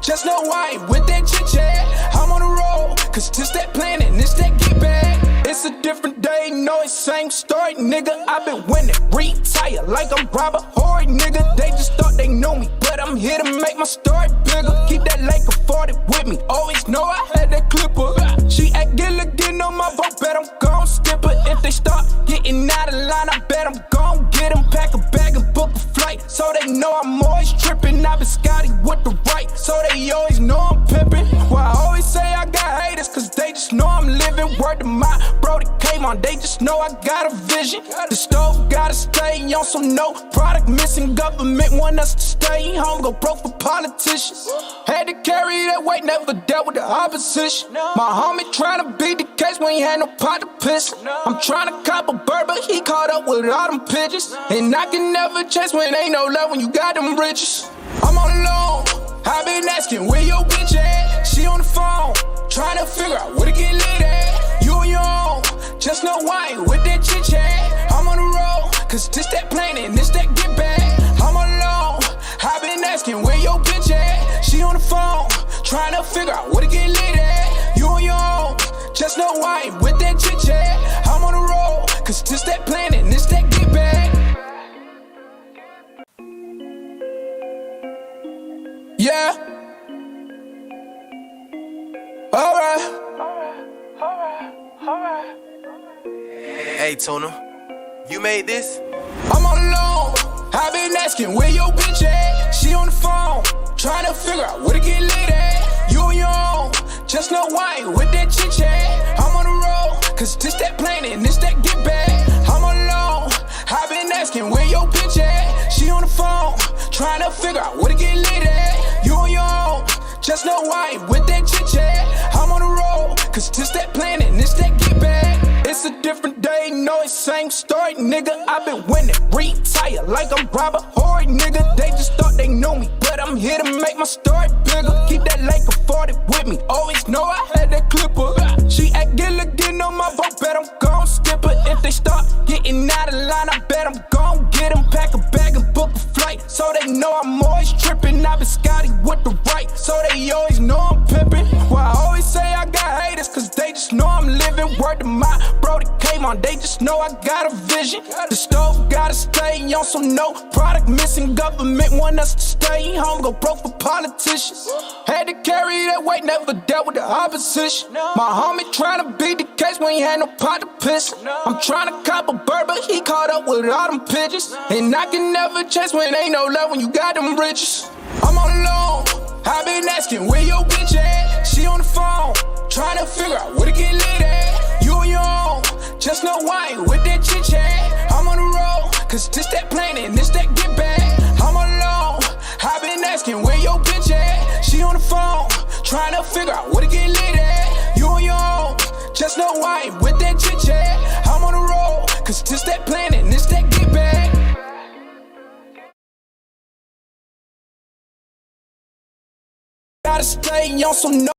Just know I ain't with that chit chat. I'm on the road, cause this that plan and this that get back. It's a different day, no, it's same story, nigga. I been winning, retire like I'm Robert Horry, nigga. They just thought they knew me, but I'm here to make my story bigger. Keep that Laker 40 with me, always know I had that clipper. She act getting on my boat, bet I'm gon' skip her. If they start getting out of line, I bet I'm gon' get them. Pack a bag and book a flight, so they know I'm always trippin'. I been Scotty with the right, so they always know I'm pimpin'. Well, I always say I got haters, cause they just know I'm living. Word to my brody came on, they just know I got a vision. The stove gotta stay on some no product missing. Government want us to stay home, go broke for politicians. Had to carry that weight, never dealt with the opposition. My homie tryna beat the case when he had no pot to piss. I'm tryna cop a bird, but he caught up with all them pigeons. And I can never chase when ain't no love when you got them riches. I'm all alone, I been asking where your bitch at. She on the phone, tryna figure out where to get lit at. You on your own, just know I ain't with that chit chat. I'm on the road, cause this that plan and this that get back. I'm all alone, I been asking where your bitch at. She on the phone, tryna figure out where to get lit at. You on your own, just know I ain't with that chit chat. I'm on the road, cause this that plan and this that get back. Yeah. Alright. Hey, Tuna, you made this? I'm all alone, I been asking where your bitch at. She on the phone, tryna figure out where to get lit at. You on your own, just know I ain't with that chit chat. I'm on the road, cause this that plan and this that get back. I'm all alone, I been asking where your bitch at. She on the phone, tryna figure out where to get lit at. You on your own, just know I ain't with that chit chat. I'm on the road, cause this that plan and this that get back. It's a different day, no, it's same story, nigga. I been winning, retire like I'm Robert Horry, nigga. They just thought they knew me, but I'm here to make my story bigger. Keep that Laker 40 with me, always know I had that clipper. She act getting on my boat, bet I'm gon' skip her. If they start getting out of line, I bet I'm gon' get them. Pack a bag and book a flight, so they know I'm always trippin'. I been Scotty with the right, so they always know I'm pimpin'. Well, I always say I got haters, cause they just know I'm living. Word to my brody came on, they just know I got a vision. The stove gotta stay on some no product missing. Government want us to stay home, go broke for politicians. Had to carry that weight, never dealt with the opposition. My homie tryna beat the case when he had no pot to piss. I'm tryna cop a bird, but he caught up with all them pigeons. And I can never chase when ain't no love when you got them riches. I'm all alone, I been asking where your bitch at. She on the phone, tryna figure out where to get lit at. You on your own, just know I ain't with that chit chat. I'm on the road, cause this that plan and this that get back. I'm all alone, I been asking where your bitch at. She on the phone, tryna figure out where to get lit at. You on your own, just know I ain't with that chit chat. I'm on the road, cause this that plan and this that get back. Gotta stay on some no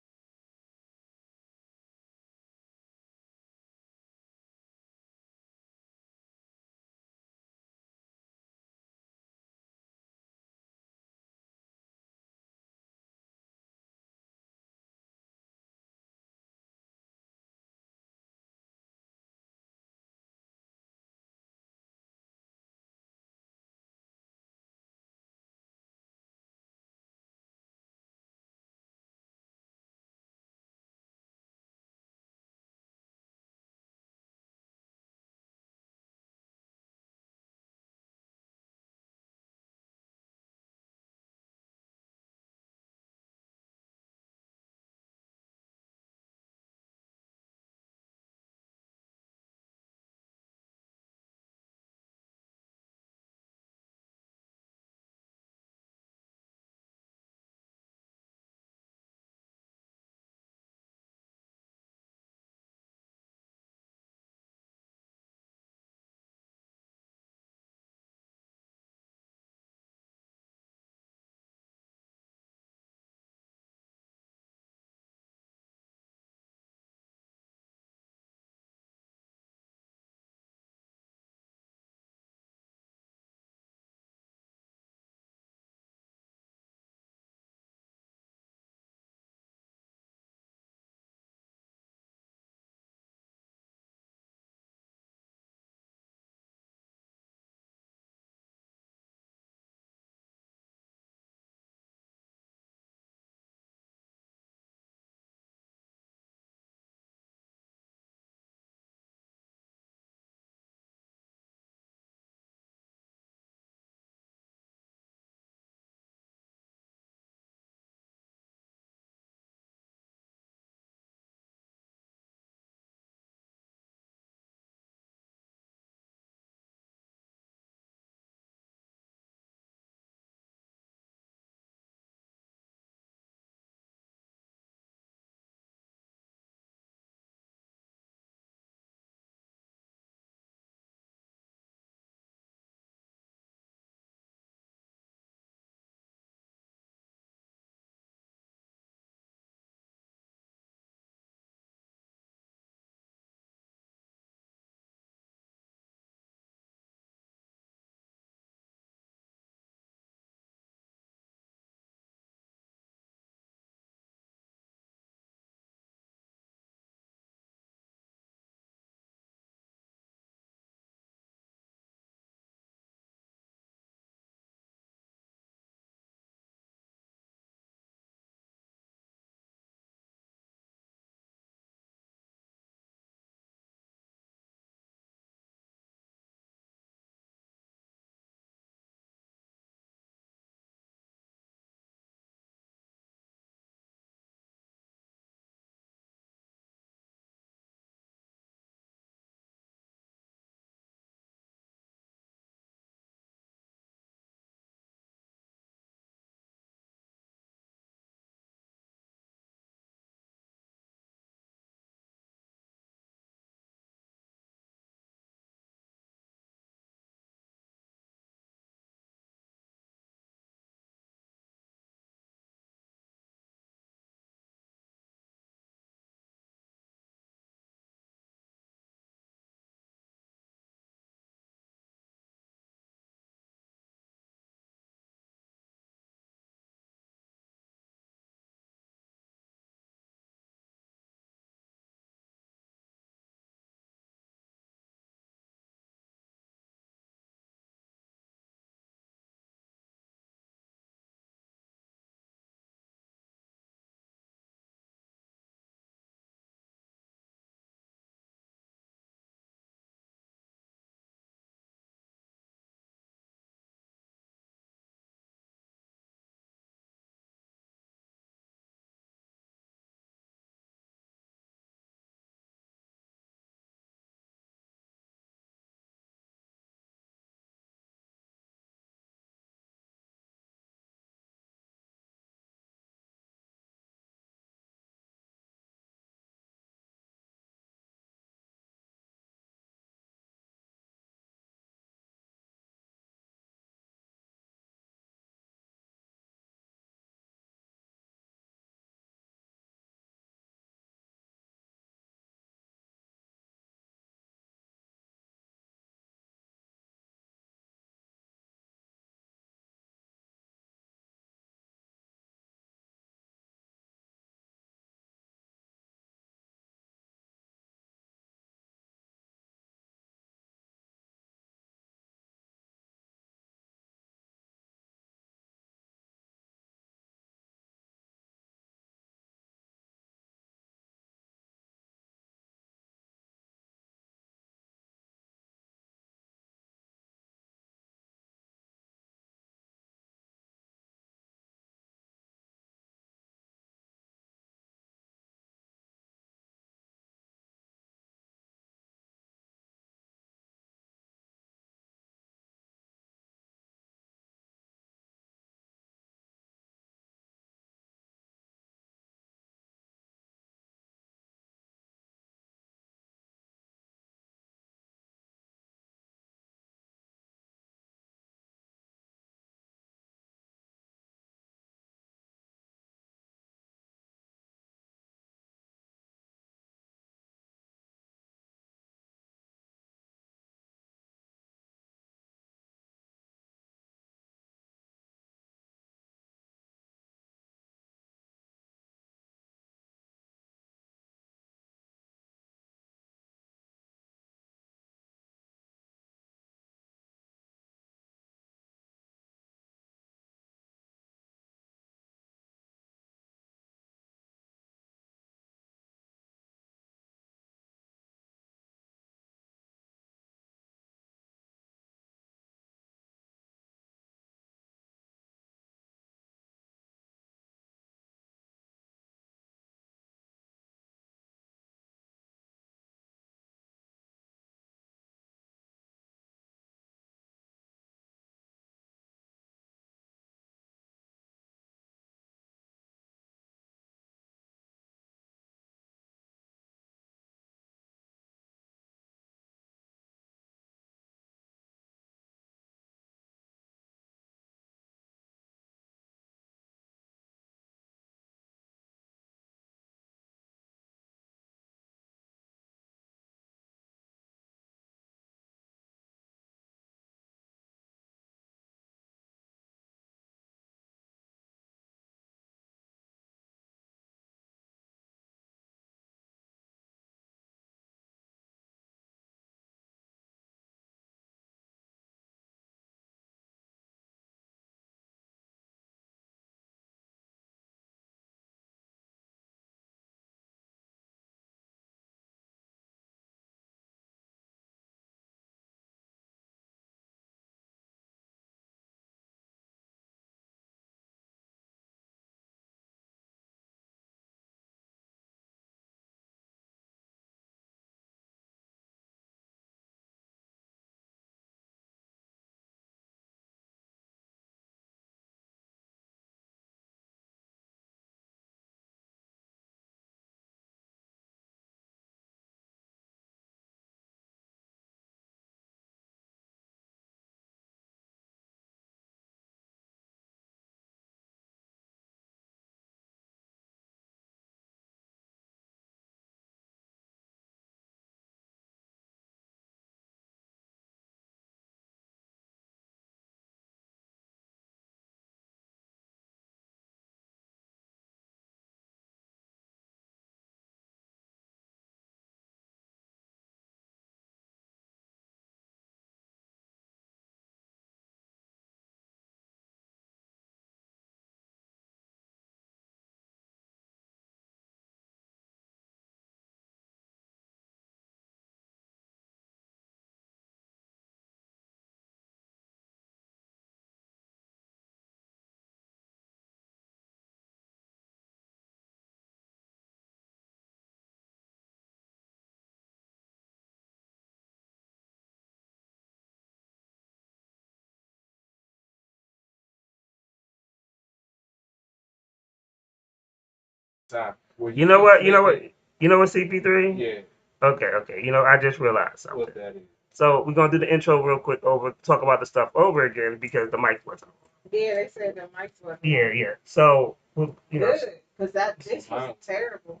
time. Where You know what? keep You know what? thinking, You know what? CP3. Yeah, Okay. You know, I just realized something. what that is. So we're gonna do the intro real quick talk about the stuff over again because the mic wasn't on. Yeah, they said the mics wasn't. Yeah. So you know. Good, because this was terrible.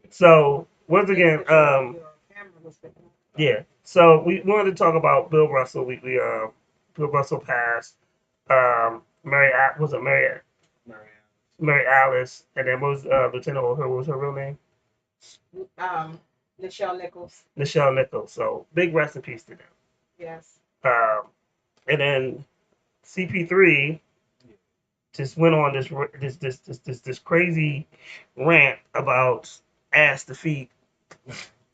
So once again, Your camera was picking up. yeah. So we wanted to talk about Bill Russell. Bill Russell passed. Was it Mary Alice, and then what was Lieutenant what was her real name? Nichelle Nichols. Nichelle Nichols. So big rest in peace to them. Yes. And then CP3 just went on this crazy rant about ass defeat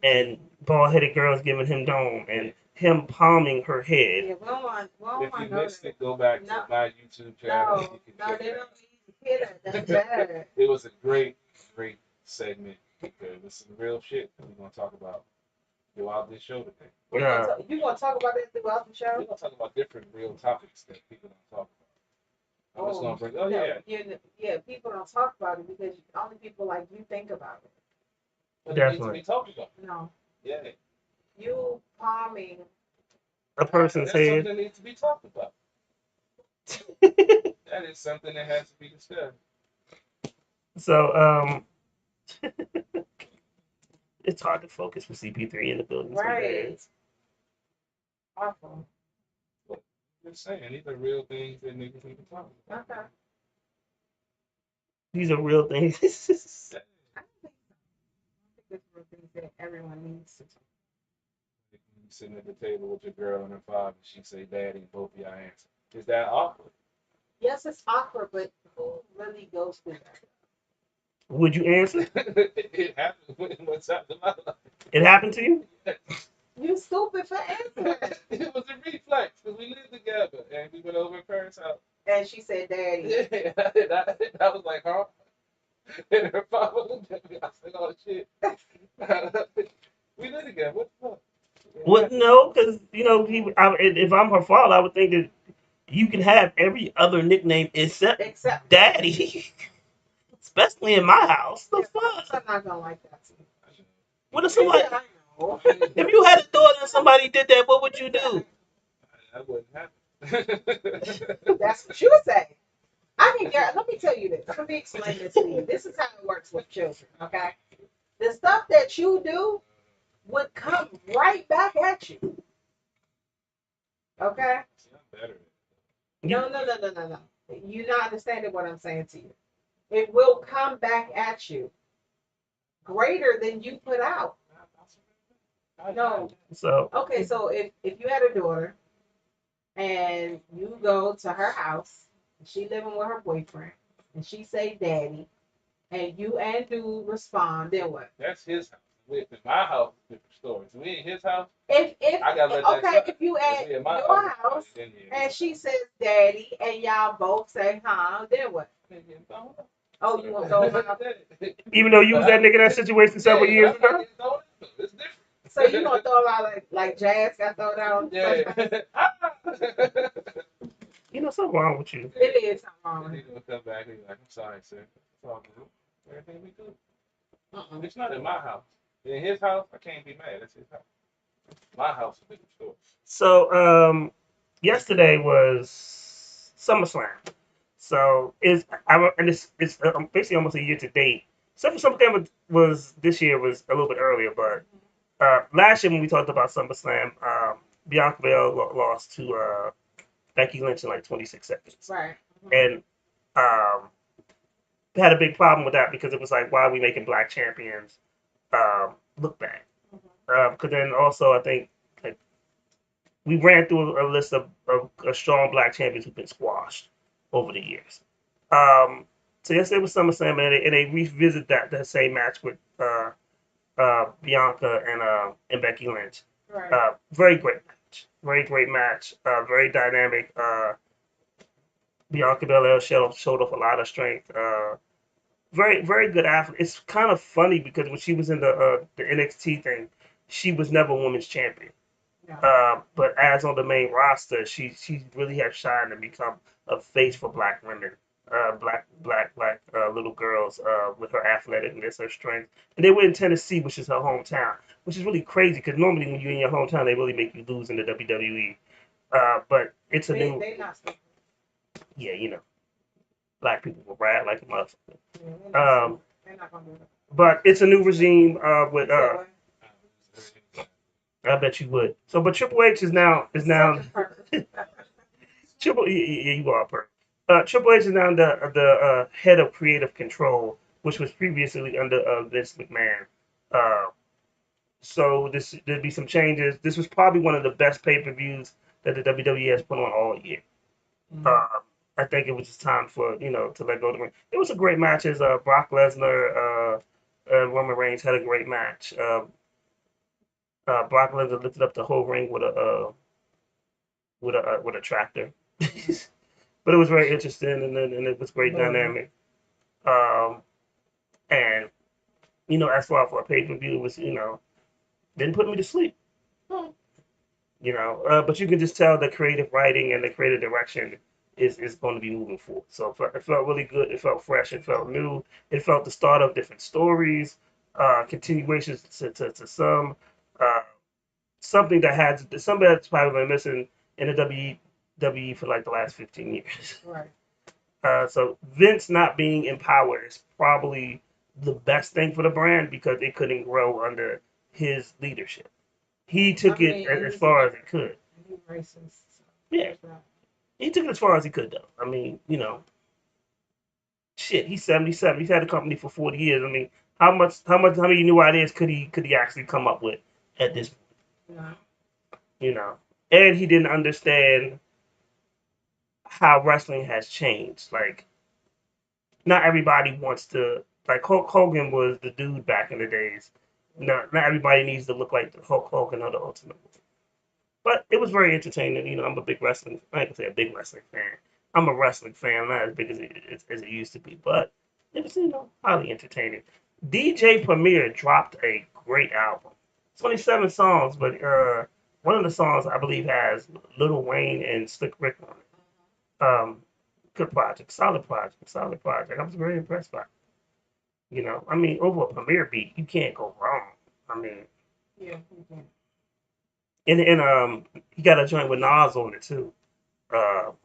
and bald headed girls giving him dome and him palming her head. Yeah, if you missed it, go back to my YouTube channel. No, they don't need to hear that. That's bad. It was a great segment because it's some real shit that we're gonna talk about throughout this show today. You gonna talk about that throughout the show? We're gonna talk about different real topics that people don't talk about. I'm just gonna bring. Yeah, people don't talk about it because only people like you think about it. But it needs to be talked about. No. Yeah. You palming a person's head. That's something that needs to be talked about. That is something that has to be discussed. So it's hard to focus with CP3 in the building. Right. Awful. Just saying, these are real things that niggas need to talk about. Okay. These are real things. I don't think so. I think it's real things that everyone needs to talk. You sitting at the table with your girl and her father, and she say daddy, and both of y'all answer. Is that awkward? Yes, it's awkward, but who really goes through that? Would you answer? It happened one time in my life. It happened to you? You stupid for answering. It was a reflex because we lived together and we went over to Paris' house. And she said, "Daddy." Yeah, I was like, huh? And her father looked at me. I said, "Oh shit." We lived together. What the fuck? Well, no, because if I'm her father, I would think that you can have every other nickname except Daddy, especially in my house. The fuck? I'm not gonna like that. What if somebody? If you had a daughter and somebody did that, what would you do? That wouldn't happen. That's what you say. Let me tell you this. Let me explain this to you. This is how it works with children, okay? The stuff that you do would come right back at you. Okay? No. You're not understanding what I'm saying to you. It will come back at you greater than you put out. No. So if you had a daughter and you go to her house, and she living with her boyfriend, and she say daddy, and you and dude respond, then what? That's his house. In my house, different stories. We in his house. If you at your house and she says daddy, and y'all both say huh, then what? Oh, you want to throw him out? Even though you was that nigga in that situation several years ago? It's different. So you gonna throw him out like Jazz got thrown out? Yeah. Something wrong with you. It is something wrong with you. He's gonna come back and be like, I'm sorry, sir. It's all good. Everything we good. It's not in my house. In his house, I can't be mad. That's his house. My house is a different story. So yesterday was SummerSlam. So it's basically almost a year to date. SummerSlam was this year was a little bit earlier, but last year when we talked about SummerSlam, Bianca Belair lost to Becky Lynch in like 26 seconds. Right. And had a big problem with that because it was like, why are we making black champions look bad? Because then also I think like we ran through a list of strong black champions who've been squashed over the years. So yesterday was SummerSlam, and they revisit that same match with Bianca and Becky Lynch. Right. Very great match. Very dynamic. Bianca Belair showed off a lot of strength. Very good athlete. It's kind of funny because when she was in the NXT thing, she was never women's champion. No. But as on the main roster, she really has shined and become a face for black women black little girls with her athleticness, her strength, and they were in Tennessee, which is her hometown, which is really crazy because normally when you're in your hometown, they really make you lose in the WWE. But it's a new, They not stupid. yeah, you know, black people will ride like a motherfucker. Yeah, they're not Um, stupid. They're not gonna do that. but it's a new regime with So, I bet you would. So, but Triple H is now such a person. yeah, you are per. Triple H is now the head of creative control, which was previously under Vince McMahon. Uh, so there'd be some changes. This was probably one of the best pay-per-views that the WWE has put on all year. Uh, I think it was just time for to let go of the ring. It was a great match. As Brock Lesnar, and Roman Reigns had a great match. Brock Lesnar lifted up the whole ring with a tractor. But it was very interesting, and it was great dynamic. Um, and as far for a pay per view, it was didn't put me to sleep. But you can just tell the creative writing and the creative direction is going to be moving forward. So it felt really good. It felt fresh. It felt new. It felt the start of different stories, continuations to some. Uh, something that's probably been missing in the WWE for like the last 15 years. Right. So Vince not being in power is probably the best thing for the brand because it couldn't grow under his leadership. He took it as far as it could. He's racist. So Yeah, there's that. he took it as far as he could though. I mean, shit, he's 77. He's had the company for 40 years. I mean, how many new ideas could he actually come up with at this point? No. And he didn't understand how wrestling has changed. Like, not everybody wants to. Like Hulk Hogan was the dude back in the days. Not everybody needs to look like the Hulk Hogan or the Ultimate Warrior. But it was very entertaining. I'm a big wrestling. I ain't gonna say a big wrestling fan. I'm a wrestling fan, not as big as it used to be, but it was highly entertaining. DJ Premier dropped a great album. It's only 7 songs, but one of the songs I believe has Lil Wayne and Slick Rick on it. Good project, solid project, solid project. I was very impressed by it. I mean, over a Premier beat, you can't go wrong. I mean, Yeah. You can. and he got a joint with Nas on it too. On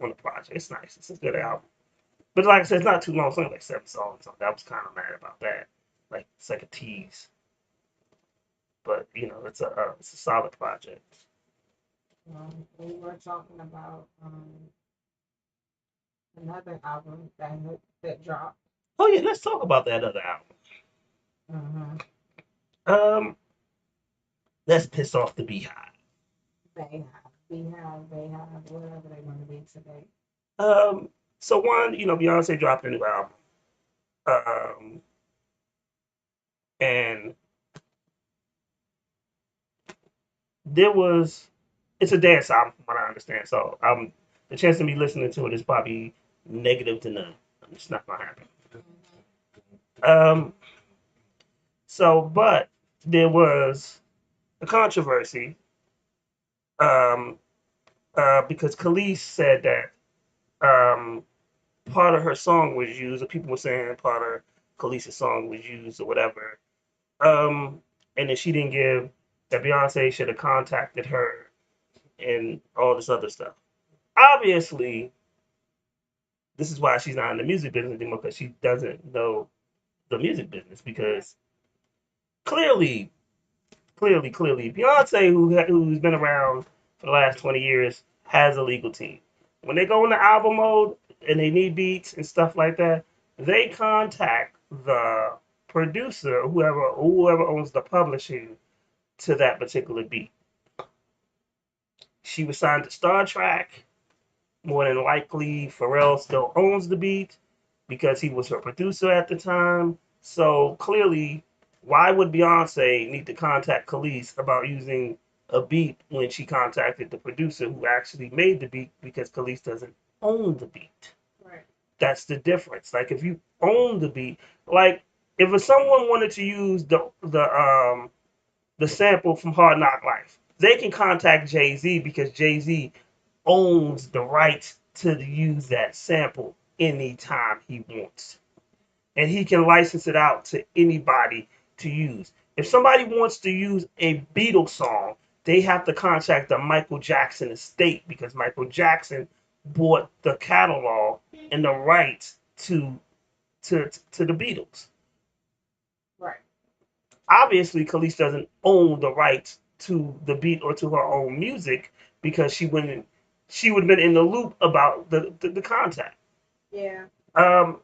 the project, it's nice. It's a good album. But like I said, it's not too long. It's only like 7 songs. So I was kind of mad about that. Like it's like a tease. But it's a solid project. We were talking about another album that dropped. Oh yeah, let's talk about that other album. Mm-hmm. Let's piss off the Beehive. Beehive, whatever they want to be today. So one, Beyonce dropped a new album. And it's a dance album from what I understand. So the chance of me listening to it is probably negative to none. It's not gonna happen. But there was a controversy because Khalees said that part of her song was used, or people were saying part of Khalees' song was used or whatever. And then she didn't give that Beyonce should have contacted her and all this other stuff. Obviously, this is why she's not in the music business anymore because she doesn't know the music business because clearly, Beyonce, who's been around for the last 20 years, has a legal team. When they go into album mode and they need beats and stuff like that, they contact the producer, whoever owns the publishing to that particular beat. She was signed to Star Trek. More than likely, Pharrell still owns the beat because he was her producer at the time. So clearly, why would Beyonce need to contact Khalees about using a beat when she contacted the producer who actually made the beat because Khalees doesn't own the beat? Right. That's the difference. Like if you own the beat, like if someone wanted to use the sample from Hard Knock Life, they can contact Jay-Z because Jay-Z owns the right to use that sample anytime he wants. And he can license it out to anybody to use. If somebody wants to use a Beatles song, they have to contact the Michael Jackson estate because Michael Jackson bought the catalog and the rights to the Beatles. Right. Obviously, Khalees doesn't own the rights to the beat or to her own music because she would have been in the loop about the contact. Yeah. Um,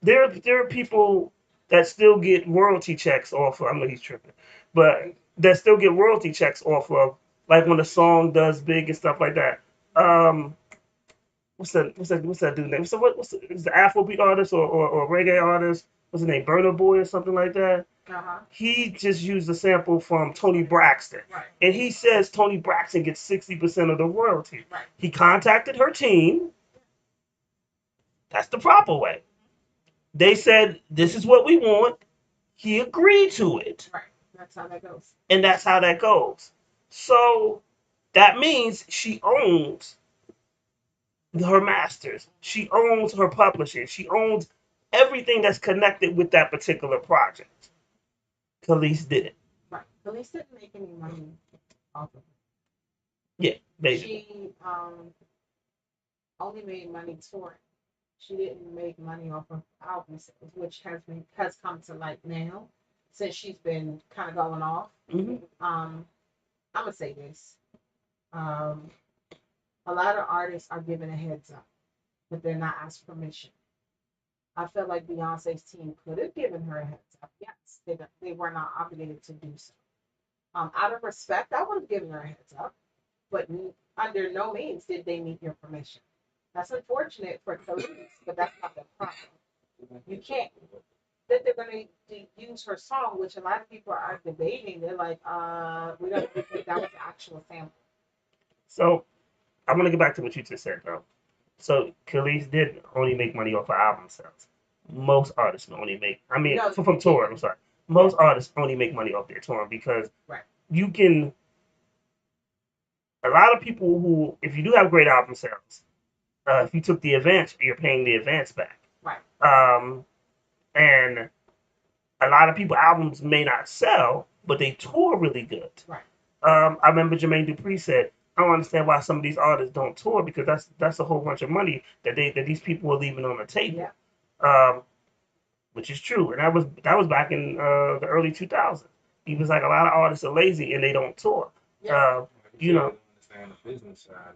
there are people that still get royalty checks off of, I know he's tripping, but that still get royalty checks off of like when a song does big and stuff like that. Um, what's that dude name? So is the Afrobeat artist or reggae artist? What's his name? Burna Boy or something like that? Uh-huh. He just used a sample from Tony Braxton. Right. And he says Tony Braxton gets 60% of the royalty. Right. He contacted her team. That's the proper way. They said, this is what we want. He agreed to it. Right. That's how that goes. And that's how that goes. So that means she owns her masters. She owns her publishing. She owns everything that's connected with that particular project. Khalees did it. Right. Khalees didn't make any money off of it. Yeah, basically. She only made money touring. She didn't make money off of album sales, which has come to light now since she's been kind of going off. Hmm. I'm gonna say this. A lot of artists are given a heads up, but they're not asked permission. I feel like Beyonce's team could have given her a heads up. Yes, they were not obligated to do so. Out of respect, I would have given her a heads up, but under no means did they need your permission. That's unfortunate for Khalees, but that's not the problem. You can't. That they're going to use her song, which a lot of people are debating. They're like, we don't think that was the actual sample. So I'm gonna get back to what you just said, though. So Khalees did only make money off of album sales. Most artists only make. I mean, No, from touring. I'm sorry. Most artists only make money off their touring because Right. you can. A lot of people who, if you do have great album sales, if you took the advance, you're paying the advance back. Right. And a lot of people albums may not sell, but they tour really good. Right. I remember Jermaine Dupri said, "I don't understand why some of these artists don't tour because that's a whole bunch of money that these people are leaving on the table." Yeah. Which is true, and that was back in the early 2000s. He was like, a lot of artists are lazy and they don't tour. Yeah. You know, understand the business side.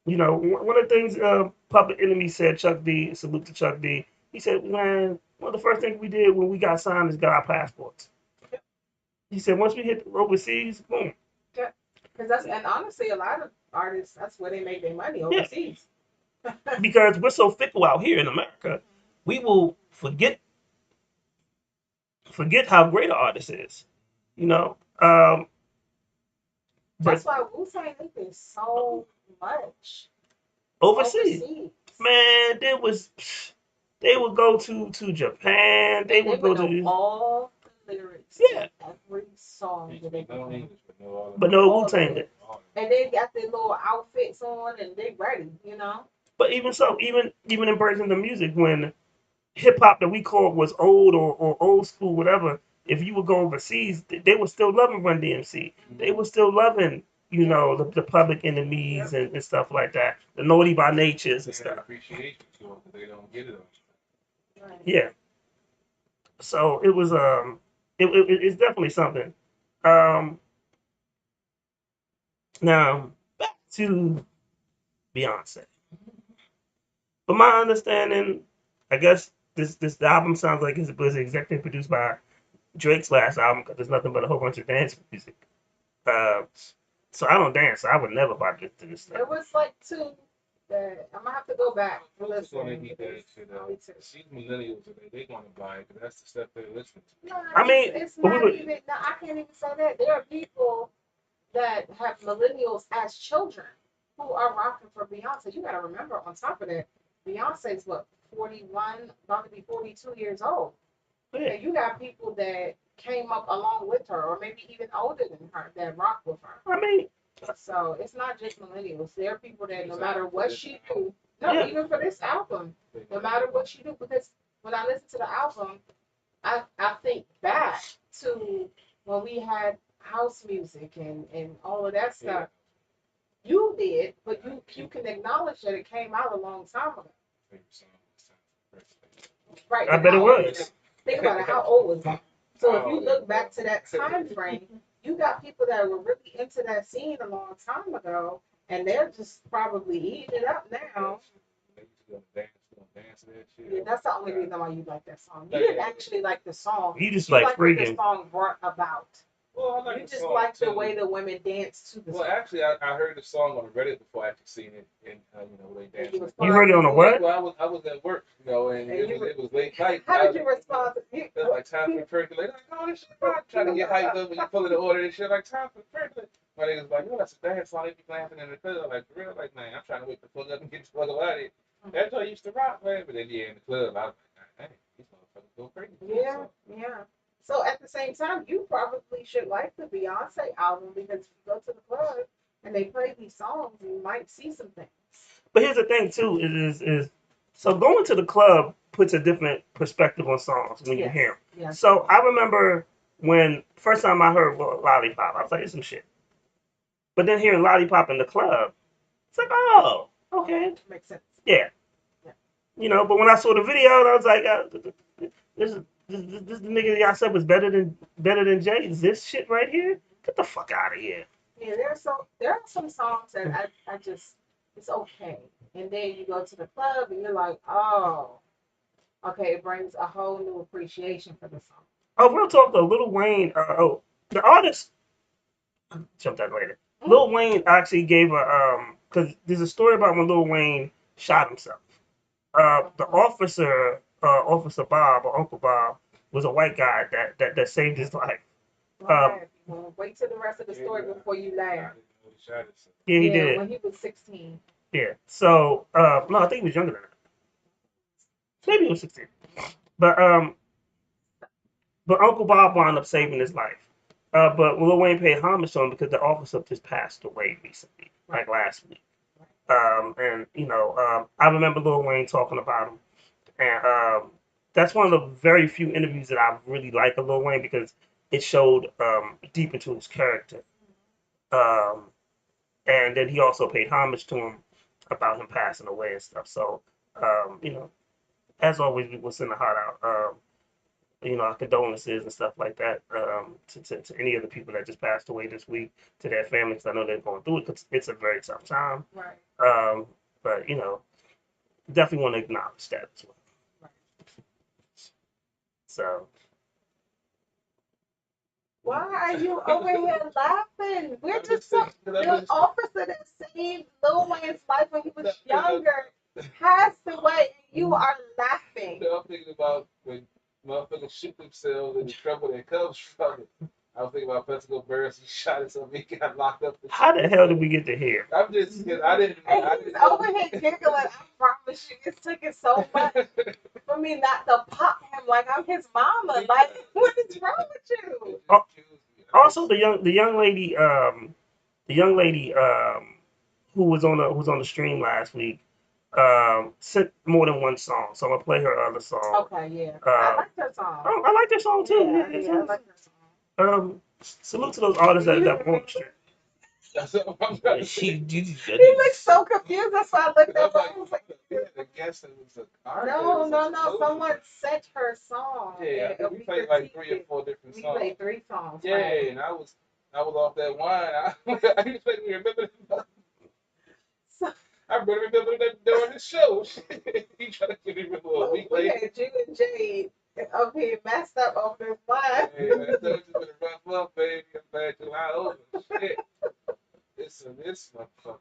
one of the things Public Enemy said, Chuck D, salute to Chuck D. He said, man, one of the first things we did when we got signed is got our passports. Yeah. He said, once we hit overseas, boom. Yeah. Because and honestly, a lot of artists, that's where they make their money overseas. Because we're so fickle out here in America, we will forget how great an artist is. That's why Wu-Tang did so much overseas. Man, they would go to Japan. They would go to all the lyrics. Yeah. Every song that they did. But no Wu-Tang did. And they got their little outfits on and they ready, But even so, even embracing the music, when hip hop that we called was old or old school, whatever, if you would go overseas, they were still loving Run DMC. They were still loving, the Public Enemies and stuff like that, the Naughty by Natures and stuff. Appreciation to them because they don't get it. Right. Yeah. So it was it's definitely something. Now back to Beyonce. From my understanding, I guess this album sounds like it was executive produced by Drake's last album because there's nothing but a whole bunch of dance music. So I don't dance, so I would never buy this stuff. It was like two that I'm gonna have to go back and That's listen. gonna get that shit out. These millennials, they gonna buy it because that's the stuff they're listening to. No, I mean, it's but not even. No, I can't even say that. There are people that have millennials as children who are rocking for Beyonce. You got to remember, on top of that, Beyonce's 41, about to be 42 years old. Yeah. And you got people that came up along with her, or maybe even older than her, that rock with her. I mean, So it's not just millennials. There are people that no matter what she do, No, Yeah. even for this album, no matter what you do, because when I listen to the album, I think back to when we had house music and all of that Yeah. stuff. You did, but you can acknowledge that it came out a long time ago. Favorite song this time. Right, I but bet it how old was. think about it, how old was that? So if you Oh, look yeah. back to that time frame, you got people that were really into that scene a long time ago, and they're just probably eating it up now. They used to go dance to that shit. Yeah, that's the only reason why you like that song. You Yeah. didn't actually like the song. You just You like like what the freaking. song brought about. Well, I like You the just song like the too. way the women danced to the Well, song. actually, I heard the song on Reddit before I actually seen it, and they And danced. you to it. responded You heard it on a to what? Well, I was at work, and And it was late night. How did you respond? It was like time for percolate. Like, oh, this shit, I'm trying to get hyped up when you pull in the order and shit. Like time for percolate. My niggas like, that's a dance song. They be laughing in the club. Like, for real, like, man, I'm trying to wake the fuck up and get the fuck out of here. That's what I used to rock, man. But then, in the club, I was like, dang, these motherfuckers go crazy. Yeah, yeah. So at the same time, you probably should like the Beyonce album because if you go to the club and they play these songs, you might see some things. But here's the thing too is so going to the club puts a different perspective on songs when you Yes. hear them. Yes. So I remember when first time I heard Lollipop, I was like, it's some shit. But then hearing Lollipop in the club, it's like, oh, okay, Makes sense. yeah. Yeah. But when I saw the video, I was like, this nigga y'all said was better than Jay. Is this shit right here? Get the fuck out of here. Yeah, there are some songs that I just it's okay. And then you go to the club and you're like, oh, okay, it brings a whole new appreciation for the song. Oh, real talk though, Lil Wayne. The artist. Jump that later. Lil Wayne actually gave because there's a story about when Lil Wayne shot himself. The officer, Officer Bob or Uncle Bob, was a white guy that saved his life. Okay. Well, wait till the rest of the story before you laugh. Yeah, he did. When he was 16. Yeah. So, no, I think he was younger than that. Maybe he was 16. But Uncle Bob wound up saving his life. But Lil Wayne paid homage to him because the officer just passed away recently, like last week. And I remember Lil Wayne talking about him, and that's one of the very few interviews that I really like of Lil Wayne because it showed deep into his character. And then he also paid homage to him about him passing away and stuff. So, as always, we will send a heart out. Our condolences and stuff like that to any of the people that just passed away this week, to their families. I know they're going through it because it's a very tough time. Right. But definitely want to acknowledge that as well. Right. So. Why are you over here laughing? We're just the officer that saved Lil Wayne's life when he was younger passed away, and you are laughing. I'm thinking about when motherfuckers shoot themselves and the trouble that comes from it. I was thinking about Pepsi Burris. He shot himself. He got locked up. How the hell did we get to here? I'm just because I didn't. And he's over here giggling. I promise you, it took it so much for me not to pop him like I'm his mama. Like, what is wrong with you? Also, the young lady who was on the stream last week sent more than one song. So I'm gonna play her other song. Okay, yeah. I like her song. I like their song too. Yeah, I like her song. Salute to those artists that on the stream. That's what I'm trying to say. He looks so confused. That's why I looked up. I was like, I guess it was no. Someone sent her song. Yeah, and we played like 3 or 4 different We songs. played 3 songs. Yeah, right? and I was off that wine. I didn't remember. I remember that during the show. He tried to remember a week We later. had you and Jade up here messed up over this wine. Hey, man, I thought it was gonna rough up, baby. I'm glad July over. Shit. This motherfucker.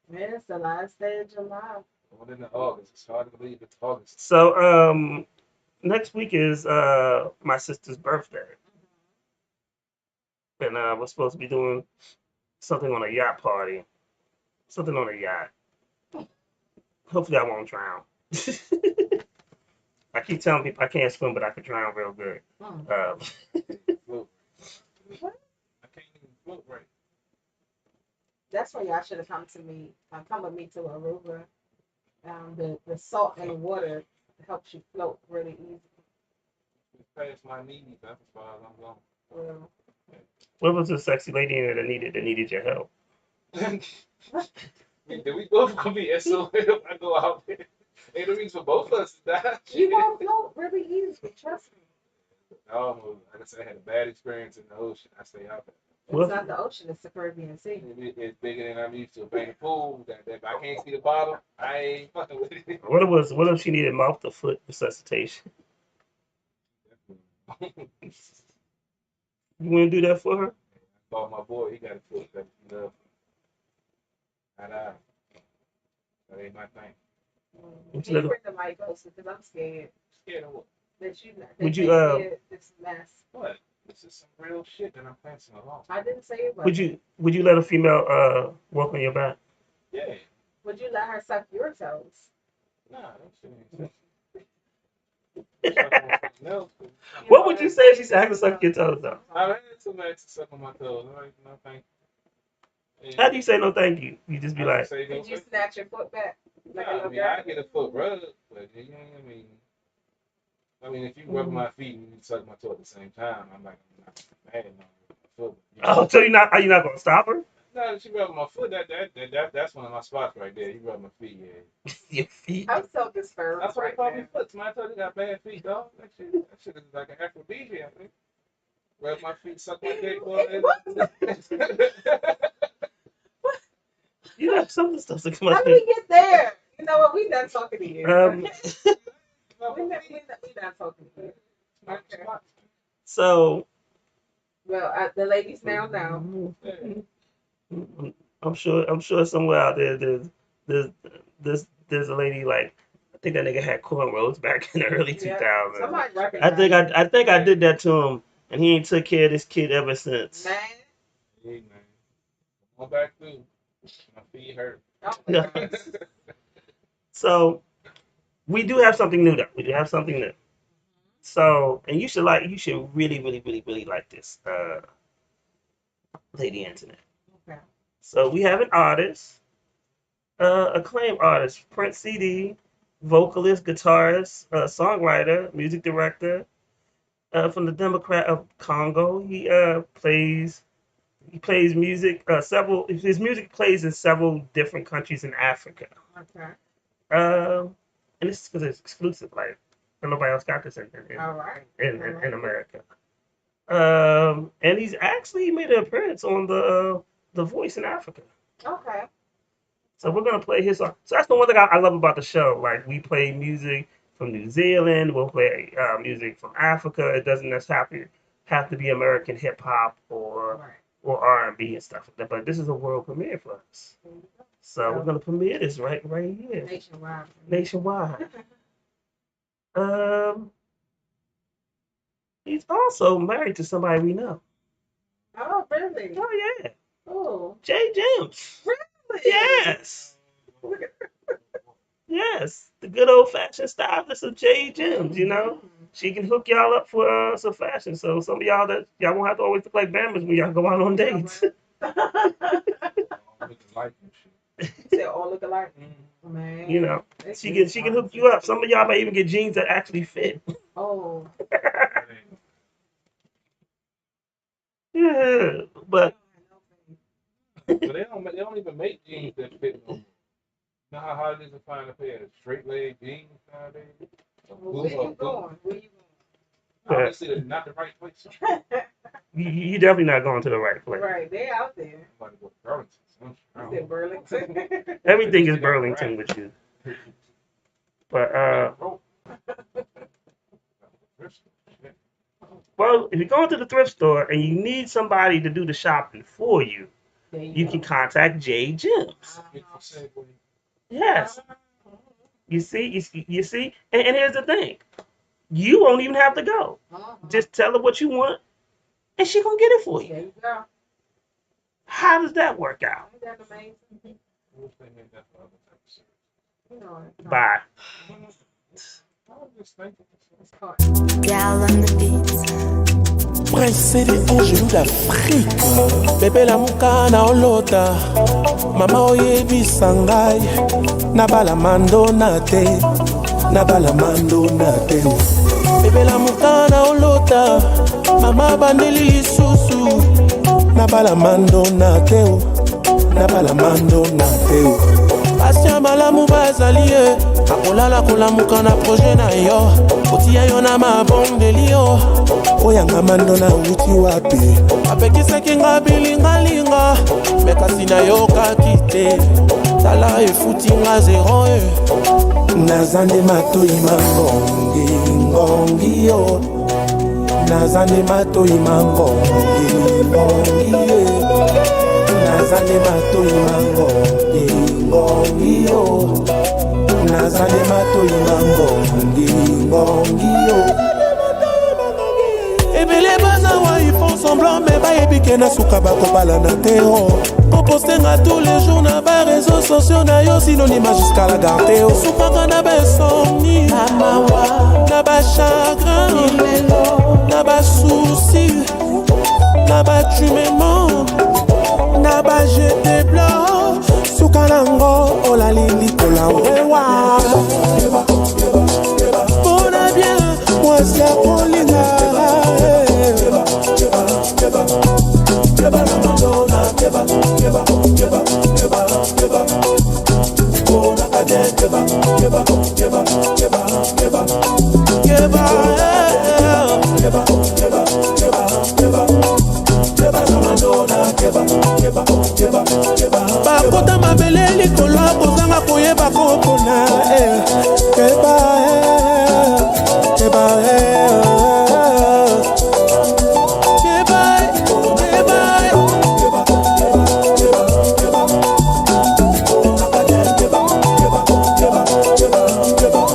Man, it's the last day of July. Going into August. It's hard to believe it's August. So next week is my sister's birthday, and we're supposed to be doing something on a yacht party, something on a yacht. Hopefully, I won't drown. I keep telling people I can't swim, but I can drown real good. Float. What? I can't even float right. That's why y'all should have come with me to Aruba. The salt in the water helps you float really easy. It's past my knees. That's as far as I'm Well, What was the sexy lady in there that needed your help? going. Did we both gonna be SOL if I go out there? Ain't no reason for both of us to die. you gonna float really easy. Trust me. Like I said, I had a bad experience in the ocean. I stay out there. Well- It's not the ocean; it's the Caribbean Sea. It's bigger than I'm used to. Being a pool, that if I can't see the bottom, I ain't fucking with it. What if she needed mouth to foot resuscitation? You want to do that for her? Call my boy, he got a foot that he loves. Not I. That ain't my thing. Would Can you you let bring the mic closer? Because I'm scared Scared of what? that you. Would you, this mess? What? This is some real shit that I'm passing along. I didn't say it was. would you let a female walk on your back? Yeah. Would you let her suck your toes? Nah, that shit ain't something else. What would you say if she said I can suck your toes though? I've had somebody to suck on my toes. I'm like, no, thank you. How do you say no thank you? You just be I like, just say no Could you thank snatch your foot back? Like a Nah, I little mean, I girl? get a foot rub, but you know what I mean, if you rub my feet and you suck my toe at the same time, I'm like, I'm not mad at my foot. oh, so are you not gonna stop her? No, if you rub my foot, that's one of my spots right there. You rub my feet, yeah. Your feet. I'm so disturbed That's why right I call now. me foot. Somebody told you got bad feet, dog. That shit is like an aphrodisiac. Man. Rub my feet, suck my dick, boy. You know some of the stuff's like How do we get there? You know what? We done talking to you. Um, we done talking to you. Okay. so Well, the ladies now know. I'm sure somewhere out there there's a lady like I think that nigga had cornrows back in the early 2000s. Somebody recognize I think I did that to him, and he ain't took care of this kid ever since. Man. Hey, man. Come on back through. My feet hurt. Oh my God. So we do have something new though. We do have something new. So and you should really like this, Lady Internet. Okay. So we have an artist, acclaimed artist, Prince CD, vocalist, guitarist, songwriter, music director, from the Democrat of Congo. He plays music. His music plays in several different countries in Africa. Okay. And this is because it's exclusive. Like nobody else got this All right. in America. And he's actually made an appearance on the Voice in Africa. Okay. So we're gonna play his song. So that's the one thing I love about the show. Like we play music from New Zealand, we'll play music from Africa. It doesn't necessarily have to be American hip hop Right. or R&B and stuff like that. But this is a world premiere for us. So we're gonna premiere this right here, Nationwide. nationwide. He's also married to somebody we know. Oh, really? Oh yeah, Oh. Jay Jims. Really? Yes. Yes, the good old fashioned stylist of Jay Jims, you know. She can hook y'all up for some fashion. So some of y'all won't have to always look like Bama's when y'all go out on dates. Looking like and shit. They all look alike. Man. You know, she can hook you up. Some of y'all might even get jeans that actually fit. Oh. Yeah, but But they don't even make jeans that fit no more. You know how hard it is to find a pair of straight leg jeans nowadays? Where you going? Where you Obviously, they're not the right place. you definitely not going to the right place. going? Right, they out there. Somebody go to Burlington. I don't Is it know. Burlington? Everything is Burlington with you. But well, if you go into the thrift store and you need somebody to do the shopping for you, There you go. can contact Jay Jims. Yes. You see, and here's the thing, you won't even have to go. Just tell her what you want, and she gonna get it for you. There you go. How does that work out? Ain't that amazing? You know it. Bye. I'm just thinking. Gal on the beat. Prince de Angelou d'Afrique. Bébé la mukana olota. Mama oyebisa ngai. Nabala mando na te. Nabala mando na te. Bébé la mukana olota. Mama bandeli lisusu. Nabala mando na te. Nabala mando na te. Passion malamu bazalie. Akolala kolamuka na projet na yo. Otia yo na mabondeli yo. Oyanga mando na uti wapi. Apekisaki nga bilingalinga. Mekasi na yo kakite. Tala efuti nga zero e. Nazande matoi mangongi ngongi yo. Nazande matoi mangongi ngongi yo. Nazande matoi mangongi ngongi yo. Nazande matoi mangongi ngongi yo. Ebele baza wa ils font semblant mais ba ebike na suka ba kopala na teo. On postenga tous les jours na ba réseaux sociaux na yo synonyme jusqu'à la gardeo. Supaka na ba insomnie, na mawa, na ba chagrin, na ba souci, na ba tumement, na ba jeté blanc. Suka nango ola lili kola wewa. Bona bien, moi c'est Paulina. Bakota mabele likolo kozanga koyeba kopona. Keba keba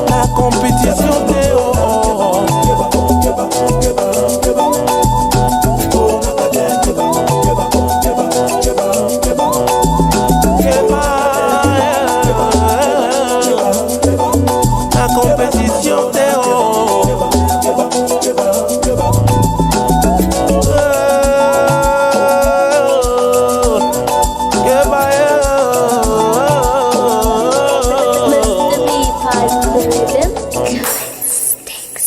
la compétition Théo. La compétition Théo. Mr. B5 the rhythm. Sticks.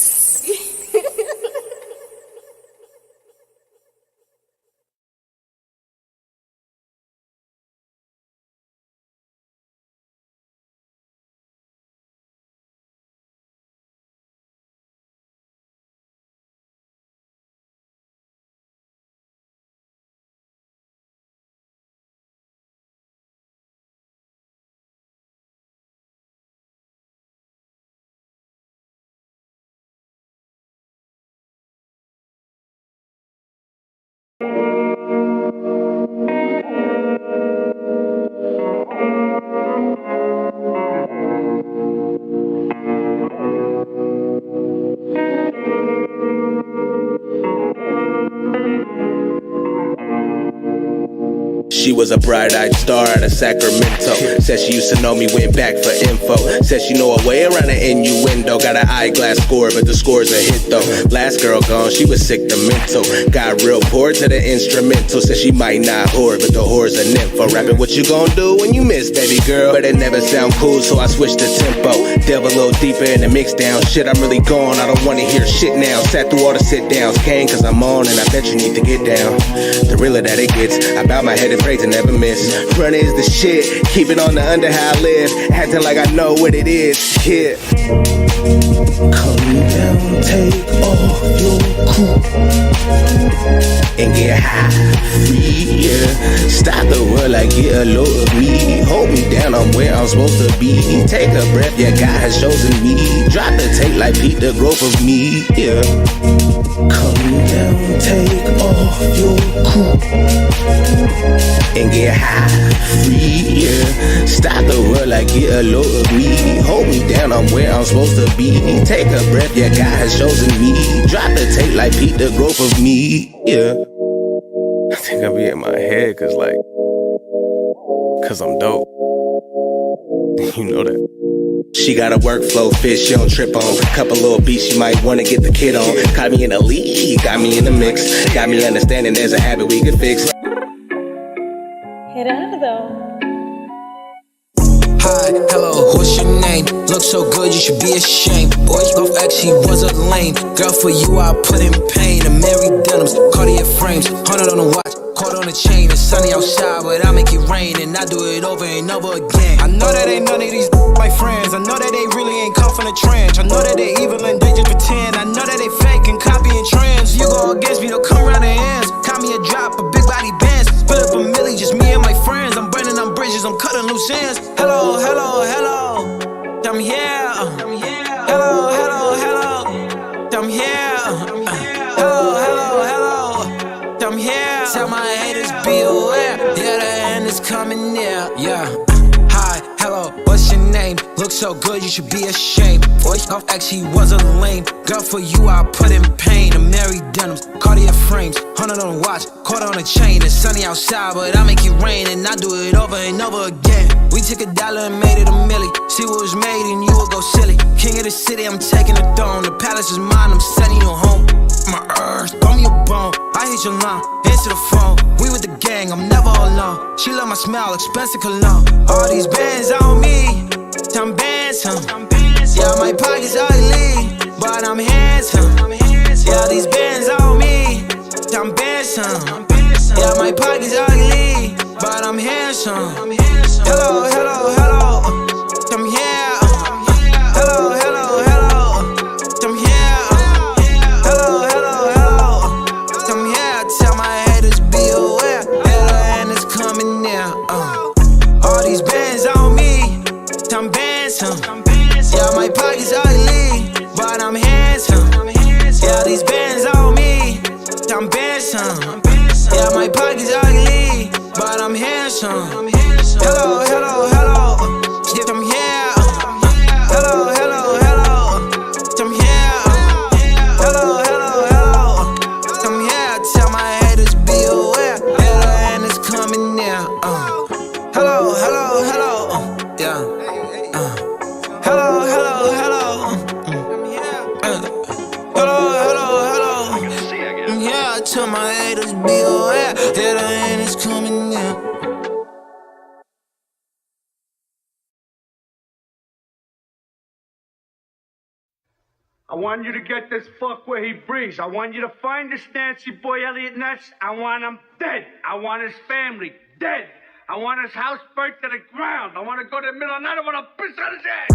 She was a bright-eyed star out of Sacramento. Said she used to know me, went back for info. Said she know her way around an innuendo. Got an eyeglass score, but the score's a hit though. Last girl gone, she was sick to mental. Got real bored to the instrumental. Said she might not whore, but the whore's a nympho. Rapping what you gon' do when you miss, baby girl. But it never sound cool, so I switched the tempo. Delve a little deeper in the mix down. Shit, I'm really gone, I don't wanna hear shit now. Sat through all the sit downs, came cause I'm on, and I bet you need to get down. The realer that it gets, I bow my head and pray to never miss. Run is the shit, keep it on the under how I live. Acting like I know what it is, yeah. Come down, take off your coat And get high, free, yeah. Stop the world, like get a load of me. Hold me down, I'm where I'm supposed to be. Take a breath, yeah, God has chosen me. Drop the tape like Pete, the growth of me, yeah. Come down, take off your coat And get high, free, yeah. Stop the world, like get a load of me. Hold me down, I'm where I'm supposed to be. Take a breath, yeah, God has chosen me. Drop the tape like Pete, the growth of me, yeah. I think I be in my head, cause I'm dope. You know that. She got a workflow, fish she don't trip on. Couple little beats you might wanna get the kid on. Caught me in the league, got me in the mix. Got me understanding there's a habit we can fix. Gerardo. Hi, hello, what's your name? Look so good, you should be ashamed. Boys both actually was a lame. Girl, for you I put in pain. A Mary Denims, Cartier frames, 100 on the watch, caught on the chain. It's sunny outside, but I make it rain, and I do it over and over again. I know that ain't none of these my friends. I know that they really ain't come from the trench. I know that they evil and they just pretend. I know that they fake and copying trends. You go against me, they'll come around the ends. Caught me a drop, a big body Benz. Split up a milli, just me and my friends. I'm burning on bridges, I'm cutting loose ends. Hello, hello, hello, I'm here. Hello, hello, hello, I'm here. Hello, hello, hello, I'm here. Tell my haters be aware, yeah, the end is coming near, yeah. Hi, hello, what's your name? Look so good, you should be ashamed. Voice off actually was a lame. Girl, for you I put in pain. A Mary Denims, Cartier frames, 100 on the watch, caught on a chain. It's sunny outside, but I make it rain, and I do it over and over again. We took $1 and made it a milli. See what was made and you will go silly. King of the city, I'm taking the throne. The palace is mine, I'm sending you home. My earth, throw me a bone. I hit your line, answer the phone. We with the gang, I'm never alone. She love my smile, expensive cologne. All these bands on me, I'm handsome. Yeah, my pockets ugly, but I'm handsome. Yeah, these bands on me, I'm handsome. Yeah, my pockets ugly, but I'm handsome. Hello, hello, hello, I'm here. Hello, hello, hello, I'm here. Hello, hello, hello, I'm here. Tell my haters be aware, the end is coming near. All these bands on me, I'm handsome. Yeah, my pockets ugly, but I'm handsome. Yeah, these bands on me, I'm handsome. Yeah, my pockets ugly, but I'm handsome. Hello, hello, hello, I'm here. Hello, hello, hello, I'm here. Hello, hello, hello, I'm here. Tell my haters be aware, the end is coming near. Hello, hello, hello, yeah. Hello, hello, hello. Hello, hello, hello. Yeah, tell my haters be aware, the end is coming near. I want you to get this fuck where he breathes. I want you to find this Nancy boy Elliot Ness. I want him dead. I want his family dead. I want his house burnt to the ground. I want to go to the middle of the night. I want to piss on his head.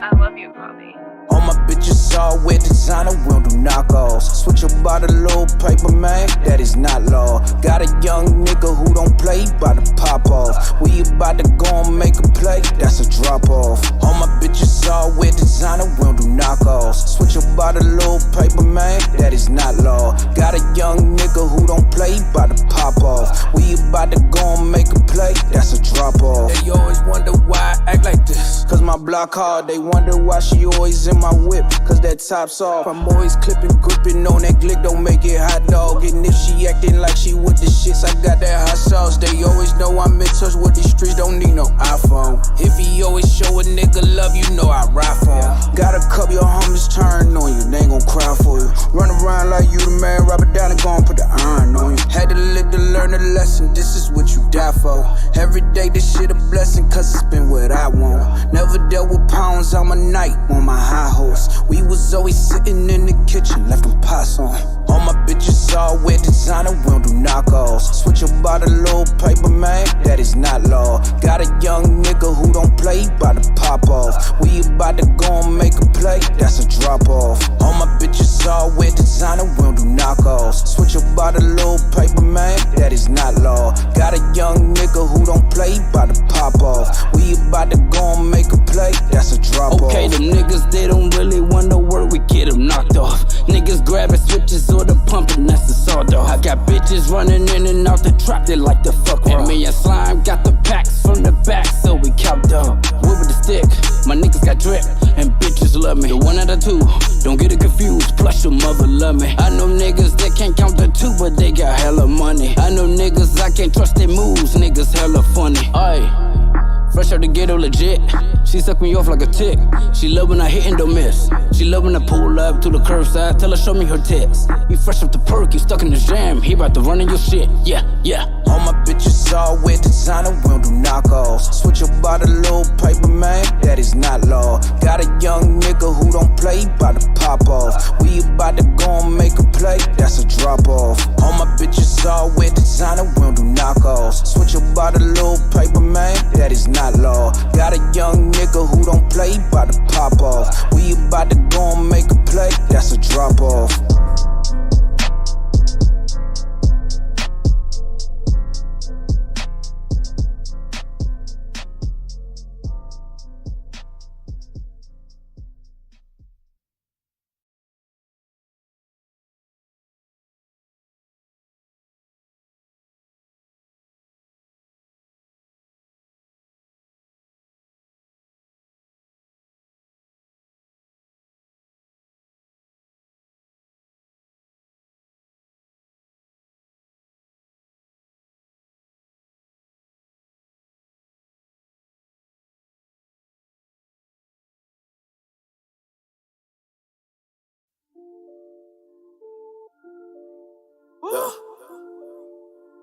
I love you, Bobby. All my bitches all wear designer, we'll do knockoffs. Switch about a little paper, man, that is not law. Got a young nigga who don't play, bout to pop off. We about to go and make a play, that's a drop off. All my bitches all wear designer, we'll do knockoffs. Switch about a little paper, man, that is not law. Got a young nigga who don't play, bout to pop off. We about to go and make a play, that's a drop off. They always wonder why I act like this, cause my block hard. They wonder why she always in my whip, cause that top's off. I'm always clipping, gripping on that glick, don't make it hot dog. And if she acting like she with the shits, I got that hot sauce. They always know I'm in touch with these streets, don't need no iPhone. If he always show a nigga love, you know I ride for him. Got a couple your homies turn on you, they ain't gon' cry for you. Run around like you the man, rub it down and go and put the iron on you. Had to live to learn a lesson, this is what you die for. Every day this shit a blessing, cause it's been what I want. Never dealt with pounds on my night, on my high horse. We was always sitting in the kitchen, left them pots on. All my bitches all wear designer, we don't do knockoffs. Switch about a little paper, man, that is not law. Got a young nigga who don't play, bout to pop off. We about to go and make a play, that's a drop off. All my bitches all wear designer, we don't do knockoffs. Switch about a little paper, man, that is not law. Got a young nigga who don't play, bout to pop off. We about to go and make a play, that's a drop off. Okay, them niggas, they don't really want no work, we get them knocked off. Niggas grabbing switches or the pumping, that's the sawed off. I got bitches running in and out the trap, they like the fuck raw. And me and Slime got the packs from the back, so we count up. Whip with the stick, my niggas got drip, and bitches bitches love me. The one out of two, don't get it confused. Plus your mother love me. I know niggas that can't count the two, but they got hella money. I know niggas I can't trust their moves. Niggas hella funny. Aye, fresh out the ghetto legit. She suck me off like a tick. She love when I hit and don't miss. She love when I pull up to the curbside. Tell her show me her tits. He fresh off the perk, he stuck in the jam. He about to run in your shit. Yeah, yeah. All my bitches all with designer, we don't do knockoffs. Switch about a little paper, man, that is not law. Got a young nigga who don't play, bout to pop off. We about to go and make a play, that's a drop off. All my bitches all with designer, we don't do knockoffs. Switch about a little paper, man, that is not law. Got a young nigga who don't play, bout to pop off. We about to go and make a play, that's a drop off.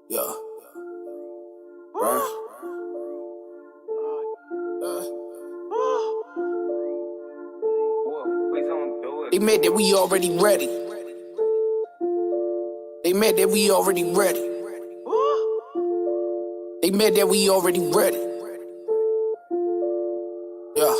Yeah. Right. They mad that we already ready. They mad that we already ready. They mad that we already ready. Yeah.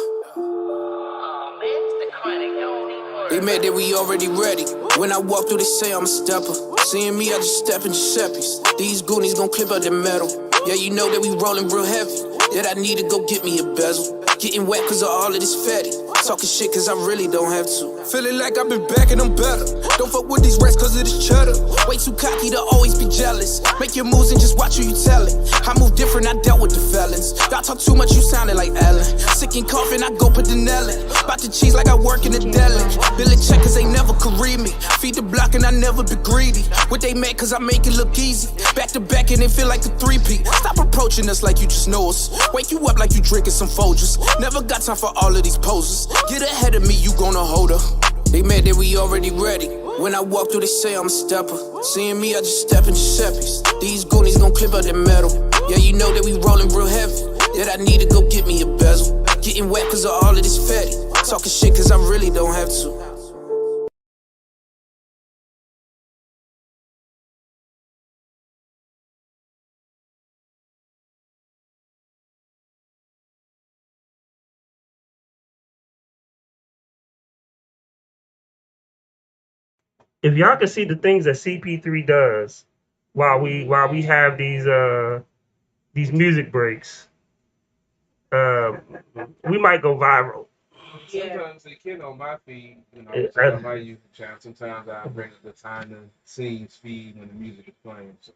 They mad that we already ready. When I walk through, they say I'm a stepper. Seeing me, I just step in Giuseppe's. These goonies gon' clip out the metal. Yeah, you know that we rollin' real heavy. That I need to go get me a bezel. Getting wet cause of all of this fatty. Talking shit cause I really don't have to. Feeling like I've been back and I'm better. Don't fuck with these rats cause of this cheddar. Way too cocky to always be jealous. Make your moves and just watch who you tellin'. I move different, I dealt with the felons. Y'all talk too much, you sounded like Ellen. Sick and coughing, I go put the nail in. Bout to cheese like I work in the deli. Billing check cause they never could read me. Feed the block and I never be greedy. What they mad cause I make it look easy. Back to back and it feel like a three-peat. Stop approaching us like you just know us. Wake you up like you drinking some Folgers. Never got time for all of these poses. Get ahead of me, you gonna hold her. They mad that we already ready. When I walk through, they say I'm a stepper. Seeing me, I just step in Giuseppe's. These goonies gon' clip out the metal. Yeah, you know that we rollin' real heavy. That I need to go get me a bezel. Getting wet cause of all of this fatty. Talking shit cause I really don't have to. If y'all can see the things that CP3 does while we have these music breaks, we might go viral. Sometimes they kid on my feed, you know, on my YouTube channel. Sometimes I bring up the time and scenes feed when the music is playing. So.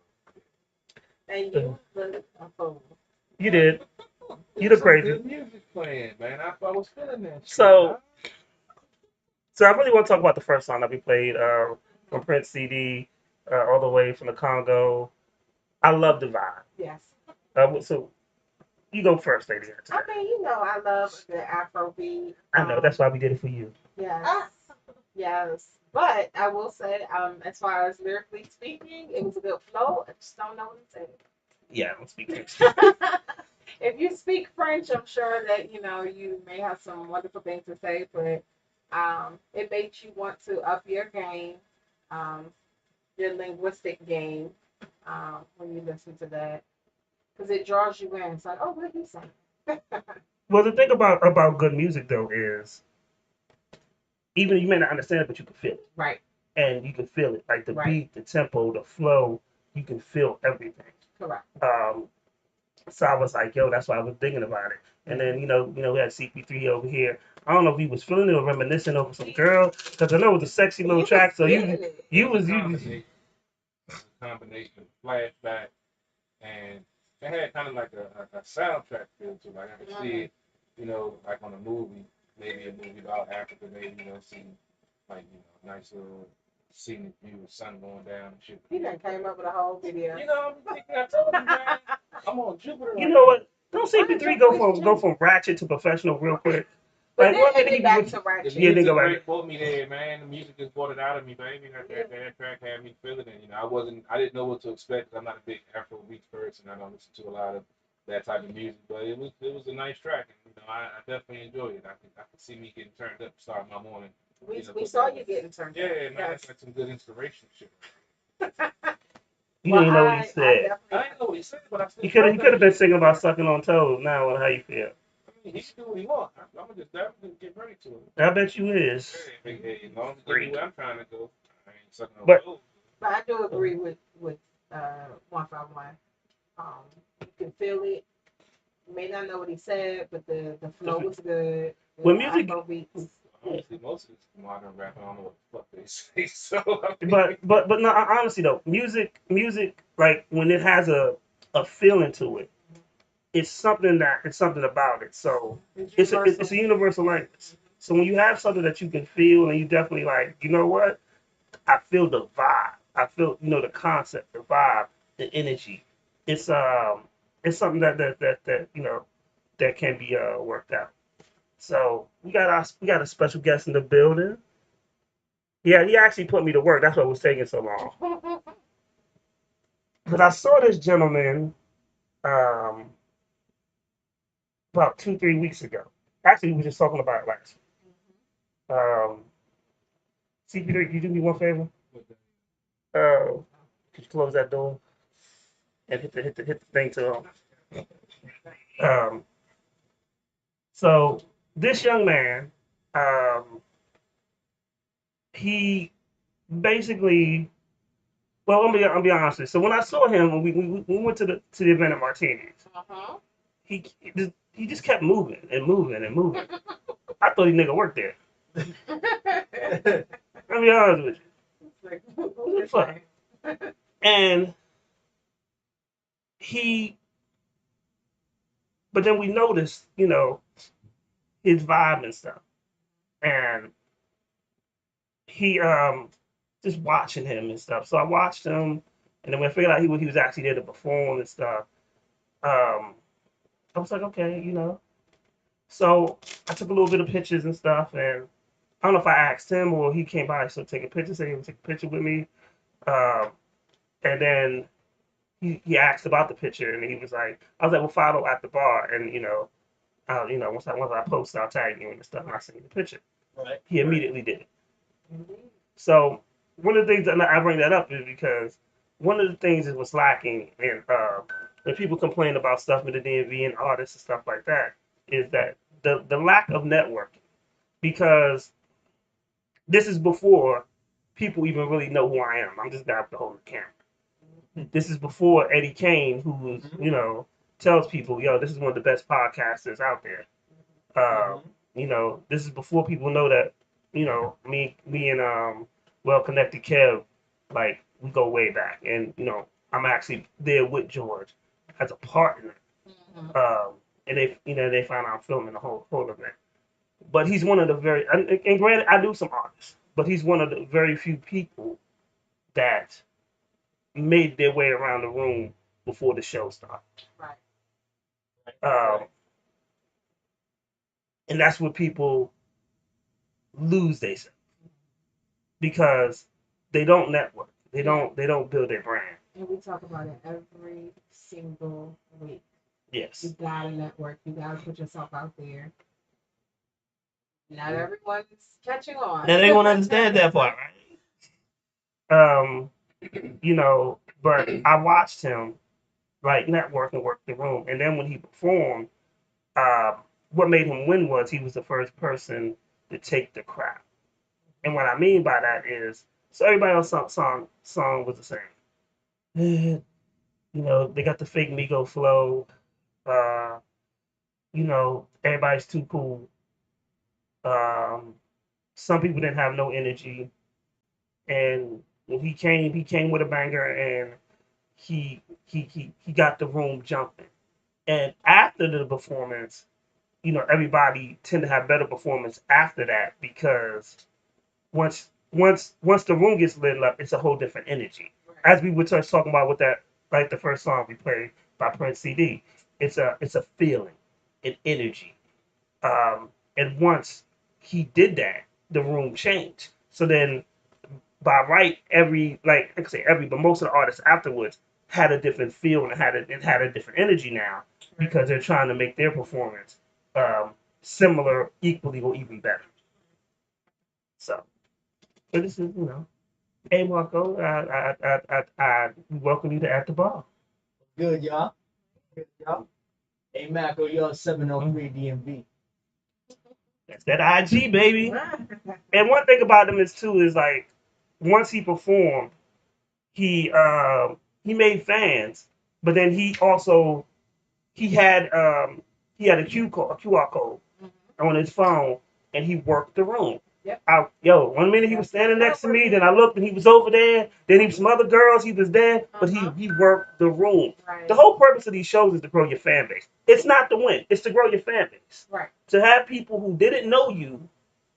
And you look a fool. You did. You look crazy. Good music playing, man. I was feeling that. So I really want to talk about the first song that we played from Prince CD, all the way from the Congo. I love the vibe. Yes. So you go first, lady. I mean, you know, I love the Afrobeat. I know, that's why we did it for you. Yes. Yes. But I will say, as far as lyrically speaking, it was a good flow. I just don't know what to say. Yeah, I don't speak French. If you speak French, I'm sure that, you know, you may have some wonderful things to say, but it makes you want to up your game, your linguistic game, when you listen to that. Because it draws you in. It's like, oh, what did he say? Well, the thing about good music, though, is even you may not understand it, but you can feel it. Right. And you can feel it. Like the Right. beat, the tempo, the flow, you can feel everything. Correct. So I was like, yo, that's why I was thinking about it. And then, you know, we had CP3 over here. I don't know if he was feeling it or reminiscing over some girl, because I know it was a sexy little track. So you was combination of flashback and it had kind of like a soundtrack feel to it. Like I could see it, you know, like on a movie maybe a movie about Africa, maybe, you know, see, like, you know, nice little scenic view of sun going down and shit. He done came up with a whole video. You know, I'm thinking, I told you, man, I'm on Jupiter. You right know now. what? Don't CP3 go from ratchet to professional real quick? But Like, then what they did get he back do? to ratchet. The Yeah, they music go back. really pulled me there, man. The music just brought it out of me, baby. That track had me feeling it. You know, I didn't know what to expect. 'Cause I'm not a big Afro beats person. I don't listen to a lot of that type of music, but it was a nice track. And, you know, I definitely enjoyed it. I could see me getting turned up, starting my morning. We saw you getting turned up. Yeah, man, that's like some good inspiration shit. You Well, didn't know what he I said. I definitely, didn't know what he said, but I still. He could have been singing about sucking on toes now and how you feel. I mean, he can do what he wants. I'm gonna just definitely get ready to it. I bet you is. Hey, as long as it get me where I'm trying to go, I ain't sucking no But- toes. but I do agree with 151. You can feel it. You may not know what he said, but the flow was good. The When music- Afro beats. Honestly, most of this modern rap, I don't know what the fuck they say. So, I mean, But no, honestly though, music like when it has a feeling to it, it's something about it. So it's a universal language. So when you have something that you can feel and you definitely like, you know what? I feel the vibe. I feel, you know, the concept, the vibe, the energy. It's something that you know that can be worked out. So we got a special guest in the building. Yeah, he actually put me to work. That's why it was taking so long. But I saw this gentleman about 2-3 weeks ago. Actually, we were just talking about it last week. CP3, can you do me one favor? Could you close that door and hit the thing to so this young man, he basically, well, I'm be honest with you. So when I saw him, when we went to the event at Martini's, he just kept moving and moving and moving. I thought he nigga worked there. I'll be honest with you. Who the fuck? And but then we noticed, you know, his vibe and stuff. And he just watching him and stuff. So I watched him, and then when I figured out he was actually there to perform and stuff, I was like, okay, you know. So I took a little bit of pictures and stuff, and I don't know if I asked him or he came by to take a picture, said he would take a picture with me. And then he asked about the picture, and he was like, I was like, well, follow at the bar, and you know, once I post, I'll tag you and stuff, and I'll send you the picture. Right. He immediately did it. So one of the things that I bring that up is because one of the things that was lacking in when people complain about stuff with the DMV and artists and stuff like that is that the lack of networking, because this is before people even really know who I am. I'm just guy with the holding the camera. This is before Eddie Kane, who was, you know, tells people, yo, this is one of the best podcasters out there. You know, this is before people know that, you know, me and Well Connected Kev, like, we go way back. And, you know, I'm actually there with George as a partner. And they find out I'm filming the whole event. But he's one of the very, and granted, I do some artists, but he's one of the very few people that made their way around the room before the show started. Right. And that's where people lose themselves because they don't network. They don't build their brand. And we talk about it every single week. Yes. You gotta network. You gotta put yourself out there. Not everyone's catching on. Now they won't understand that part, right? You know, but I watched him like network and work the room, and then when he performed, what made him win was he was the first person to take the crowd. And what I mean by that is, so everybody else's song was the same. You know, they got the fake Migo flow. You know, everybody's too cool. Some people didn't have no energy, and when he came with a banger, and he got the room jumping. And after the performance, everybody tend to have better performance after that because once the room gets lit up, it's a whole different energy. As we were just talking about with that, like the first song we played by Prince CD, it's a feeling, an energy. And once he did that, the room changed. So then, by right, like I say every, but most of the artists afterwards had a different feel and it had a different energy now because they're trying to make their performance similar, equally, or even better. So, but this is hey Marco, I welcome you to At the Bar. Good, y'all. Good, y'all. Hey, Mac, you're 703 DMV. That's that IG baby. And one thing about him is like once he performed, he made fans, but then he had a QR code on his phone, and he worked the room. Yep. One minute he was standing next to me, then I looked and he was over there. Then he was some other girls, he was there, but he worked the room. Right. The whole purpose of these shows is to grow your fan base. It's not to win; it's to grow your fan base. Right. To have people who didn't know you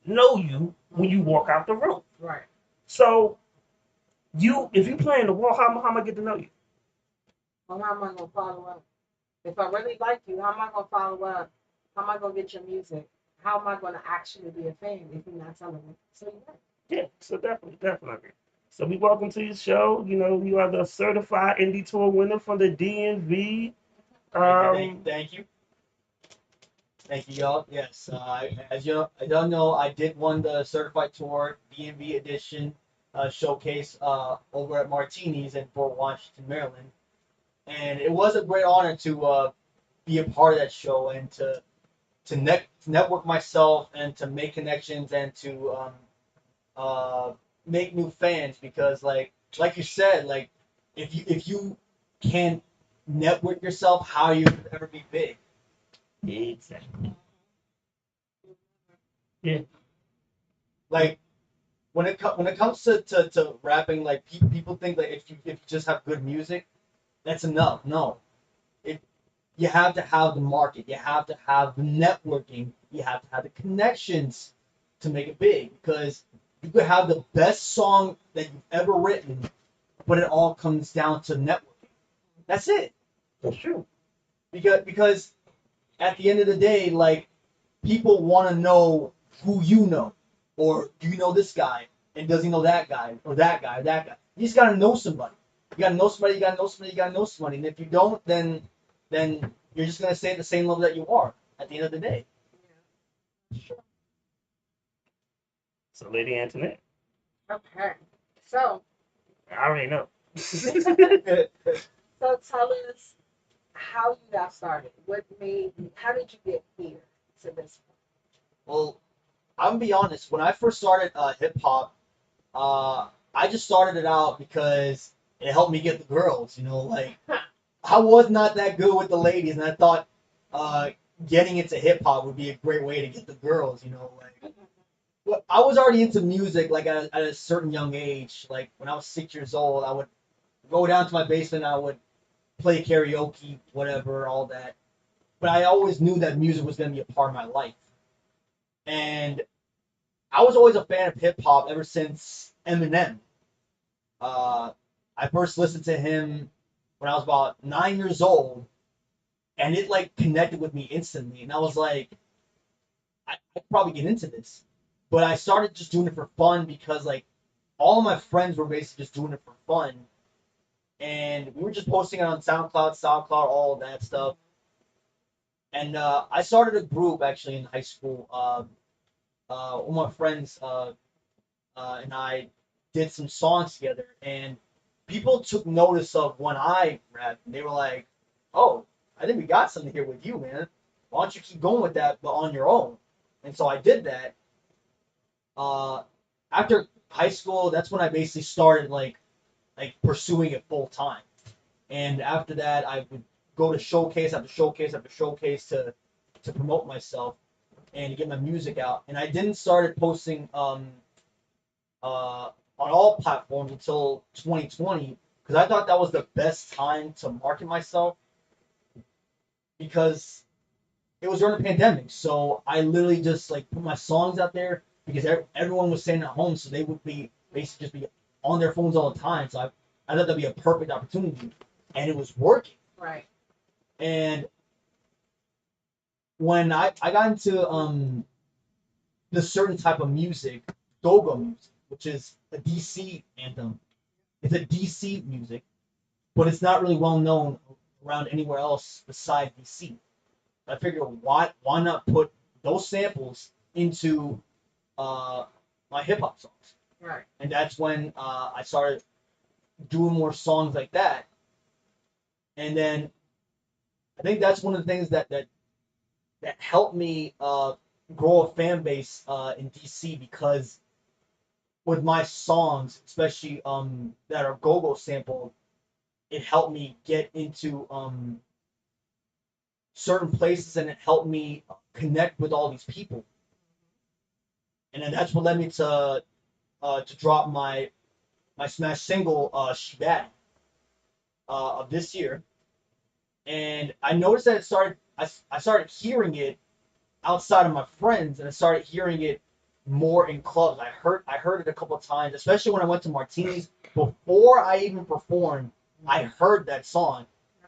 when you walk out the room. Right. So if you play in the wall, how am I get to know you? Well, how am I gonna follow up? If I really like you, how am I gonna follow up? How am I gonna get your music? How am I gonna actually be a fan if you're not telling me? So Yeah, so definitely. So we welcome to your show. You are the certified indie tour winner from the DMV. Thank you. Thank you, y'all. Yes, as y'all know, I did won the certified tour DMV edition showcase over at Martini's in Fort Washington, Maryland, and it was a great honor to be a part of that show and to network myself and to make connections and to make new fans because like you said, like if you can't network yourself, how you ever be big? Exactly. Yeah. Like when it comes to rapping, like people think that if you just have good music, that's enough. No, you have to have the market, you have to have the networking, you have to have the connections to make it big because you could have the best song that you've ever written, but it all comes down to networking. That's it. That's true. Because at the end of the day, like people want to know who you know, or do you know this guy, and does he know that guy, or that guy, or that guy? You just gotta know somebody. You gotta know somebody. You gotta know somebody. You gotta know somebody. And if you don't, then you're just gonna stay at the same level that you are at the end of the day. So, Lady Antoinette. Okay. So. I already know. So tell us how you got started. How did you get here to this point? Well, I'm gonna be honest. When I first started hip hop, I just started it out because it helped me get the girls. Like I was not that good with the ladies, and I thought getting into hip hop would be a great way to get the girls. Like. Well, I was already into music, like at a certain young age. Like when I was 6 years old, I would go down to my basement, I would play karaoke, whatever, all that. But I always knew that music was going to be a part of my life. And I was always a fan of hip hop ever since Eminem. I first listened to him when I was about 9 years old, and it like connected with me instantly. And I was like, I could probably get into this. But I started just doing it for fun because like all of my friends were basically just doing it for fun. And we were just posting it on SoundCloud, all of that stuff. And I started a group actually in high school. One of my friends and I did some songs together. And people took notice of when I rapped. And they were like, oh, I think we got something here with you, man. Why don't you keep going with that, but on your own? And so I did that. After high school, that's when I basically started like pursuing it full time. And after that, I would go to showcase after showcase after showcase to promote myself and to get my music out. And I didn't start posting on all platforms until 2020 because I thought that was the best time to market myself because it was during the pandemic, so I literally just like put my songs out there because everyone was staying at home, so they would be basically just be on their phones all the time. So I thought that'd be a perfect opportunity, and it was working. Right. And when I got into the certain type of music, go-go music, which is a DC anthem. It's a DC music, but it's not really well known around anywhere else besides DC. I figured why not put those samples into my hip hop songs, Right. and that's when I started doing more songs like that. And then I think that's one of the things that helped me grow a fan base in DC, because with my songs, especially that are go-go sampled, it helped me get into certain places, and it helped me connect with all these people. And then that's what led me to drop my smash single She Bad of this year. And I noticed that I started hearing it outside of my friends, and I started hearing it more in clubs. I heard it a couple of times, especially when I went to Martini's. Before I even performed, I heard that song,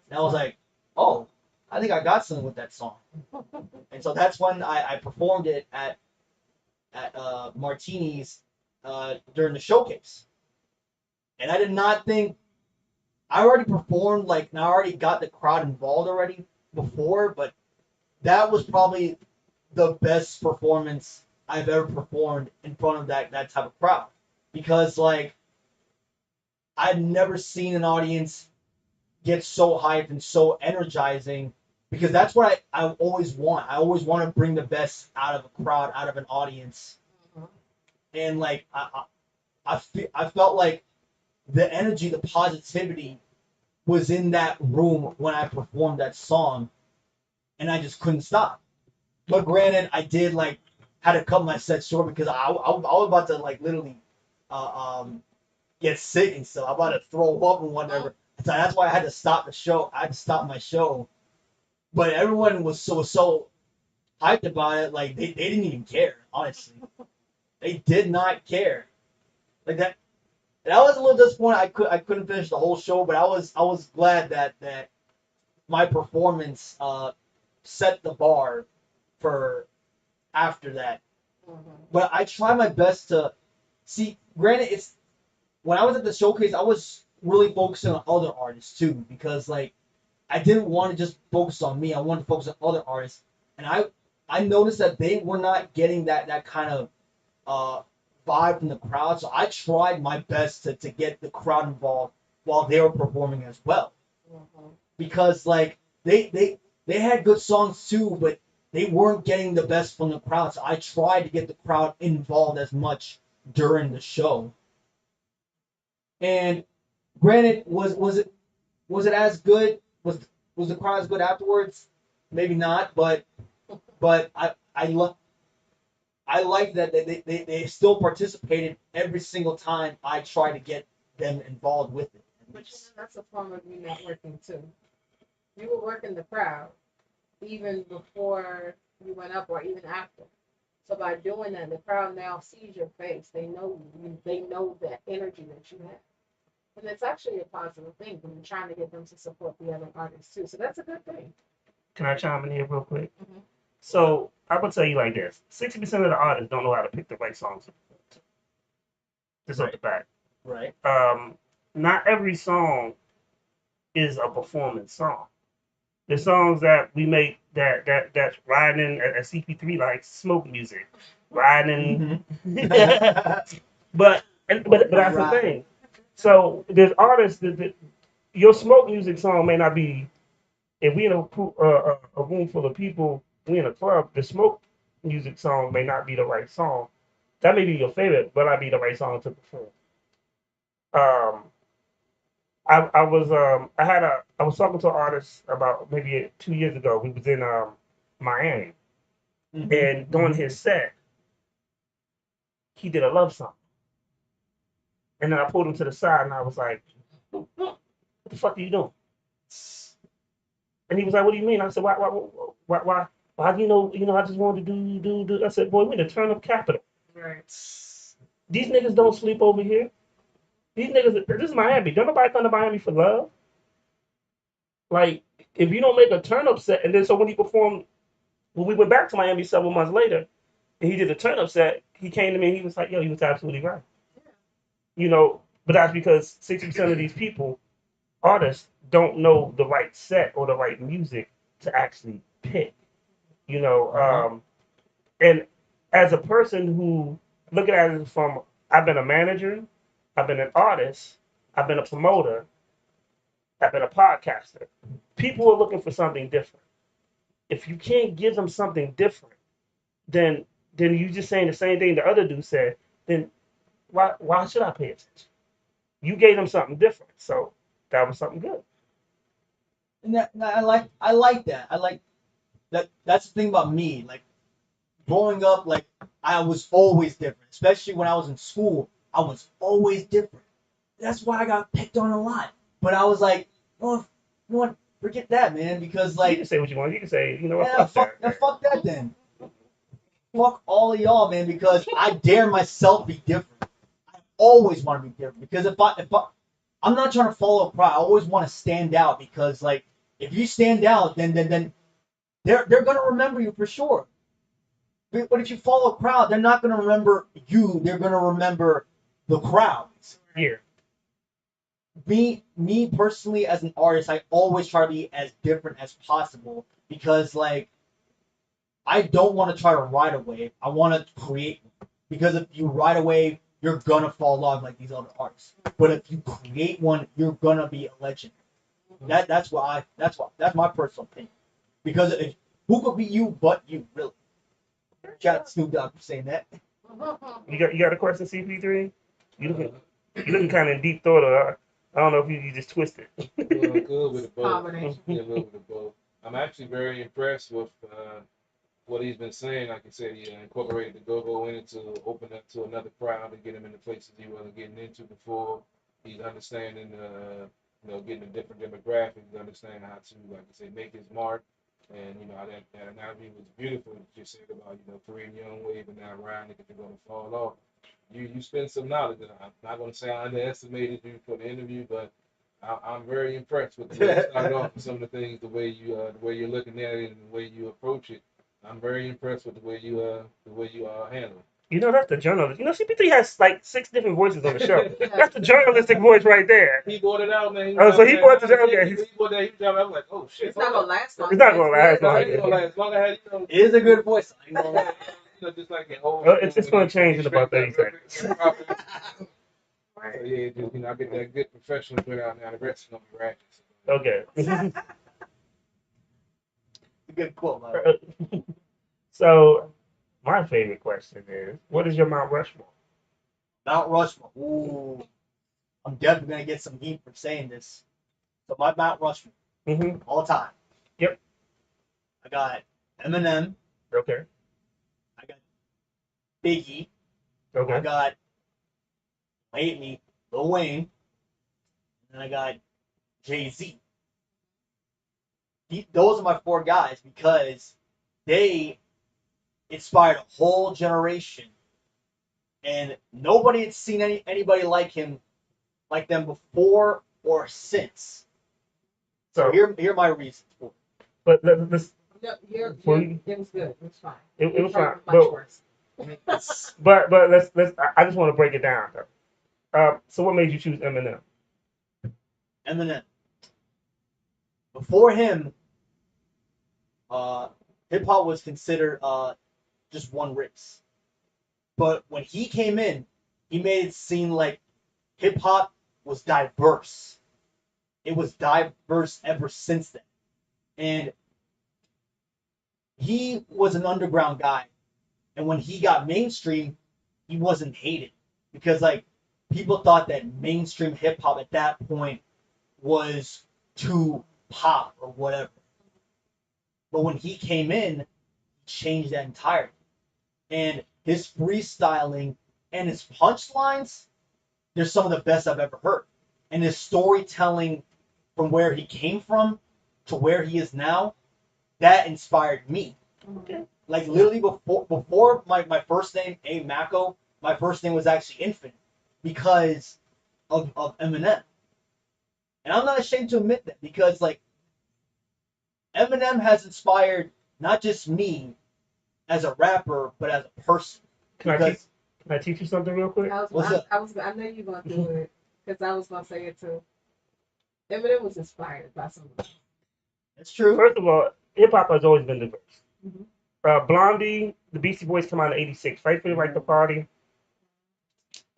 and I was like, oh, I think I got something with that song. And so that's when I performed it at Martini's during the showcase. And I did not think, I already performed, like, and I already got the crowd involved already before, but that was probably the best performance I've ever performed in front of that type of crowd. Because, like, I've never seen an audience get so hyped and so energizing, because that's what I always want. I always want to bring the best out of a crowd, out of an audience. And, like, I felt like the energy, the positivity was in that room when I performed that song, and I just couldn't stop. But granted, I did, like, had to cut my set short because I was about to, like, literally get sick and stuff. I'm about to throw up and whatever. So that's why I had to stop the show. I had to stop my show. But everyone was so hyped about it, like they didn't even care, honestly. They did not care. Like that. And I was a little disappointed. I couldn't finish the whole show, but I was glad that my performance set the bar for after that. But I try my best to see. Granted, it's when I was at the showcase, I was really focusing on other artists too, because like I didn't want to just focus on me. I wanted to focus on other artists, and I noticed that they were not getting that kind of vibe from the crowd. So I tried my best to get the crowd involved while they were performing as well, because like they had good songs too, but they weren't getting the best from the crowd. So I tried to get the crowd involved as much during the show. And granted, was it as good? Was the crowd as good afterwards? Maybe not, but I like that they still participated every single time I tried to get them involved with it. But you know, that's a form of you networking too. You were working the crowd even before you went up or even after. So by doing that, the crowd now sees your face. They know you. They know the energy that you have. And it's actually a positive thing when you're trying to get them to support the other artists too. So that's a good thing. Can I chime in here real quick? So I will tell you like this: 60% of the artists don't know how to pick the right songs. Just off the bat. Right. Not every song is a performance song. The songs that we make that's riding at CP3 like smoke music, riding. but that's the thing. So there's artists that your smoke music song may not be. If we in a room full of people, we in a club, the smoke music song may not be the right song. That may be your favorite, but not be the right song to perform. I was talking to an artist about maybe 2 years ago. We was in Miami, and during his set, he did a love song, and then I pulled him to the side and I was like, "What the fuck are you doing?" And he was like, "What do you mean?" I said, "Why Why, I just wanted to do. I said, boy, we in the turn up capital. Right. These niggas don't sleep over here. These niggas, this is Miami. Don't nobody come to Miami for love. Like, if you don't make a turn up set, and then so when he performed, when we went back to Miami several months later, and he did a turn up set, he came to me and he was like, yo, he was absolutely right. But that's because 60% of these people, artists, don't know the right set or the right music to actually pick. And as a person who look at it from, I've been a manager, I've been an artist, I've been a promoter, I've been a podcaster. People are looking for something different. If you can't give them something different, then you just saying the same thing the other dude said, then why should I pay attention? You gave them something different, so that was something good. And I like that. I like that. That's the thing about me. Like growing up, like I was always different. Especially when I was in school, I was always different. That's why I got picked on a lot. But I was like, oh, you know what? Forget that, man. Because like, you can say what you want. You can say, what? Yeah, fuck that then. Fuck all of y'all, man. Because I dare myself be different. I always want to be different. Because if I'm not trying to follow a crowd. I always want to stand out. Because like, if you stand out, then they're gonna remember you for sure. But if you follow a crowd, they're not gonna remember you. They're gonna remember the crowd. Yeah. Me personally, as an artist, I always try to be as different as possible because, like, I don't want to try to ride a wave. I want to create one. Because if you ride a wave, you're gonna fall off like these other artists. But if you create one, you're gonna be a legend. That's my personal opinion. Because who could be you but you, really? Shout out to Snoop Dogg for saying that. You got a question, CP3? You looking kind of in deep thought, or I don't know if you just twisted. Good with the both. Combination. Yeah, good with the both. I'm actually very impressed with what he's been saying. Like you said, he incorporated the go-go in it to open up to another crowd and get him into places he wasn't getting into before. He's understanding, getting a different demographic. He's understanding how to, like I say, make his mark. And that analogy was beautiful. You said about creating your own wave and not riding it if you're going to fall off. You spend some knowledge. And I'm not going to say I underestimated you for the interview, but I'm very impressed with the way you started off with some of the things, the way you're looking at it and the way you approach it. I'm very impressed with the way you handle it. That's the journalist. CP3 has like 6 different voices on the show. That's the journalistic voice right there. He brought it out, man. So he brought the okay. He brought that. I was like, oh shit. It's not gonna last long. It's not gonna last long. It's gonna last long. It is a good voice. Just like an old. It's gonna change in about 30 seconds. So yeah, just I get that good professional put out now. The rest is gonna be ratchet. Okay. Good quote, man. So, my favorite question is, what is your Mount Rushmore? Mount Rushmore. Ooh. I'm definitely going to get some heat for saying this. So my Mount Rushmore. All time. Yep. I got Eminem. Okay. I got Biggie. Okay. I got lately Lil Wayne. And I got Jay-Z. Those are my 4 guys because they inspired a whole generation, and nobody had seen anybody like them before or since. So here are my reasons for it. But let's. No, it was good. It was fine. It was fine. Much worse. But let's. I just want to break it down though. So what made you choose Eminem? Eminem. Before him, hip hop was considered just one race. But when he came in, he made it seem like hip hop was diverse. It was diverse ever since then. And he was an underground guy. And when he got mainstream, he wasn't hated. Because like people thought that mainstream hip hop at that point was too pop or whatever. But when he came in, he changed that entirely. And his freestyling and his punchlines, they're some of the best I've ever heard. And his storytelling from where he came from to where he is now, that inspired me. Okay. Like literally before my first name, A Mako, my first name was actually Infinite because of Eminem. And I'm not ashamed to admit that because like Eminem has inspired not just me as a rapper, but as a person. Can I teach you something real quick? I know you're gonna do it because I was gonna say it too. Eminem was inspired by someone. It's true. First of all, hip hop has always been diverse. Mhm. Blondie, the Beastie Boys come out in '86. Fight for the Right to Party.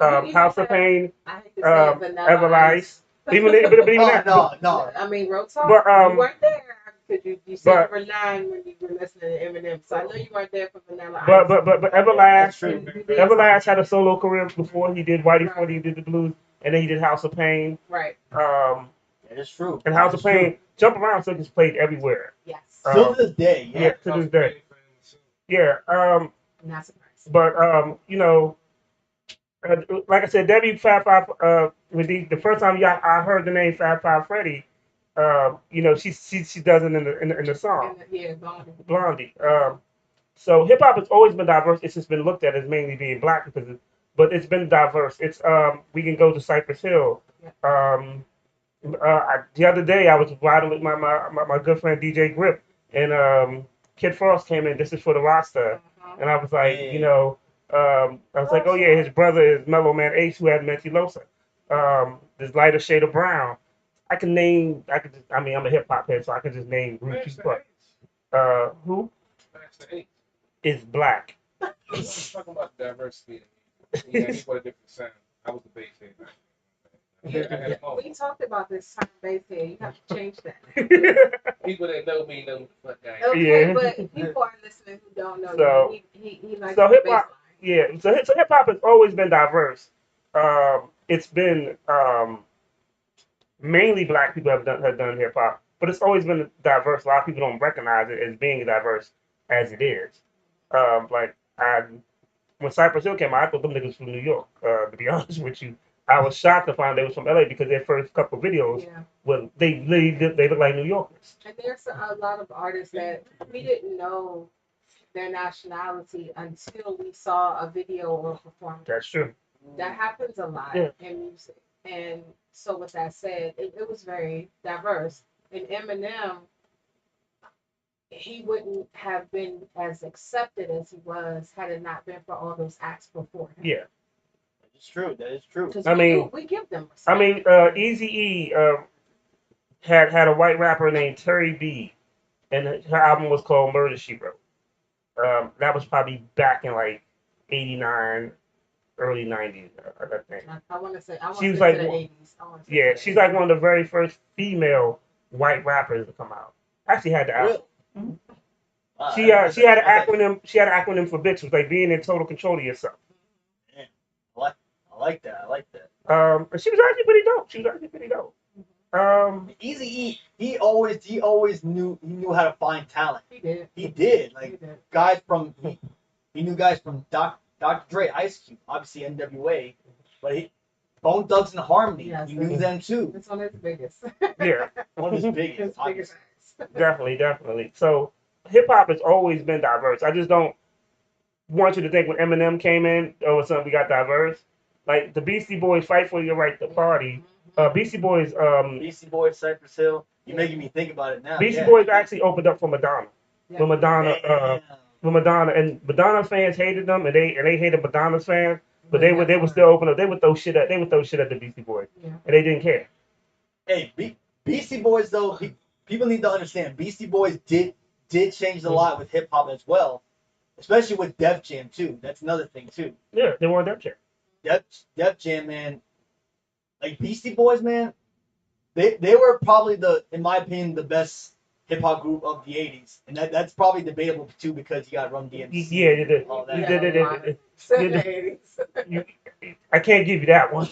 You House of said- Pain. I hate to say it, Vanilla Everlife. Ice. Even that. No. I mean, real talk. But, you weren't there because you said but- you were 9 when you were listening to Eminem. So I know you weren't there for Vanilla Ice. But That's true. Everlast had a solo career before he did Whitey Ford, he did the blues, and then he did House of Pain. Right. That is true. And House of That is Pain, Jump Around Circus played everywhere. Yes. Still to this day, yeah. Yeah, to this day. Yeah. Not surprised. But you know, like I said, Debbie Fab Five. With the first time I heard the name Fab Five Freddy, you know, she does it in the song. Yeah, Blondie. Blondie. So hip hop has always been diverse. It's just been looked at as mainly being black but it's been diverse. It's we can go to Cypress Hill. The other day I was riding with my good friend DJ Grip, and Kid Frost came in. This is for the roster, and I was like, you know, I was like, oh yeah, his brother is Mellow Man Ace, who had Mentilosa. This lighter shade of brown. I mean, I'm a hip hop head, so I can just name Group Tupac. Who is black? I'm talking about diversity. Yeah, he put a different sound. I was the bass head. We talked about this time base here. You have to change that. People that know me know the fuck I am. Okay, Yeah. but people are listening who don't know So- you. He likes So the hip bass hop, yeah. So hip hop has always been diverse. It's been mainly black people have done hip hop, but it's always been diverse. A lot of people don't recognize it as being diverse as it is. When Cypress Hill came out, I thought them niggas from New York. To be honest with you, I was shocked to find they was from LA because their first couple videos, Yeah. well, they look like New Yorkers. And there's a lot of artists that we didn't know their nationality until we saw a video or a performance. That's true. That happens a lot Yeah. in music. And so with that said, it was very diverse. And Eminem, he wouldn't have been as accepted as he was had it not been for all those acts before him. Yeah. It's true. That is true. 'Cause I mean, we give them respect. I mean, Eazy-E had a white rapper named Terry B, and her album was called Murder She Wrote. That was probably back in like '89, early '90s, I think. I want to say, She was to like, the 80s. yeah, she's like one of the very first female white rappers to come out. Actually had the album. Really? She had an acronym. She had an acronym for bitch. It was like being in total control of yourself. I like that. And she was actually pretty dope. Eazy-E, he always knew how to find talent. He did. He did. Like guys from he knew guys from Dr. Dre, Ice Cube, obviously NWA, but Bone Thugs and Harmony. Yes, He knew them too. It's one of his biggest. Yeah. One of his biggest. His biggest acts. Definitely. So hip hop has always been diverse. I just don't want you to think when Eminem came in, all of a sudden we got diverse. Like the Beastie Boys Fight for Your Right to Party. Beastie Boys, Cypress Hill. You're making me think about it now. Beastie Boys actually opened up for Madonna. Yeah. When Madonna, and Madonna fans hated them, and they hated Madonna's fans, but they would still open up. They would throw shit at the Beastie Boys, Yeah. and they didn't care. Hey, Beastie Boys though, people need to understand. Beastie Boys did change a lot with hip hop as well, especially with Def Jam too. That's another thing too. Yeah, they weren't Def Jam. Def Jam, man. Like Beastie Boys, man. They were probably in my opinion, the best hip hop group of the '80s, and that's probably debatable too because you got Run DMC. Yeah, they did. All that. I can't give you that one.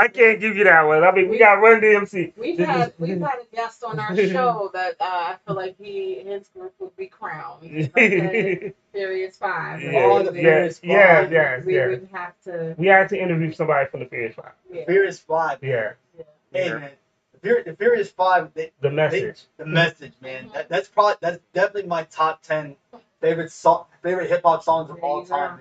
I can't give you that one. I mean, we got Run DMC. We've had a guest on our show that I feel like his group would be crowned. Okay? Furious Five. Oh, the Furious Five. We wouldn't have to. We had to interview somebody from the Furious Five. Yeah. Furious Five. Yeah. Hey man, the The Furious Five. The message. The message, man. That's definitely my top 10 favorite hip hop songs of all time,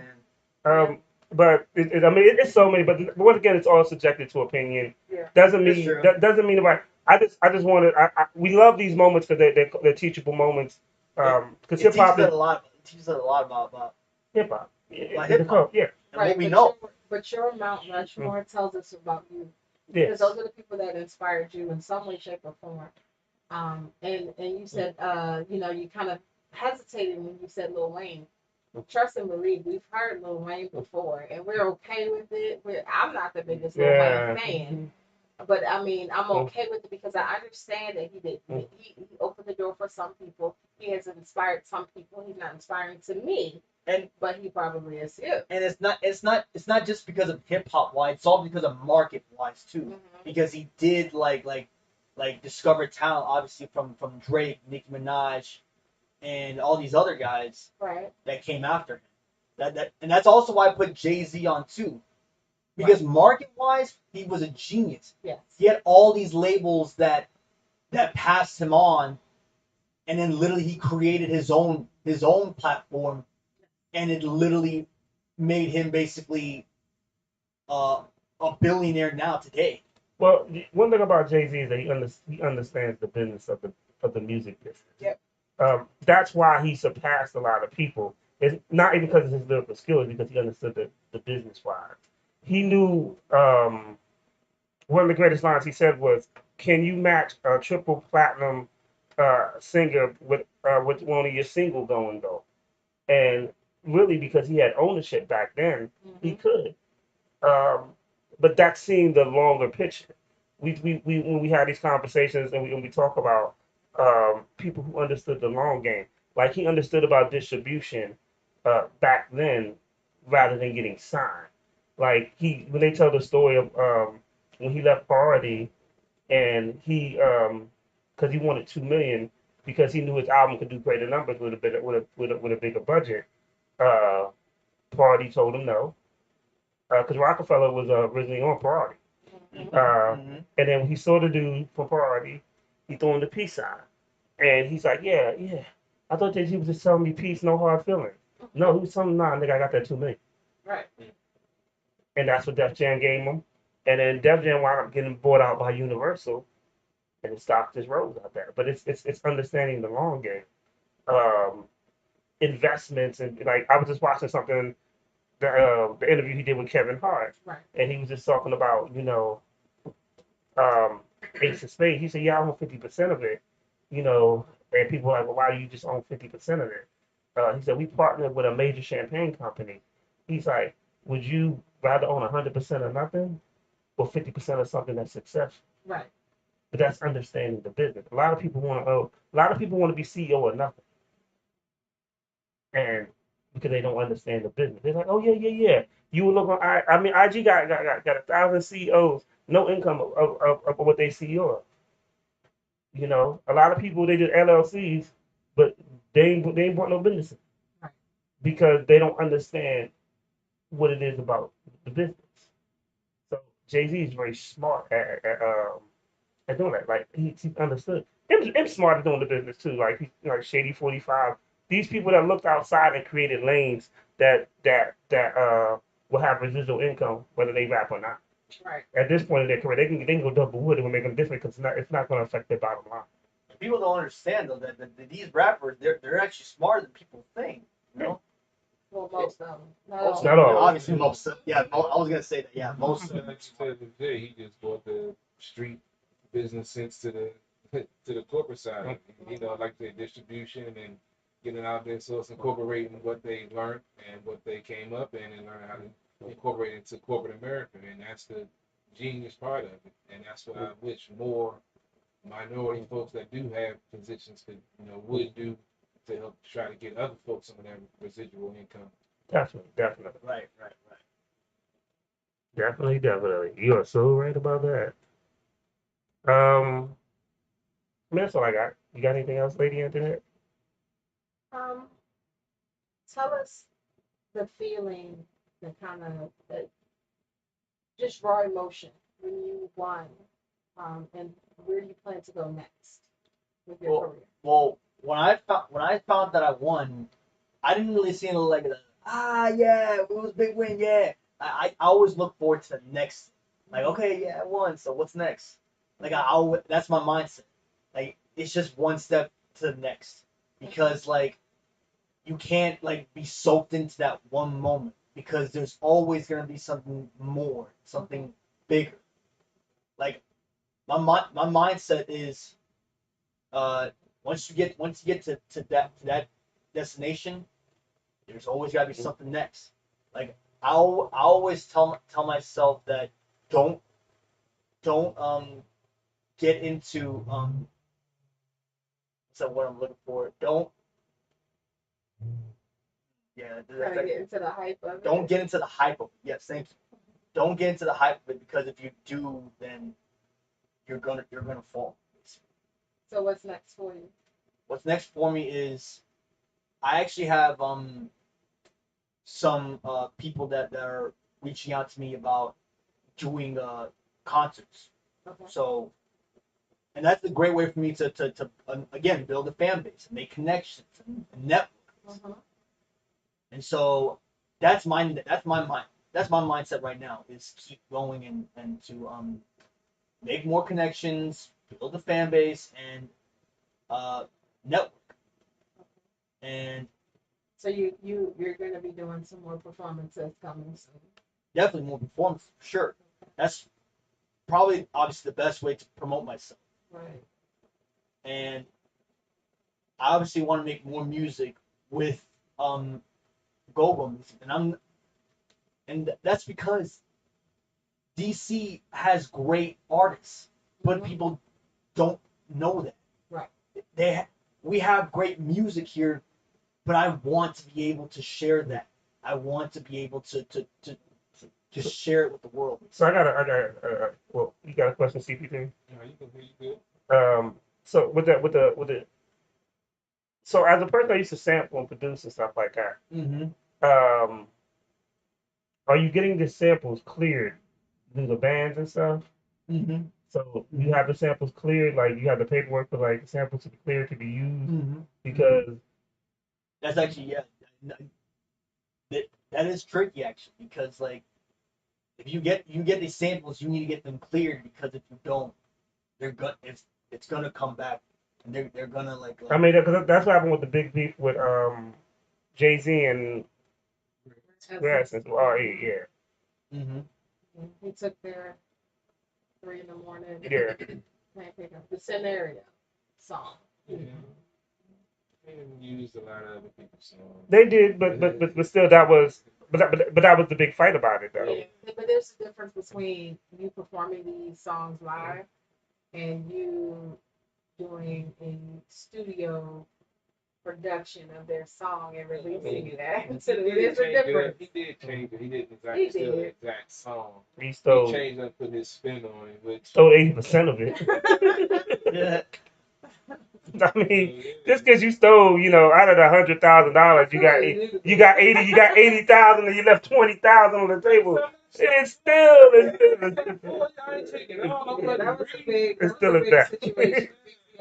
man. But I mean, it's so many. But once again, it's all subjected to opinion. Yeah. Doesn't It's mean true. doesn't mean about. I just wanted. We love these moments because they're teachable moments. Because It hip hop teaches is us a lot. It teaches us a lot about hip hop. hip-hop. Yeah. and Right, what we but know. But your Mount Rushmore tells us about you. Yes. Because those are the people that inspired you in some way, shape, or form. And you said, you kind of hesitated when you said Lil Wayne. Trust and believe, we've heard Lil Wayne before, and we're okay with it. I'm not the biggest Lil Wayne fan, but I mean, I'm okay with it because I understand that he opened the door for some people. He has inspired some people. He's not inspiring to me, but he probably is you. And it's not just because of hip hop wise. It's all because of market wise too. Mm-hmm. Because he did like discover talent, obviously from Drake, Nicki Minaj, and all these other guys Right. that came after him. And that's also why I put Jay-Z on too. Because market wise, he was a genius. Yes. He had all these labels that passed him on, and then literally he created his own platform, and it literally made him basically a billionaire now today. Well, one thing about Jay-Z is that he understands the business of the music business. Yep. That's why he surpassed a lot of people. It's not even because of his lyrical skills, because he understood the business side. He knew one of the greatest lines he said was, "Can you match a triple platinum singer with one of your single going though?" And really, because he had ownership back then, he could. But that seemed the longer picture. We when we had these conversations and we talk about people who understood the long game, like he understood about distribution back then, rather than getting signed. Like when they tell the story of when he left Party and he because he wanted 2 million because he knew his album could do greater numbers with a bigger budget. Party told him no because Rockefeller was originally on Party. And then when he saw the dude from Party, he threw him the peace sign. And he's like, yeah. I thought that he was just telling me peace, no hard feelings. No, he was telling me, nah, nigga, I got that 2 million. Right. And that's what Def Jam gave him. And then Def Jam wound up getting bought out by Universal and stopped his road out there. But it's understanding the long game. Investments and like I was just watching something the interview he did with Kevin Hart. Right. And he was just talking about, Ace of Spades. He said, yeah, I own 50% of it, and people were like, well, why do you just own 50% of it? He said, we partnered with a major champagne company. He's like, would you rather own 100% of nothing or 50% of something that's successful? Right. But that's understanding the business. A lot of people want to be CEO of nothing. And because they don't understand the business. They're like, oh yeah. You will look on IG got 1,000 CEOs, no income of what they CEO of. A lot of people they just LLCs, but they ain't brought no business Right. because they don't understand what it is about the business. So Jay-Z is very smart at doing that. Like he understood. M's smart at doing the business too. Like he's like Shady 45. These people that looked outside and created lanes that will have residual income whether they rap or not. Right. At this point in their career, they can go double wood. It will make them different because it's not going to affect their bottom line. People don't understand though that these rappers they're actually smarter than people think. Well, most of them. Not all. Obviously, most. Yeah, I was gonna say that. Yeah, most. Like you said today, he just brought the street business sense to the corporate side. Like the distribution and getting out there, so it's incorporating what they learned and what they came up in and learn how to incorporate it into corporate America. And that's the genius part of it. And that's what I wish more minority folks that do have positions would do to help try to get other folks some of that residual income. Definitely. Right. Definitely. You are so right about that. That's all I got. You got anything else, Lady Internet? Tell us the feeling, the kind of just raw emotion when you won And where do you plan to go next with your career? Well, when I found that I won, I didn't really see it like yeah, it was a big win, yeah. I always look forward to the next. Like, okay, yeah, I won, so what's next? Like, that's my mindset. Like, it's just one step to the next, because like you can't like be soaked into that one moment, because there's always gonna be something more, something bigger. Like my mindset is once you get to that destination, there's always gotta be something next. Like I always tell myself that don't get into so what I'm looking for. Don't Trying to get into the hype of it. don't get into the hype of it. Yes, thank you. Don't get into the hype of it, because if you do, then you're gonna fall. So what's next for you? What's next for me is I actually have some people that are reaching out to me about doing concerts. Okay. So, and that's a great way for me to again build a fan base, and make connections, and network. And so that's my mindset right now, is keep going and to make more connections, build a fan base, and network. And So you're going to be doing some more performances coming soon. definitely more performance, for sure. That's probably obviously the best way to promote myself. Right. And I obviously want to make more music with go-go music, and that's because DC has great artists, but people don't know that. Right. We have great music here, but I want to be able to share that. I want to be able to just share it with the world. So I got well, you got a question, CP3? No, you good. So with the so as a person that used to sample and produce and stuff like that, are you getting the samples cleared through the bands and stuff? So you have the samples cleared, like you have the paperwork for like the samples to be cleared to be used, because that's actually that is tricky actually, because like if you get these samples, you need to get them cleared, because if you don't, it's gonna come back, and they're gonna like I mean, cause that's what happened with the big beef with Jay-Z and Essence. Yeah. He took their 3 in the morning. Yeah. Can't pick up the scenario song. Yeah. They didn't use a lot of other people's songs. They did, but still, that was the big fight about it, though. Yeah, but there's a difference between you performing these songs live and you doing a studio production of their song and releasing that. So there's a difference. He did change it. He didn't He exactly steal the did. exact song. He stole. He changed and put his spin on it, which Stole 80% of it. I mean, just because you stole, out of the $100,000, you got 80,000, and you left 20,000 on the table. It's still situation.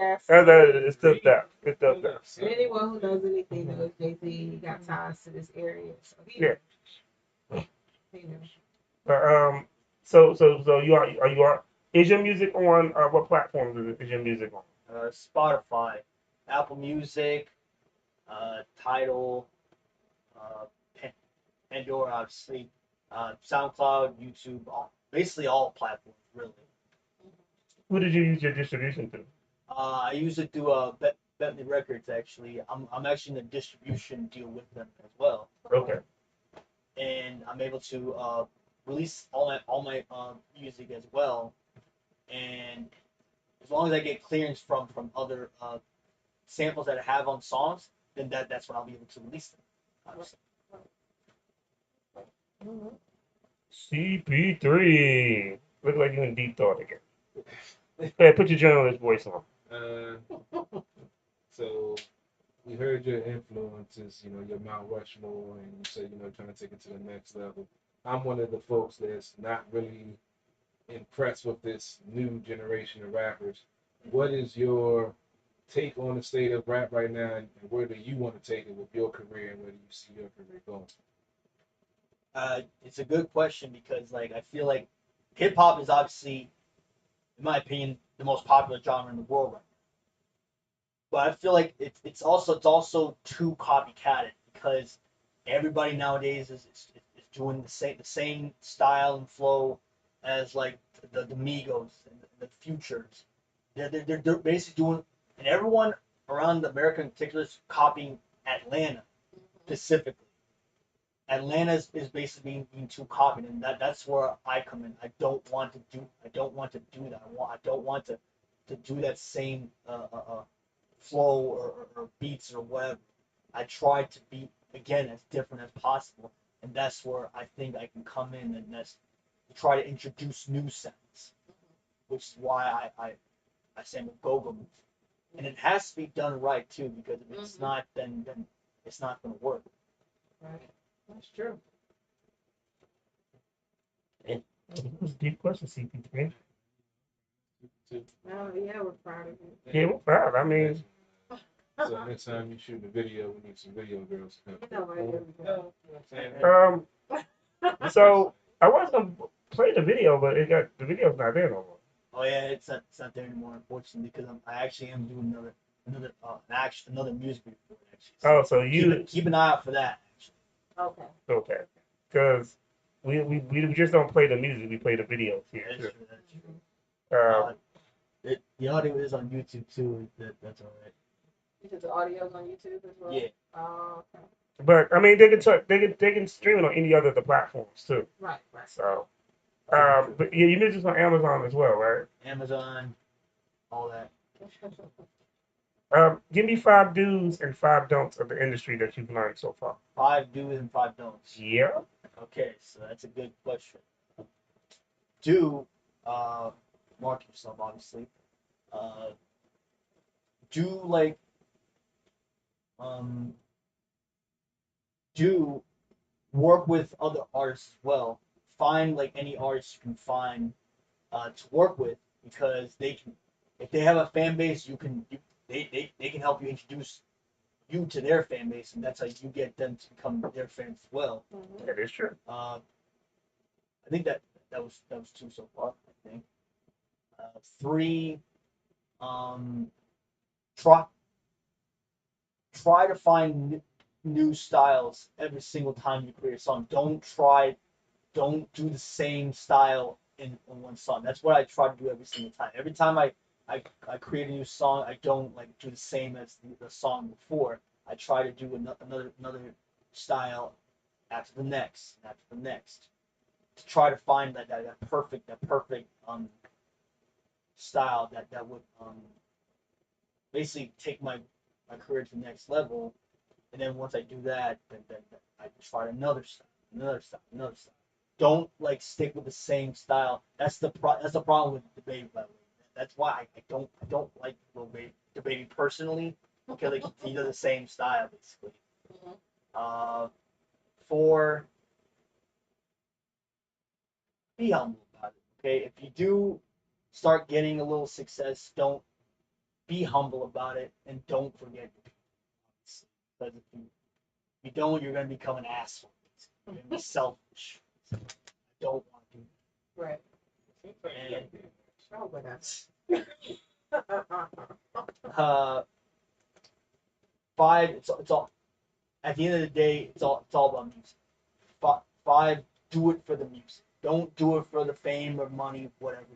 It's still that. It's still that. And anyone who knows anything knows Jay-Z, he got ties to this area. So Yeah. He knows. So you are is your music on what platforms is your music on? Spotify, Apple Music, Tidal, Pandora, obviously, SoundCloud, YouTube, basically all platforms, really. Who did you use your distribution to? I use it through Bentley Records, actually. I'm actually in a distribution deal with them as well. Okay. And I'm able to release all my music as well. And as long as I get clearance from other samples that I have on songs, then that's when I'll be able to release them. Obviously. CP3. Look like you in deep thought again. Hey, put your journalist voice on. So we heard your influences, your Mount Rushmore, and you said, trying to take it to the next level. I'm one of the folks that's not really impressed with this new generation of rappers. What is your take on the state of rap right now, and where do you want to take it with your career, and where do you see your career going? It's a good question because like I feel like hip hop is obviously, in my opinion, the most popular genre in the world right now. But I feel like it's also too copycatted because everybody nowadays is doing the same style and flow as like the Migos and the Futures. They're basically doing, and everyone around America in particular is copying Atlanta specifically. Atlanta is basically being too copied, and that's where I come in. I don't want to do that. I don't want to do that same flow or beats or whatever. I try to be again as different as possible, and that's where I think I can come in, and that's to try to introduce new sounds, which is why I say I'm a go-go movement. And it has to be done right too, because if it's not, then it's not going to work. Right. That's true. It was a deep question, CP3. Oh, yeah, we're proud of you. Yeah, we're proud. I mean, So next time you shoot a video, we need some video girls to come. You know, right, here we go. so I was gonna play the video, but the video's not there no more. Oh yeah, it's not there anymore, unfortunately, because I actually am doing another music video for it, actually. Oh, so you keep an eye out for that. Actually. Okay. okay? Because we just don't play the music; we play the videos here. That's too. true. That's true. Um, The audio is on YouTube too. That's all right. You said the audio's on YouTube as well? Yeah. Oh, okay. but I mean, they can stream it on any other of the platforms too. Right. So, but your music's on Amazon as well, right? Amazon, all that. Give me 5 do's and 5 don'ts of the industry that you've learned so far. 5 do's and 5 don'ts. Yeah. Okay, so that's a good question. Do market yourself, obviously. Do like do work with other artists as well. Find like any artist you can find to work with, because they can, if they have a fan base, they can help you introduce you to their fan base, and that's how you get them to become their fans as well. That is true. I think that was 2 so far. I think 3. Try to find new styles every single time you create a song. Don't do the same style in one song. That's what I try to do every single time. Every time I create a new song, I don't like do the same as the song before. I try to do another style after the next, to try to find that perfect style that would basically take my career to the next level. And then once I do that, then I try another style. Don't like stick with the same style. That's the problem with DaBaby, by the way. That's why I don't like DaBaby personally, because like he does the same style basically. 4, be humble about it. Okay, if you do start getting a little success, don't be humble about it, and don't forget to be honest. Because if you don't, you're gonna become an asshole. You're gonna be selfish. I don't want to do that. Right. And Oh, but that's. 5, it's all. At the end of the day, it's all about music. 5, do it for the music. Don't do it for the fame or money, whatever.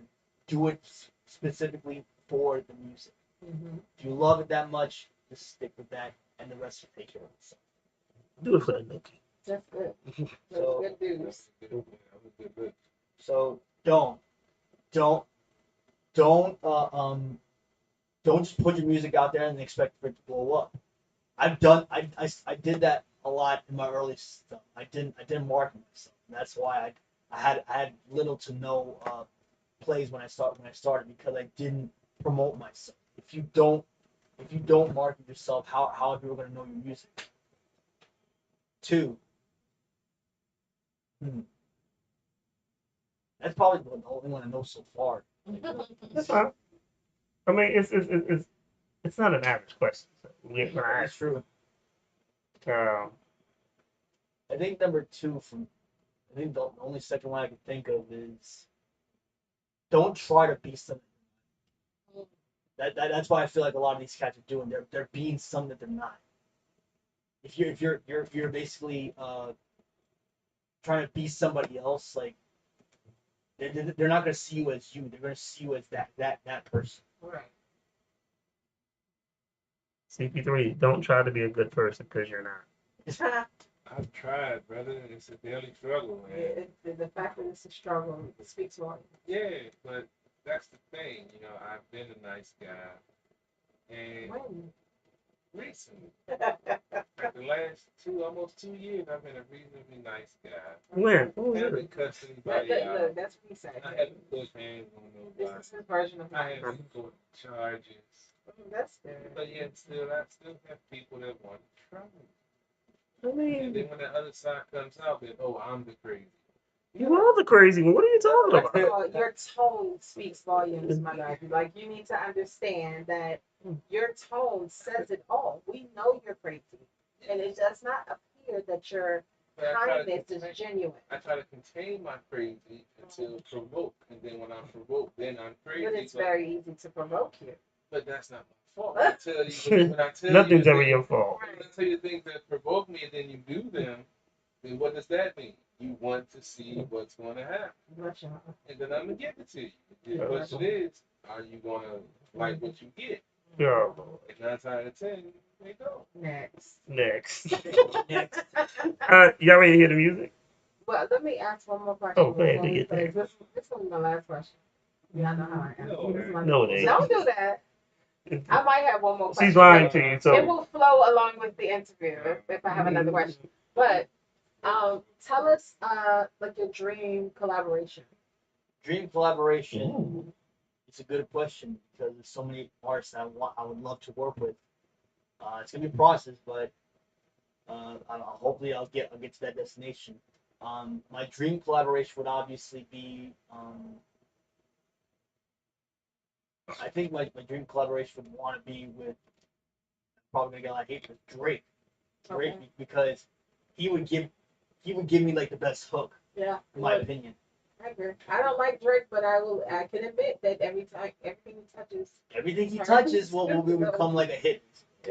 Do it specifically for the music. If you love it that much, just stick with that, and the rest will take care of itself. Do it for the Nookie. That's good. That's So- good news. So don't just put your music out there and expect for it to blow up. I did that a lot in my early stuff. I didn't market myself. And that's why I had little to no plays when I started, because I didn't promote myself. If you don't market yourself, how are people gonna know your music? 2. That's probably the only one I know so far. That's fine. I mean, it's not an average question. So we're gonna That's ask. true. Um, I think number 2 from. I think the only second one I can think of is. Don't try to be something. That's why I feel like a lot of these cats are doing. They're being something that they're not. If you're basically trying to be somebody else, like they're not gonna see you as you. They're gonna see you as that person. Right. CP3, don't try to be a good person because you're not. I've tried, brother. It's a daily struggle, man. The fact that it's a struggle speaks volumes. Yeah, but that's the thing. You know, I've been a nice guy, and When? recently, the last almost 2 years, I've been a reasonably nice guy. When? I What was haven't it? cussed anybody out. Look, that's what he said. I haven't put hands on This nobody. is his version of I life. haven't put charges. That's good. But yet I still have people that want to try me. I And mean, then when the other side comes out, then, oh, I'm the crazy. you are the crazy one. What are you talking First about? of all, your tone speaks volumes, my guy. Like, you need to understand that your tone says it all. We know you're crazy. And it does not appear that your But I try to kindness is contain- genuine. I try to contain my crazy until provoke, and then when I'm provoked, then I'm crazy. But it's very easy to provoke you. But that's not my fault. When I tell you, when I tell Nothing's you ever things- your fault. When I tell you things that provoke me, and then you do them, then what does that mean? You want to see what's going to happen, Bless your heart. and then I'm gonna give it to you. The question is, are you gonna like what you get? Yeah. And 9 times out of 10, they don't. Next. Next. Next. Y'all ready to hear the music? Well, let me ask one more question. Oh, go ahead, before do we your play. thing. This is my last question. Y'all know how I am. No, This is my- No, it ain't. Don't do that. I might have one more question. She's lying to you. It So will flow along with the interview if I have another question. But tell us like your dream collaboration. Dream collaboration. It's a good question because there's so many artists I would love to work with. It's gonna be a process, but hopefully I'll get to that destination. My dream collaboration would obviously be. I think my dream collaboration would want to be with. Probably gonna get a lot of hate with Drake. Drake Okay. because he would give me like the best hook Yeah. in my opinion. I agree. I don't like Drake, but I can admit that everything he touches. Everything he touches will become like a hit.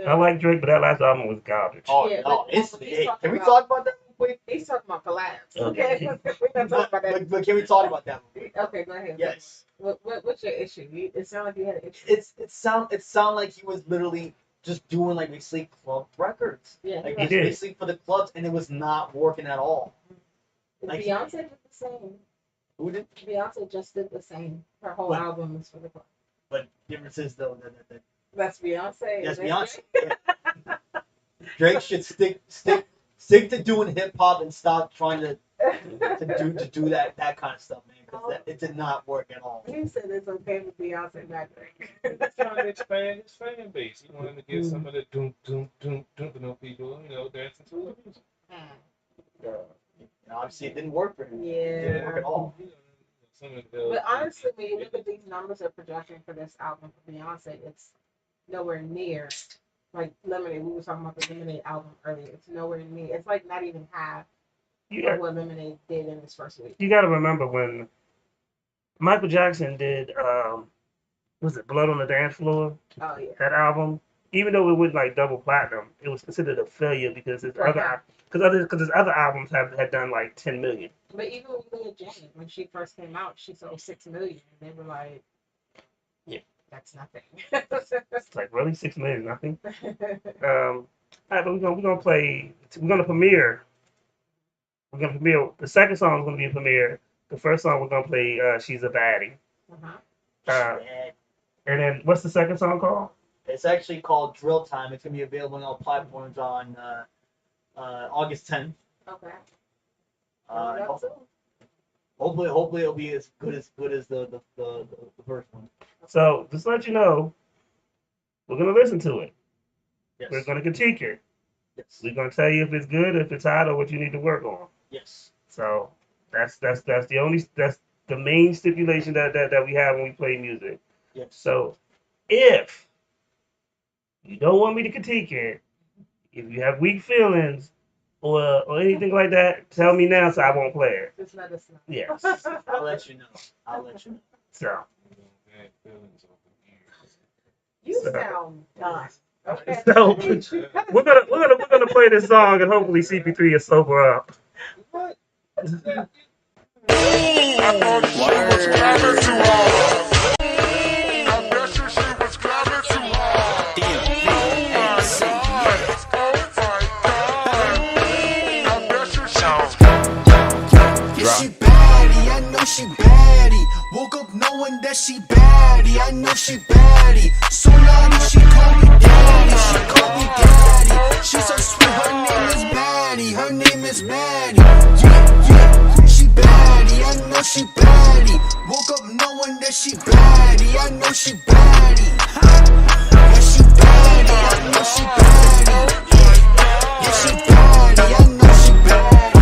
I like Drake, but that last album was garbage. Oh Yeah, no, but instantly. he's Hey, talking can we about- talk about that real quick? He's talking about collabs. Okay. Okay. We're not talking about that. But can we talk about that? Okay, go ahead. Yes. What's your issue? It sounded like you had an issue. It sound like he was literally just doing like basically club records. Yeah, Like He just did. basically for the clubs and it was not working at all. like- Beyonce did the same. Who did? Beyonce just did the same. Her whole What? album is for the club. But difference is though that That's Beyonce. yes, and Beyonce. Drake. Drake should stick to doing hip hop and stop trying to do that kind of stuff, man. Because it did not work at all. He said it's okay with Beyonce, not Drake. He's trying to expand his fan base. He wanted to get some of the doom people, dancing to the music. And obviously, it didn't work for him. It Yeah. didn't work at all. Some of the, But honestly, when you look at these numbers of projection for this album for Beyonce, it's nowhere near like Lemonade. We were talking about the Lemonade album earlier. It's nowhere near. It's like not even half You of got, what Lemonade did in its first week. you got to remember when Michael Jackson did, was it Blood on the Dance Floor? Oh yeah. That album, even though it went like double platinum, it was considered a failure because his Right. other albums had done like 10 million. But even when we look at Janet, when she first came out, she sold 6 million. And they were like, Yeah. that's nothing. It's like really 6 million, nothing. All right, but we're gonna play. We're gonna premiere. The second song is gonna be a premiere. The first song we're gonna play. She's a Baddie. Uh-huh. Yeah. And then what's the second song called? It's actually called Drill Time. It's gonna be available on all platforms on August 10th. Okay. Ho- hopefully it'll be as good as the first one. So just to let you know, we're gonna listen to it. Yes. We're gonna critique it. Yes. We're gonna tell you if it's good, if it's hot, or what you need to work on. Yes. So that's the only the main stipulation that we have when we play music. Yes. So if you don't want me to critique it, if you have weak feelings or anything like that, tell me now so I won't play it. Just let us know. Yes. I'll let you know. I'll let you know. So You sound done. Okay. So we're gonna play this song and hopefully CP3 will sober up. What? She baddie, I know she baddie. Woke up knowing that she baddie, I know she baddie. So naughty, she call me daddy, she call me daddy. She so sweet, her name is Maddie, her name is Maddie. Yeah, yeah, she baddie, I know she baddie. Woke up knowing that she baddie, I know she baddie. Yeah, she baddie, I know she baddie. Yeah, she baddie, I know she baddie.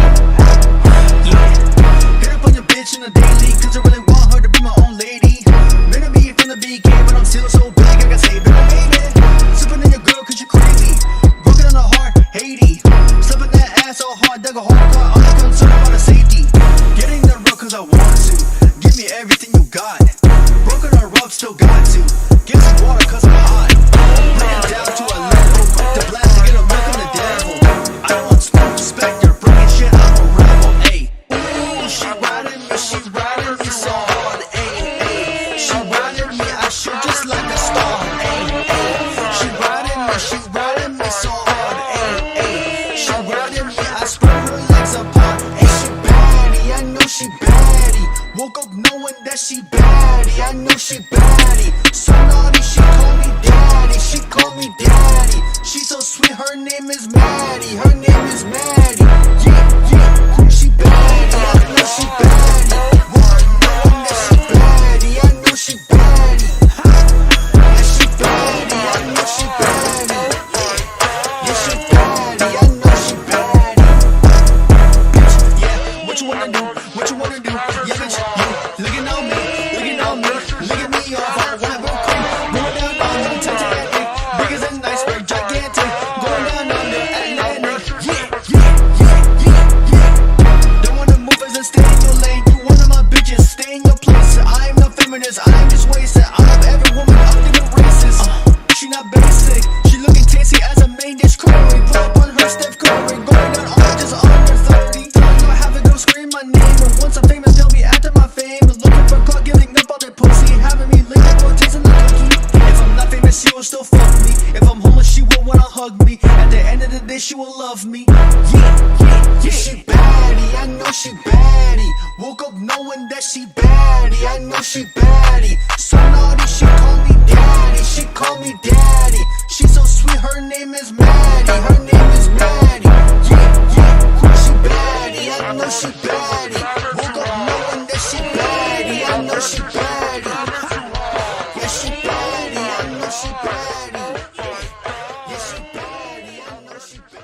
In a daily, cause I really want her to be my own lady. Made me from the BK, but I'm still so big, I got saved, baby. Sipping in your girl, cause you're crazy. Broken on the heart, Haiti. Slipping that ass so hard, dug a hole, car, I'm not concerned about the safety. Getting the rough cause I want to. Give me everything you got. Broken or rough, still got to. Get some water cause I'm hot. Bring it down to a level. The blast to get a look on the devil. I don't want smoke, Spectre, breaking shit, I'm a rebel, ayy. She riding me so hard, ayy, ayy. She riding me, I shoot just like a star, ayy, ayy. She riding me so hard, ayy, ayy. She riding me, I spread her legs apart, ayy. She baddie, I know she baddie. Woke up knowing that she baddie, I know she baddie. So naughty, she call me daddy, she call me daddy. She so sweet, her name is Maddie, her name is Maddie. Yeah, yeah, she baddie, I know she baddie. She baddie, yeah, she baddie, I know she baddie. Yeah, she baddie, I know she baddie. Bitch, yeah, what you wanna do? What you wanna do? Yeah, bitch, you looking on me, looking on me, looking me off. I wanna go quick, going down on me, Titanic, big as an iceberg, gigantic, going down on the Atlantic. Yeah. Don't wanna move as a stay in your lane. You one of my bitches, stay in your place. I'm not feminist, I'm just wasted. I love every woman, I'm thinking racist. She not basic, she looking tasty as a main dish curry. Put up on her Steph Curry, going down on just under 30. I have a girl scream my name, and once I'm famous, they'll be after my fame. Looking for clock, giving up all that pussy, having me licking for tasting like cookie. If I'm not famous, she will still fuck me. If I'm homeless, she will wanna hug me. At the end of the day, she will love me. Yeah. She baddie, I know she baddie. Woke up knowing that she baddie, I know she baddie. So naughty, she call me daddy, she call me daddy. She so sweet, her name is Maddie, her name is Maddie. Yeah, she baddie, I know she baddie. Woke up knowing that she baddie, I know she baddie. Yeah, she baddie, I know she baddie. Yeah, she baddie, I know she baddie.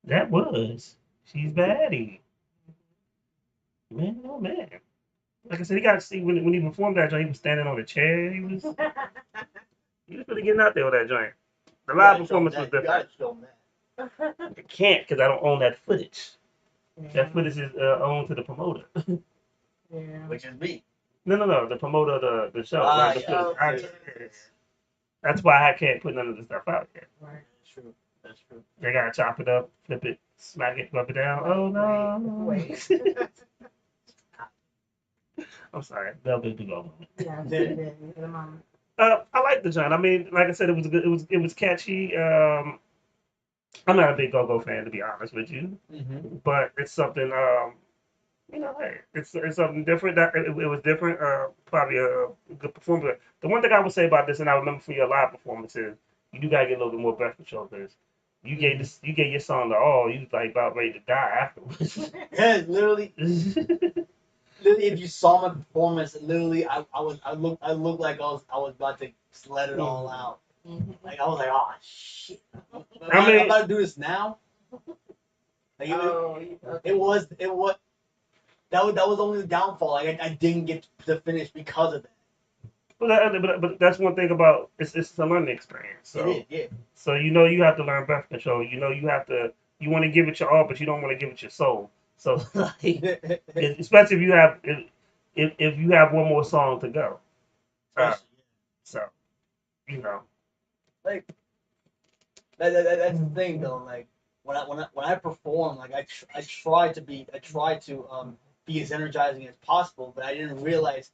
That was She's Baddie. Man, oh man. Like I said, he got to see when he performed that joint, he was standing on a chair. He was really getting out there with that joint. The live performance was different. I can't because I don't own that footage. That footage is owned to the promoter. Yeah. Which is me. No, the promoter of the show. Like, the footage. That's why I can't put none of the stuff out yet. Right. That's true. They gotta chop it up, flip it, smack it, flip it down. Oh no! Wait. I'm sorry, that'll be the go. Yeah, I like the joint. I mean, like I said, it was good. It was catchy. I'm not a big go-go fan, to be honest with you, but it's something you know, hey, it's something different. That it was different. Probably a good performance. The one thing I would say about this, and I remember from your live performance, is you do gotta get a little bit more breath control because you gave your song to all. You was like about ready to die afterwards. Yeah, literally, if you saw my performance, literally, I looked like I was about to just let it all out. Like I was like, oh shit, I'm about to do this now. Like it was that was only the downfall. Like I didn't get to finish because of that. But that's one thing about it's a learning experience. So It is, yeah. so you have to learn breath control. You want to give it your all, but you don't want to give it your soul. So like, especially if you have one more song to go. So you know. Like that's the thing though. Like when I perform, like I try to be as energizing as possible, but I didn't realize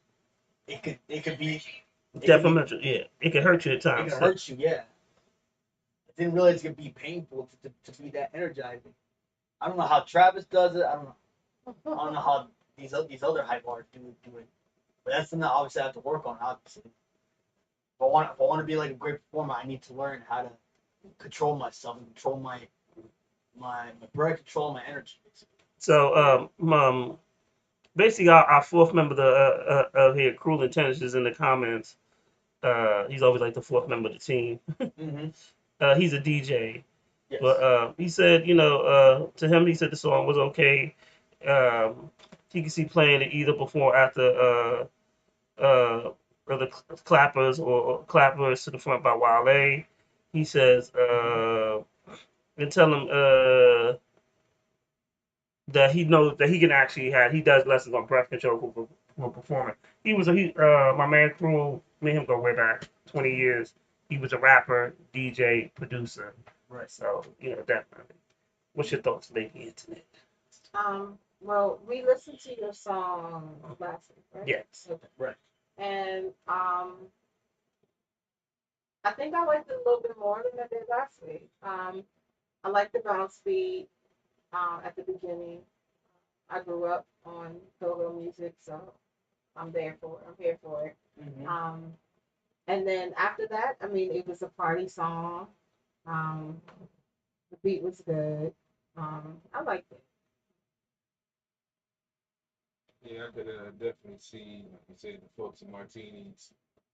it could be Detrimental, yeah. It can hurt you at it times. could hurt you, yeah. I didn't realize it could be painful to be that energizing. I don't know how Travis does it. I don't know how these other hype artists do it. But that's something that obviously I have to work on. Obviously, if I want to be like a great performer, I need to learn how to control myself and control my breath, control my energy. So basically our fourth member of here, Cruel Intentions, is in the comments. He's always like the fourth member of the team. He's a DJ. Yes. But he said, to him, he said the song was okay. He can see playing it either before or after or the clappers or clappers to the front by Wale. He says, and tell him that he knows that he can actually he does lessons on breath control for performing. My man Cruel, me and him go way back 20 years. He was a rapper, DJ, producer. Right. So, definitely. What's your thoughts, Lady Internet? Well, we listened to your song last week, right? Yes. Okay. Right. And I think I liked it a little bit more than I did last week. I liked the bounce beat at the beginning. I grew up on go-go music, so I'm there for it. I'm here for it. And then after that, I mean, it was a party song. The beat was good. I liked it. Yeah, I could definitely see, like you said, the folks in Martinis.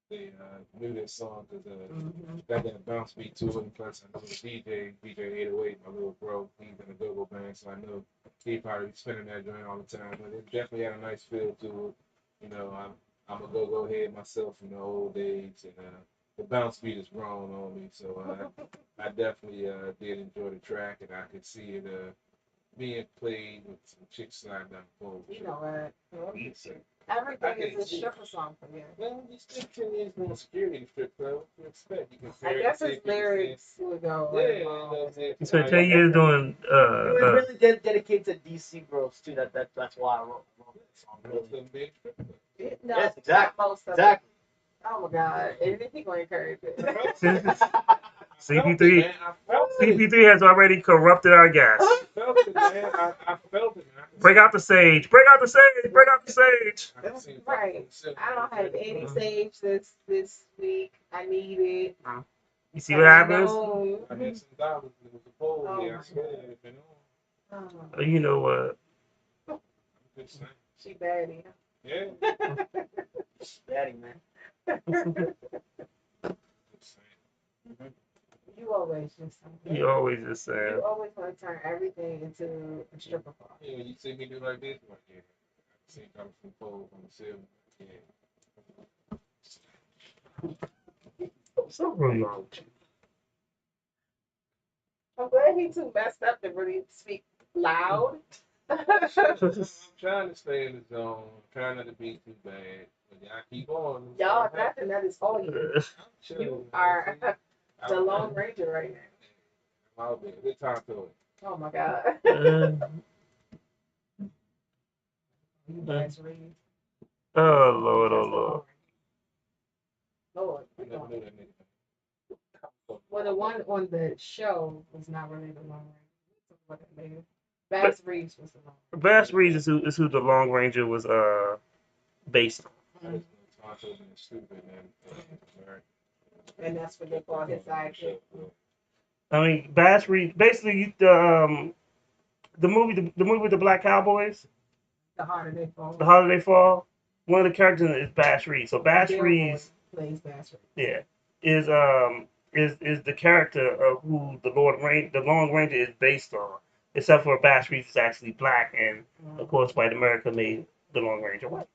They knew this song because got that bounce beat to it. And plus, I know the DJ 808, my little bro, he's in a go-go band, so I know he probably spinning that joint all the time. But it definitely had a nice feel to it. I'm a go-go head myself in the old days, and the bounce beat has grown on me. So I definitely did enjoy the track, and I could see it being played with some chicks sliding down the pole. You know what? Everything is a stripper song for you. Well, you spent 10 years doing security in the strip club. What do you expect? You I guess his lyrics would go. Yeah, He spent 10 years doing. It was really dedicated to DC girls too. That's why I wrote the song. Really. No, Yes, exactly. most of Exactly. it. Oh my God! And then he gonna encourage it. CP3 has already corrupted our guest. I felt it, man. I felt it, man. Bring out the sage. Bring out the sage. Bring out the sage. Right. I don't have any sage this week. I need it. You see what happens? I need some dollars with the pole here. I swear it's been on. You know what? She baddie. Yeah. Baddie, man. You always just You always just say. You always want to turn everything into a stripper bar. Yeah, you see me do like this, like yeah. I see coming from the pole from the ceiling. Yeah. What's really wrong with you? I'm glad he too messed up to really speak loud. I'm trying to stay in the zone, trying not to be too bad. But I keep on. Y'all, nothing that is all you. You are the Lone Ranger right now. I'll be. Good time to it. Oh my God. You guys read. Oh Lord, oh Lord. Lord. I never knew that nigga. Well, the one on the show was not really the Lone Ranger. Bass Reeves was the one. Bass Reeves is who the Long Ranger was based on. And that's what they call his sidekick. I mean, Bass Reeves basically the movie with the Black Cowboys, The Harder They Fall. The Harder They Fall. One of the characters is Bass Reeves. So Bass Reeves plays Bass Reeves. Yeah, is the character of who the Long Ranger is based on. Except for Bass Reeves is actually black, and of course, White America made the Long Ranger white.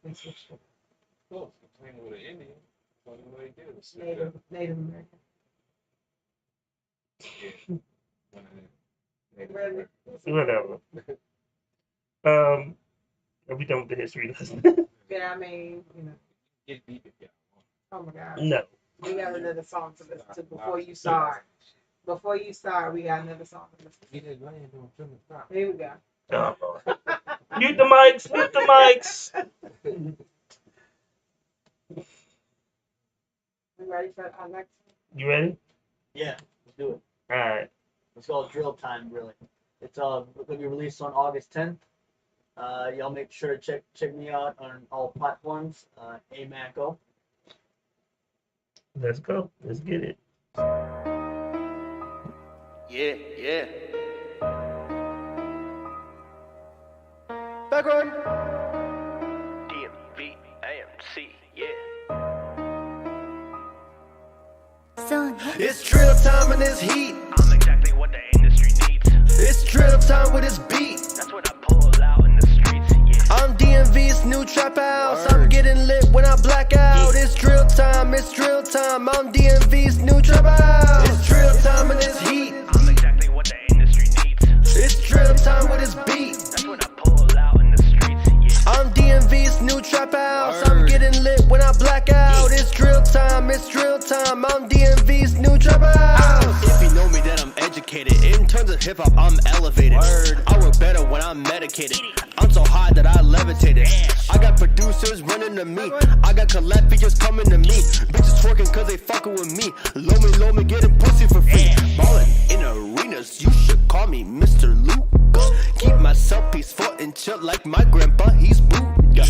Native American. Whatever. Are we done with the history lesson? Yeah, I mean, Oh my God. No. We got another song to listen to before you start. Before you start, we got another song to listen to. Here we go. Oh, Lord. Mute the mics. Mute the mics. We ready for our next one? You ready? Yeah, let's do it. All right. It's called Drill Time, really. It's gonna be released on August 10th. Y'all make sure to check me out on all platforms. AMACO. Let's go. Let's get it. Yeah. Background. DMV, AMC, yeah. It's drill time in this heat. I'm exactly what the industry needs. It's drill time with this beat. That's what I pull out in the streets, yeah. I'm DMV's new trap house. I'm getting lit when I black out. It's drill time, it's drill time. I'm DMV's new trap house. It's drill time in this heat. I'm exactly what the industry needs. It's drill time with this beat. That's what I pull out in the streets, yeah. I'm DMV's new trap house. I'm getting lit when I black out. It's drill time, it's drill time. I'm DMV's new trap house. If you know me, then I'm educated. In terms of hip hop, I'm elevated. I work better when I'm medicated. I'm so high that I levitated. I got producers running to me. I got collab features coming to me. Bitches twerking cause they fucking with me. Low me, getting pussy for free. Ballin' in arenas, you should call me Mr. Luke. Keep myself peaceful and chill like my grandpa, he's boot.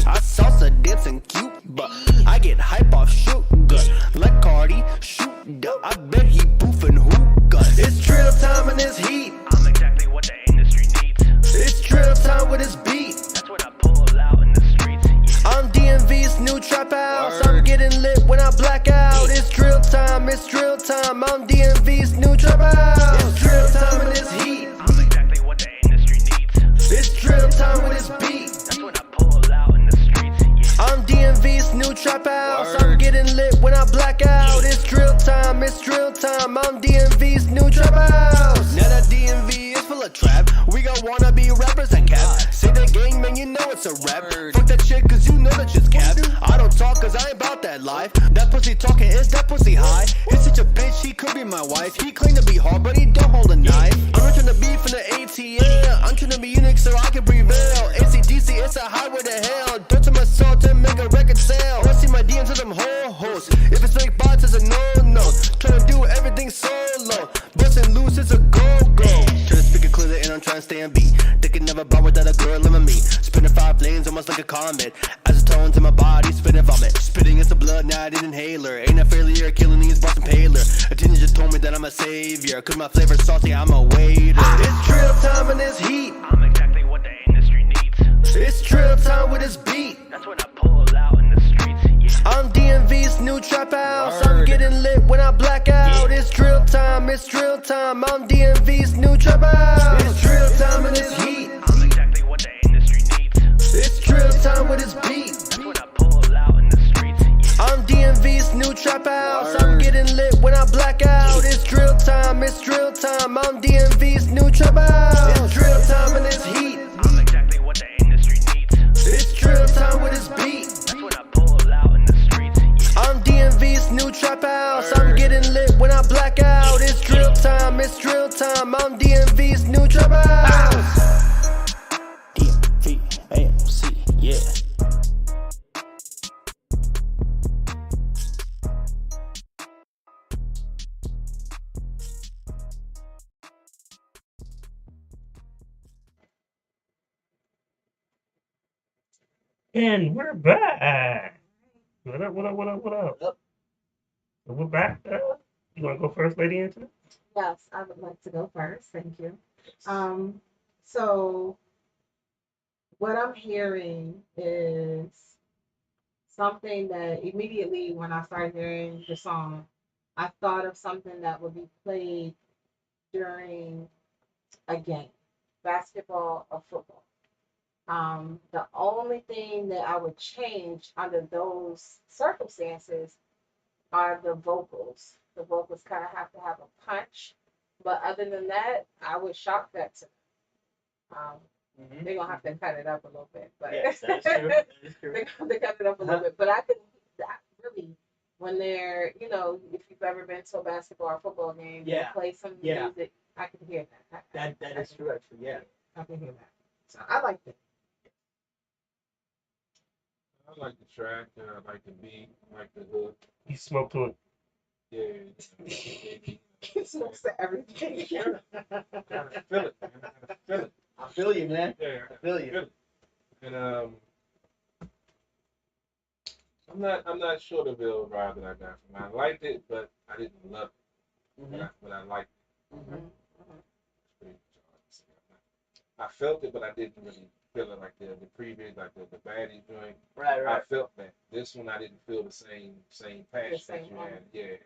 I salsa dancing cute, but I get hype off sugar. Like Cardi, shoot. I bet he boofing hookah. It's drill time in this heat. I'm exactly what the industry needs. It's drill time with this beat. That's what I pull out in the streets, yeah. I'm DMV's new trap house. I'm getting lit when I black out. It's drill time, it's drill time. I'm DMV's new trap house. It's drill time in this heat. I'm exactly what the industry needs. It's drill time with this beat. That's what I pull out in the streets, yeah. I'm DMV's new trap house. I'm getting lit when I black out. It's drill time, it's drill time. I'm DMV's new trap house. Now that DMV is full of trap. We got wannabe rappers and cap. Say that gang, man, you know it's a rap. Fuck that shit, cause you know that shit's cap. I don't talk cause I ain't about that life. That pussy talking, is that pussy high? He's such a bitch, he could be my wife. He claimed to be hard, but he don't hold a knife. I'm not trying to be from the ATL. I'm trying to be unique so I can prevail. ACDC, it's a highway to hell. Don't to my soul to make a record sale. I see my DMs to them whole hoes. If it's fake bots, it's a no-no. Trying to do everything solo. Bustin' loose, it's a go-go. Trying to speak it clearly and I'm trying to stay on beat. Thinking never bar without a girl in me. Spinning 5 lanes almost like a comet. As it tones in my body, spitting vomit. Spitting it's the blood, now I didn't inhaler. Ain't a failure, killing these Boston Paler. Attention just told me that I'm a savior. Cause my flavor's salty, I'm a waiter. It's drill time in this heat. I'm exactly what the industry needs. It's drill time with this beat. That's what I pull out in the streets, yeah. I'm DMV's new trap house. I'm getting lit when I black out. It's drill time, it's drill time. I'm DMV's new trap house. It's drill time in this heat. I'm exactly what the industry needs. It's drill time with this beat. That's what I pull out in the streets, yeah. I'm DMV's new trap house. I'm getting lit when I black out. It's drill time, it's drill time. I'm DMV's new trap house. It's drill time in this heat. I'm exactly what the industry needs. It's drill time with this beat. That's what I pull out in the streets, yeah. I'm DMV's new trap house. I'm getting lit when I black out. It's drill time, it's drill time. I'm DMV's new trap house. DMV, AMC, yeah. And we're back. What up, what up, what up, what up? Up. So we're back. You want to go first, Lady Anthony? Yes, I would like to go first. Thank you. So what I'm hearing is something that immediately when I started hearing the song, I thought of something that would be played during a game, basketball or football. The only thing that I would change under those circumstances are the vocals. The vocals kind of have to have a punch, but other than that, I would shock that to them. They're gonna have to cut it up a little bit, but Yes, that is true. That is true. they're gonna have to cut it up a little bit. But I could that really when they're if you've ever been to a basketball or football game, Yeah. they play some Yeah. music. I can hear that. That is true, actually. Yeah. I can hear that. So I like it. I like the track. I like the beat. I like the hook. You smoke to it. Yeah. It smokes to everything. Sure. Gotta feel it. Man. I gotta feel it. I feel you, man. Yeah, I feel you. And I'm not sure the Bill vibe that I got from it. I liked it, but I didn't love it. But I liked it. Pretty much all I felt it, but I didn't really feel it like the previous, like the baddie joint. Right. I felt that. This one I didn't feel the same passion same that you one. had. Yeah.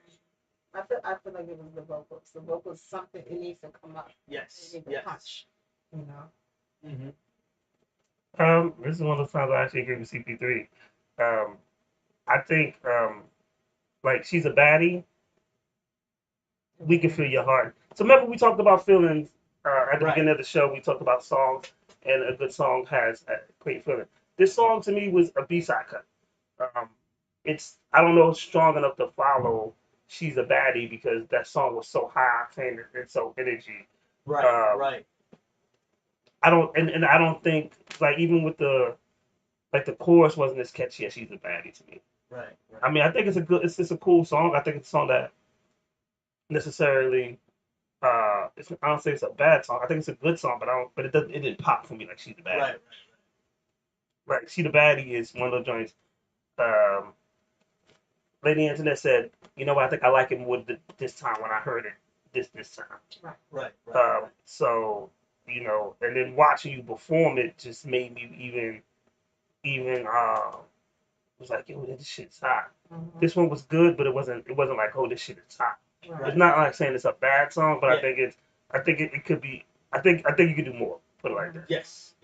I feel like it was the vocals. The vocals, something it needs to come up. Yes. It needs to Yes. punch. You know. This is one of those times I actually agree with CP3. I think like she's a baddie. We can feel your heart. So remember we talked about feelings at the Right. beginning of the show. We talked about songs, and a good song has a great feeling. This song to me was a B-side cut. I don't know, strong enough to follow She's a Baddie because that song was so high octane and so energy. Right. Right. I don't think like even with the chorus wasn't as catchy as She's a Baddie to me. Right. Right. I mean, I think it's just a cool song. I think it's a song that necessarily I don't say it's a bad song. I think it's a good song, but it didn't pop for me like She's a Baddie. Right. Like She's a Baddie is one of those joints. Lady Antoinette said, you know what, I think I like it more this time when I heard it this time. Right. So, and then watching you perform it just made me even was like, yo, this shit's hot. This one was good, but it wasn't like, oh, this shit is hot. Right. It's not like saying it's a bad song, but Yeah. I think it could be. I think you could do more. Put it like that. Yes.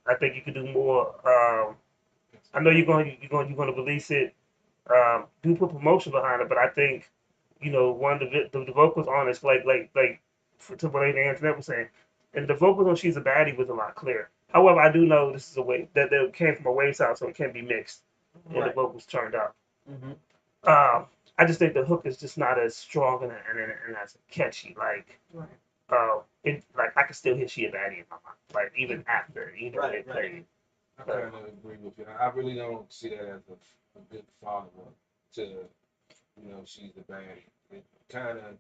I think you could do more. I know you're going to release it. Do put promotion behind it, but I think one of the vocals on it's like to what Lady Antoinette was saying, and the vocals on She's a Baddie was a lot clearer. However, I do know this is a way that they came from a wave sound, so it can be mixed, and the vocals turned up. I just think the hook is just not as strong and as catchy. Like, I can still hear She a Baddie in my mind, like even after they played. I kind of agree with you. I really don't see that as a good follow-up to, She's the Baddie. It kind of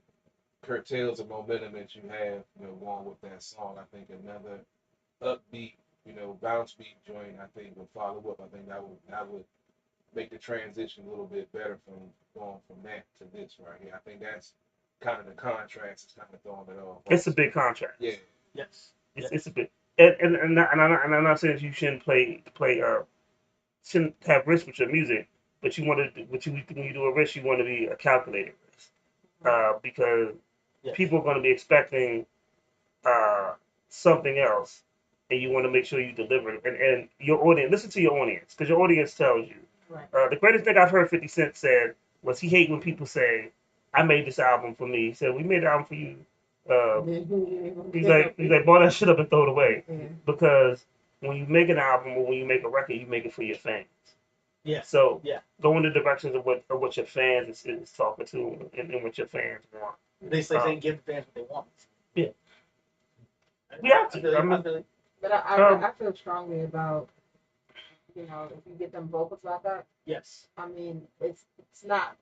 curtails the momentum that you have, going with that song. I think another upbeat, bounce beat joint, I think would follow up. I think that would make the transition a little bit better from going from that to this right here. I think that's kind of the contrast. It's kind of throwing it off. It's a big contrast. Yeah. Yes. It's a bit, and I'm not saying you shouldn't shouldn't have risk with your music, but when you do a risk, you want to be a calculated risk, because people are going to be expecting something else, and you want to make sure you deliver it. And your audience, listen to your audience, because your audience tells you. Right. The greatest thing I've heard 50 Cent said was he hate when people say, "I made this album for me." He said, "We made the album for you." He's like, "Boy, that shit up and throw it away," because when you make an album or when you make a record, you make it for your fans. Yeah. So go in the directions of what your fans is talking to and what your fans want. They say give the fans what they want. Yeah. We have to. But I feel strongly about, if you get them vocals like that. Yes. I mean, it's not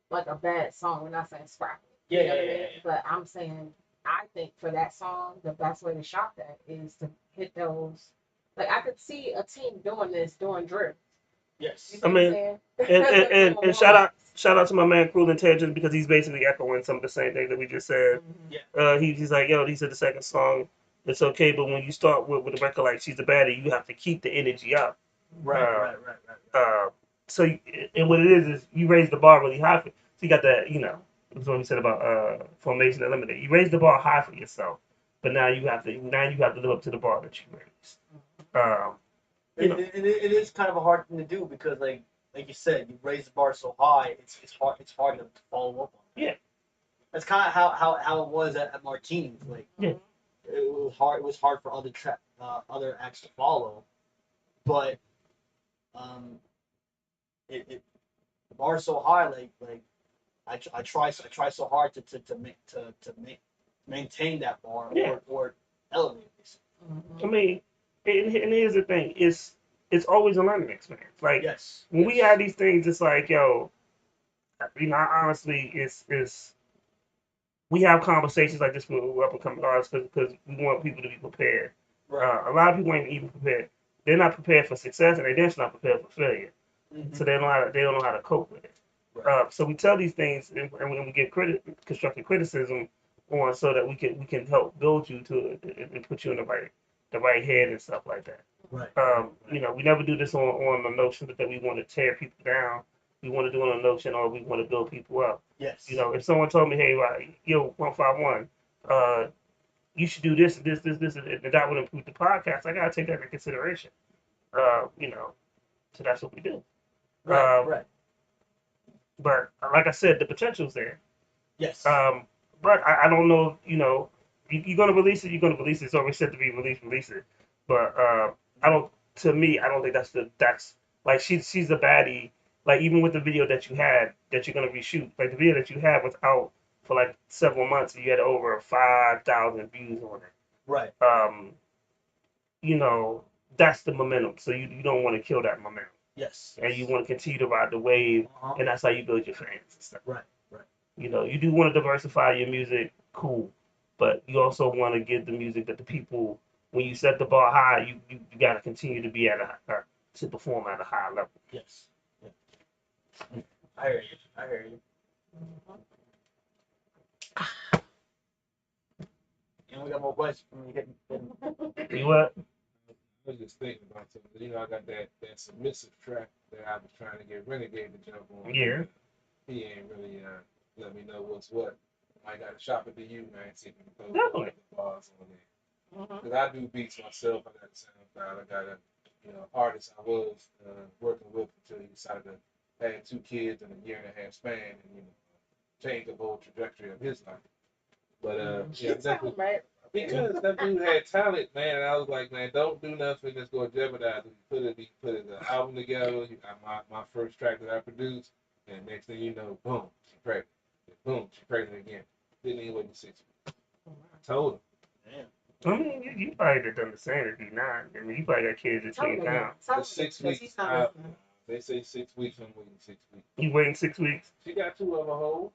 like a bad song. We're not saying scrap it. Yeah, You know what I yeah. mean? But I'm saying, I think for that song, the best way to shop that is to hit those Like I could see a team doing this, doing drill. Yes. You see I what I'm mean, saying? and shout out to my man Cruel Intelligence because he's basically echoing some of the same things that we just said. Yeah. He's like, yo, he said the second song, it's okay, but when you start with a record like She's a Baddie, you have to keep the energy up. Right. So and what it is you raise the bar really high. So you got that, that's what we said about Formation Unlimited. You raise the bar high for yourself, but now you have to live up to the bar that you raised. It is kind of a hard thing to do because like you said, you raise the bar so high, it's hard to follow up on. Yeah. That's kind of how it was at Martini's. Like yeah. It was hard for other acts to follow, but the bar's so high. Like I try so hard to maintain that bar or elevate it. I mean, and here's the thing: it's always a learning experience. Like when we have these things, it's like, yo, honestly, it's we have conversations like this with up and coming artists because we want people to be prepared. Right. A lot of people ain't even prepared. They're not prepared for success, and they're just not prepared for failure. Mm-hmm. So they don't know how to cope with it. Right. So we tell these things, and we give constructive criticism on so that we can help build you and put you in the right head and stuff like that. Right. We never do this on the notion that we want to tear people down. We want to do it on the notion, or we want to build people up. Yes. If someone told me, hey, yo, 151, you should do this, and that would improve the podcast, I gotta take that into consideration. So that's what we do. Right. But like I said, the potential's there. Yes. But I don't know. You're gonna release it. You're gonna release it. It's always said to be released. Release it. But I don't. To me, I don't think that's like she's a baddie. Like even with the video that you had that you're gonna reshoot, like the video that you had was out for like several months and you had over 5,000 views on it. Right. That's the momentum. So you don't want to kill that momentum. Yes. And you want to continue to ride the wave, and that's how you build your fans and stuff. Right. You do want to diversify your music, cool, but you also want to give the music that the people, when you set the bar high, you got to continue to be to perform at a high level. Yes. Yeah. I hear you. And we got more questions from you. You what? I was just thinking about something. I got that submissive track that I was trying to get Renegade to jump on. Yeah. He ain't really let me know what's what. I got to shop it to you, man. See if you can Definitely. put the bars on there. Because I do beats myself. I got a SoundCloud. I got a artist I was working with until he decided to have 2 kids in a 1.5-year span and change the whole trajectory of his life. But definitely. Right. Because that dude had talent, man, and I was like, man, don't do nothing that's going to jeopardize it. He put an album together. He got my first track that I produced, and next thing you know, boom, she pregnant. Boom, she pregnant again. Didn't even wait 6 weeks. I told him. Damn. I mean, you probably did done the same if you're not. I mean, you probably got kids that change down. For 6 weeks. They say 6 weeks. I'm waiting 6 weeks. You waiting 6 weeks? She got 2 other hoes.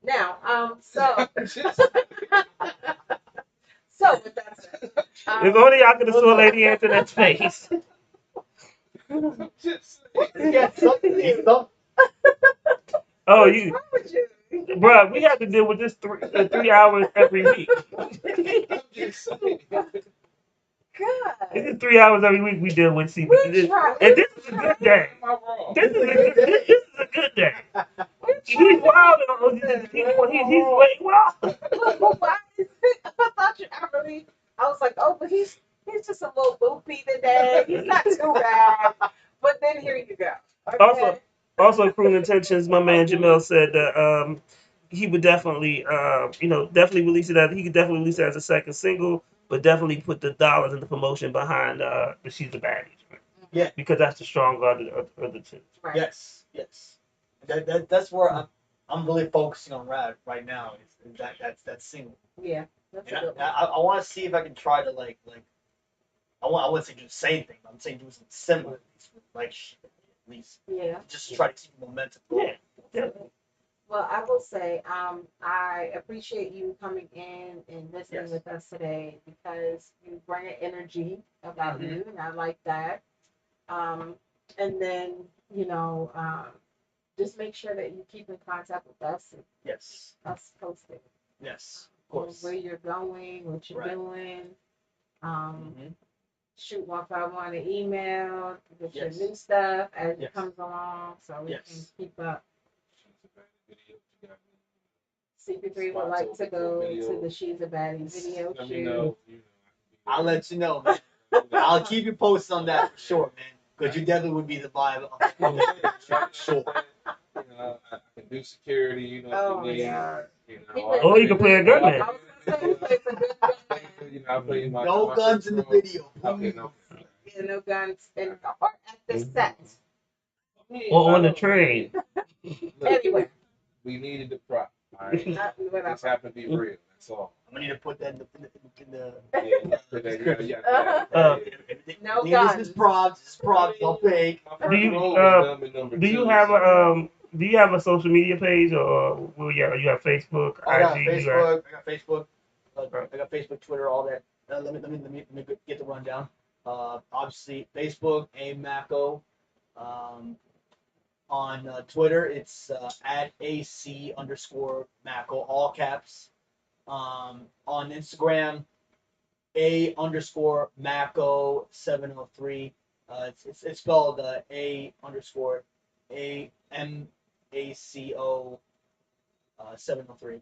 Now, so with that said, if only I could have saw Lady Antoinette's face. Just Oh, bro, we have to deal with this 3 hours every week. I'm just saying. God. This is 3 hours every week we deal with CB. And this is a good day. This is a good day. He's wild. He's way wild. I was like, oh, but he's just a little loopy today. He's not too bad. But then here you go. Okay. Also, Cruel Intentions, my man Jamel said that he would definitely, definitely release it he could definitely release it as a second single, but definitely put the dollars and the promotion behind the She's a Baddie. Yeah. Because that's the stronger of the two. Right. Yes. That's where I'm really focusing on right now. Is that single. Yeah. That's And a good one. I want to see if I can try to like I wouldn't say do the same thing. But I'm saying do something similar, like at least. Yeah. Just try to keep momentum. Yeah. Well, I will say, I appreciate you coming in and listening Yes. with us today because you bring an energy about you, and I like that. And then, you know, just make sure that you keep in contact with us and Yes. us posted. Yes. Of on course. where you're going, what you're Right. doing. Um, Mhm. Shoot 151 an email with Yes. your new stuff as it Yes. comes along, so we can Yes. keep up. CP3 would Spots like open to for go video. to the She's a Baddie video Let me shoot. know. I'll let you know, man. I'll keep you posted on that for sure, man. Because you definitely would be the vibe on that for sure. You know, I can do security. You know, Oh if my you need. God. You He know, plays Oh, you can play a gunman. I was gonna say he plays a good gunman. You know, I play my No my guns in the control. video, Okay, please. no. Yeah, no guns and or at the set. Or on the train. Anyway. We needed the prop. All right. Not whatever. This happened to be real. That's all. I'm gonna need to put that in the Yeah, put that, description. No This guns. is props. This is props. No fake. My Do you, first role was number do you two, have so- do you have a social media page or will you have Facebook, I got IG? You Facebook. I got Facebook. I got Facebook, Twitter, all that. Let me get the rundown. Obviously Facebook, A Mako. On Twitter, it's at AC_Mako, all caps. On Instagram, A_Mako703. It's spelled A_AMACO 703.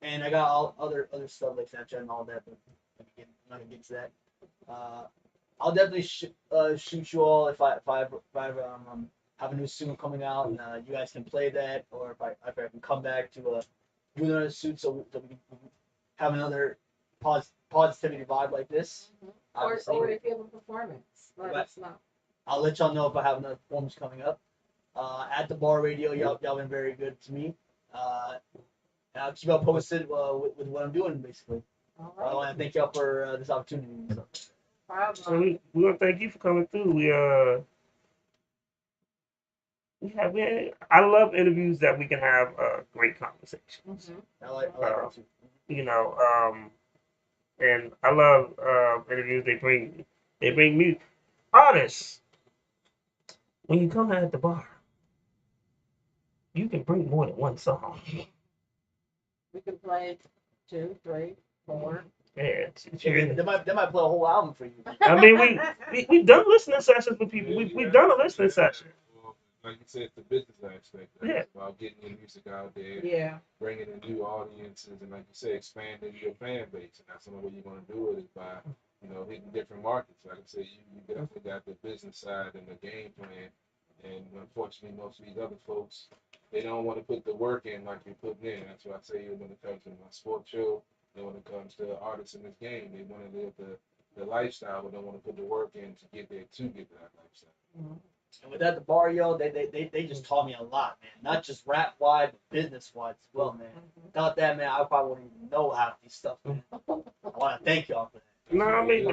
And I got all other stuff like Snapchat and all that, but I'm not gonna get into that. I'll definitely shoot you all if I have a new single coming out and you guys can play that, or if I can come back to do another shoot so we can have another positivity vibe like this. Or Obviously. if you have a performance, let Right. us know. I'll let y'all know if I have another performance coming up. At the bar radio, y'all been very good to me. I'll keep y'all posted with what I'm doing basically. All I want to thank y'all for this opportunity. So. So we want to thank you for coming through. I love interviews that we can have great conversations. I like that too. You know, and I love interviews they bring music. Artists, when you come out at the bar, you can bring more than one song. We can play 2, 3, 4. Yeah, They might play a whole album for you. I mean, we've done listening sessions with people. We've done a listening session. Like you said, the business aspect. Yeah. It's about getting your music out there, Yeah. bringing in new audiences, and like you said, expanding your fan base. And that's the only way you're going to do it is by, hitting different markets. Like I said, you definitely got the business side and the game plan. And unfortunately, most of these other folks, they don't want to put the work in like you're putting in. That's why I say when it comes to my sports show, and when it comes to artists in this game, they want to live the lifestyle, but don't want to put the work in to get there to get that lifestyle. And with that, the bar, yo, they just taught me a lot, man. Not just rap wise, but business wise as well, man. Without that, man, I probably wouldn't even know half these stuff, man. I want to thank y'all for that. No, I mean,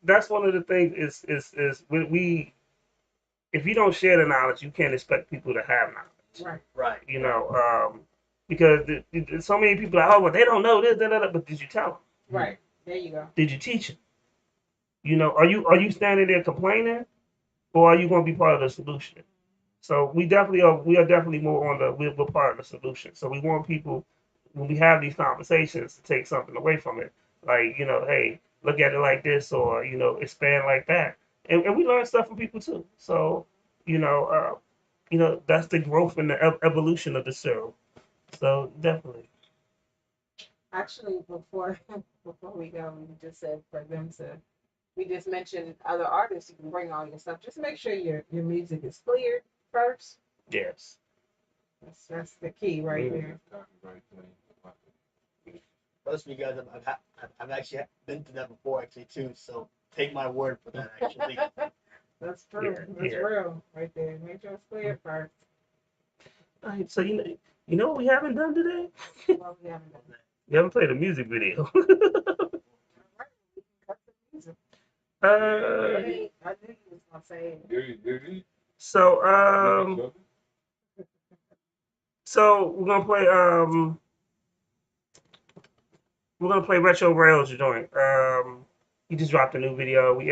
that's one of the things is we if you don't share the knowledge, you can't expect people to have knowledge. Right. You know, because there's so many people like, oh, well, they don't know this, but did you tell them? Right. There you go. Did you teach them? You know, are you standing there complaining, or are you going to be part of the solution? So we definitely are. We are definitely more on we're part of the solution. So we want people when we have these conversations to take something away from it, like hey, look at it like this, or expand like that, and we learn stuff from people too. So that's the growth and the evolution of the show. So definitely. Actually, before we go, we just said for them to. We just mentioned other artists. You can bring all your stuff. Just make sure your music is clear first. Yes. That's the key right there. Trust me, guys. I've actually been through that before, actually too. So take my word for that. Actually. That's true. That's real right there. Make sure it's clear first. All right. So you know what we haven't done today? Well, we haven't done that. We haven't played a music video. I knew you was gonna say it. So So we're gonna play Retro Rails joint. He just dropped a new video. We've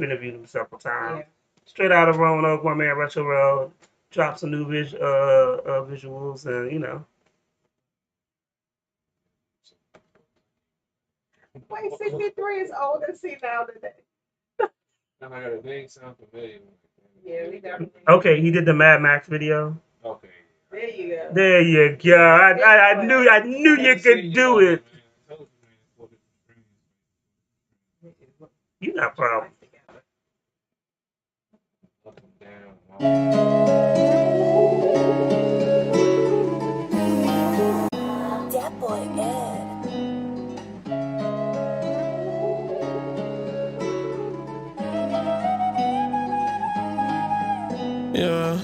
interviewed him several times. Yeah. Straight out of Roanoke, my man Retro Rail dropped some new visuals, and you know. Wait, 63 is old and see now today. And I got a name sound familiar. Yeah, we definitely. Okay, he did the Mad Max video. Okay. There you go. There you go. I knew you could do it. You got problems. That boy Ed. Yeah,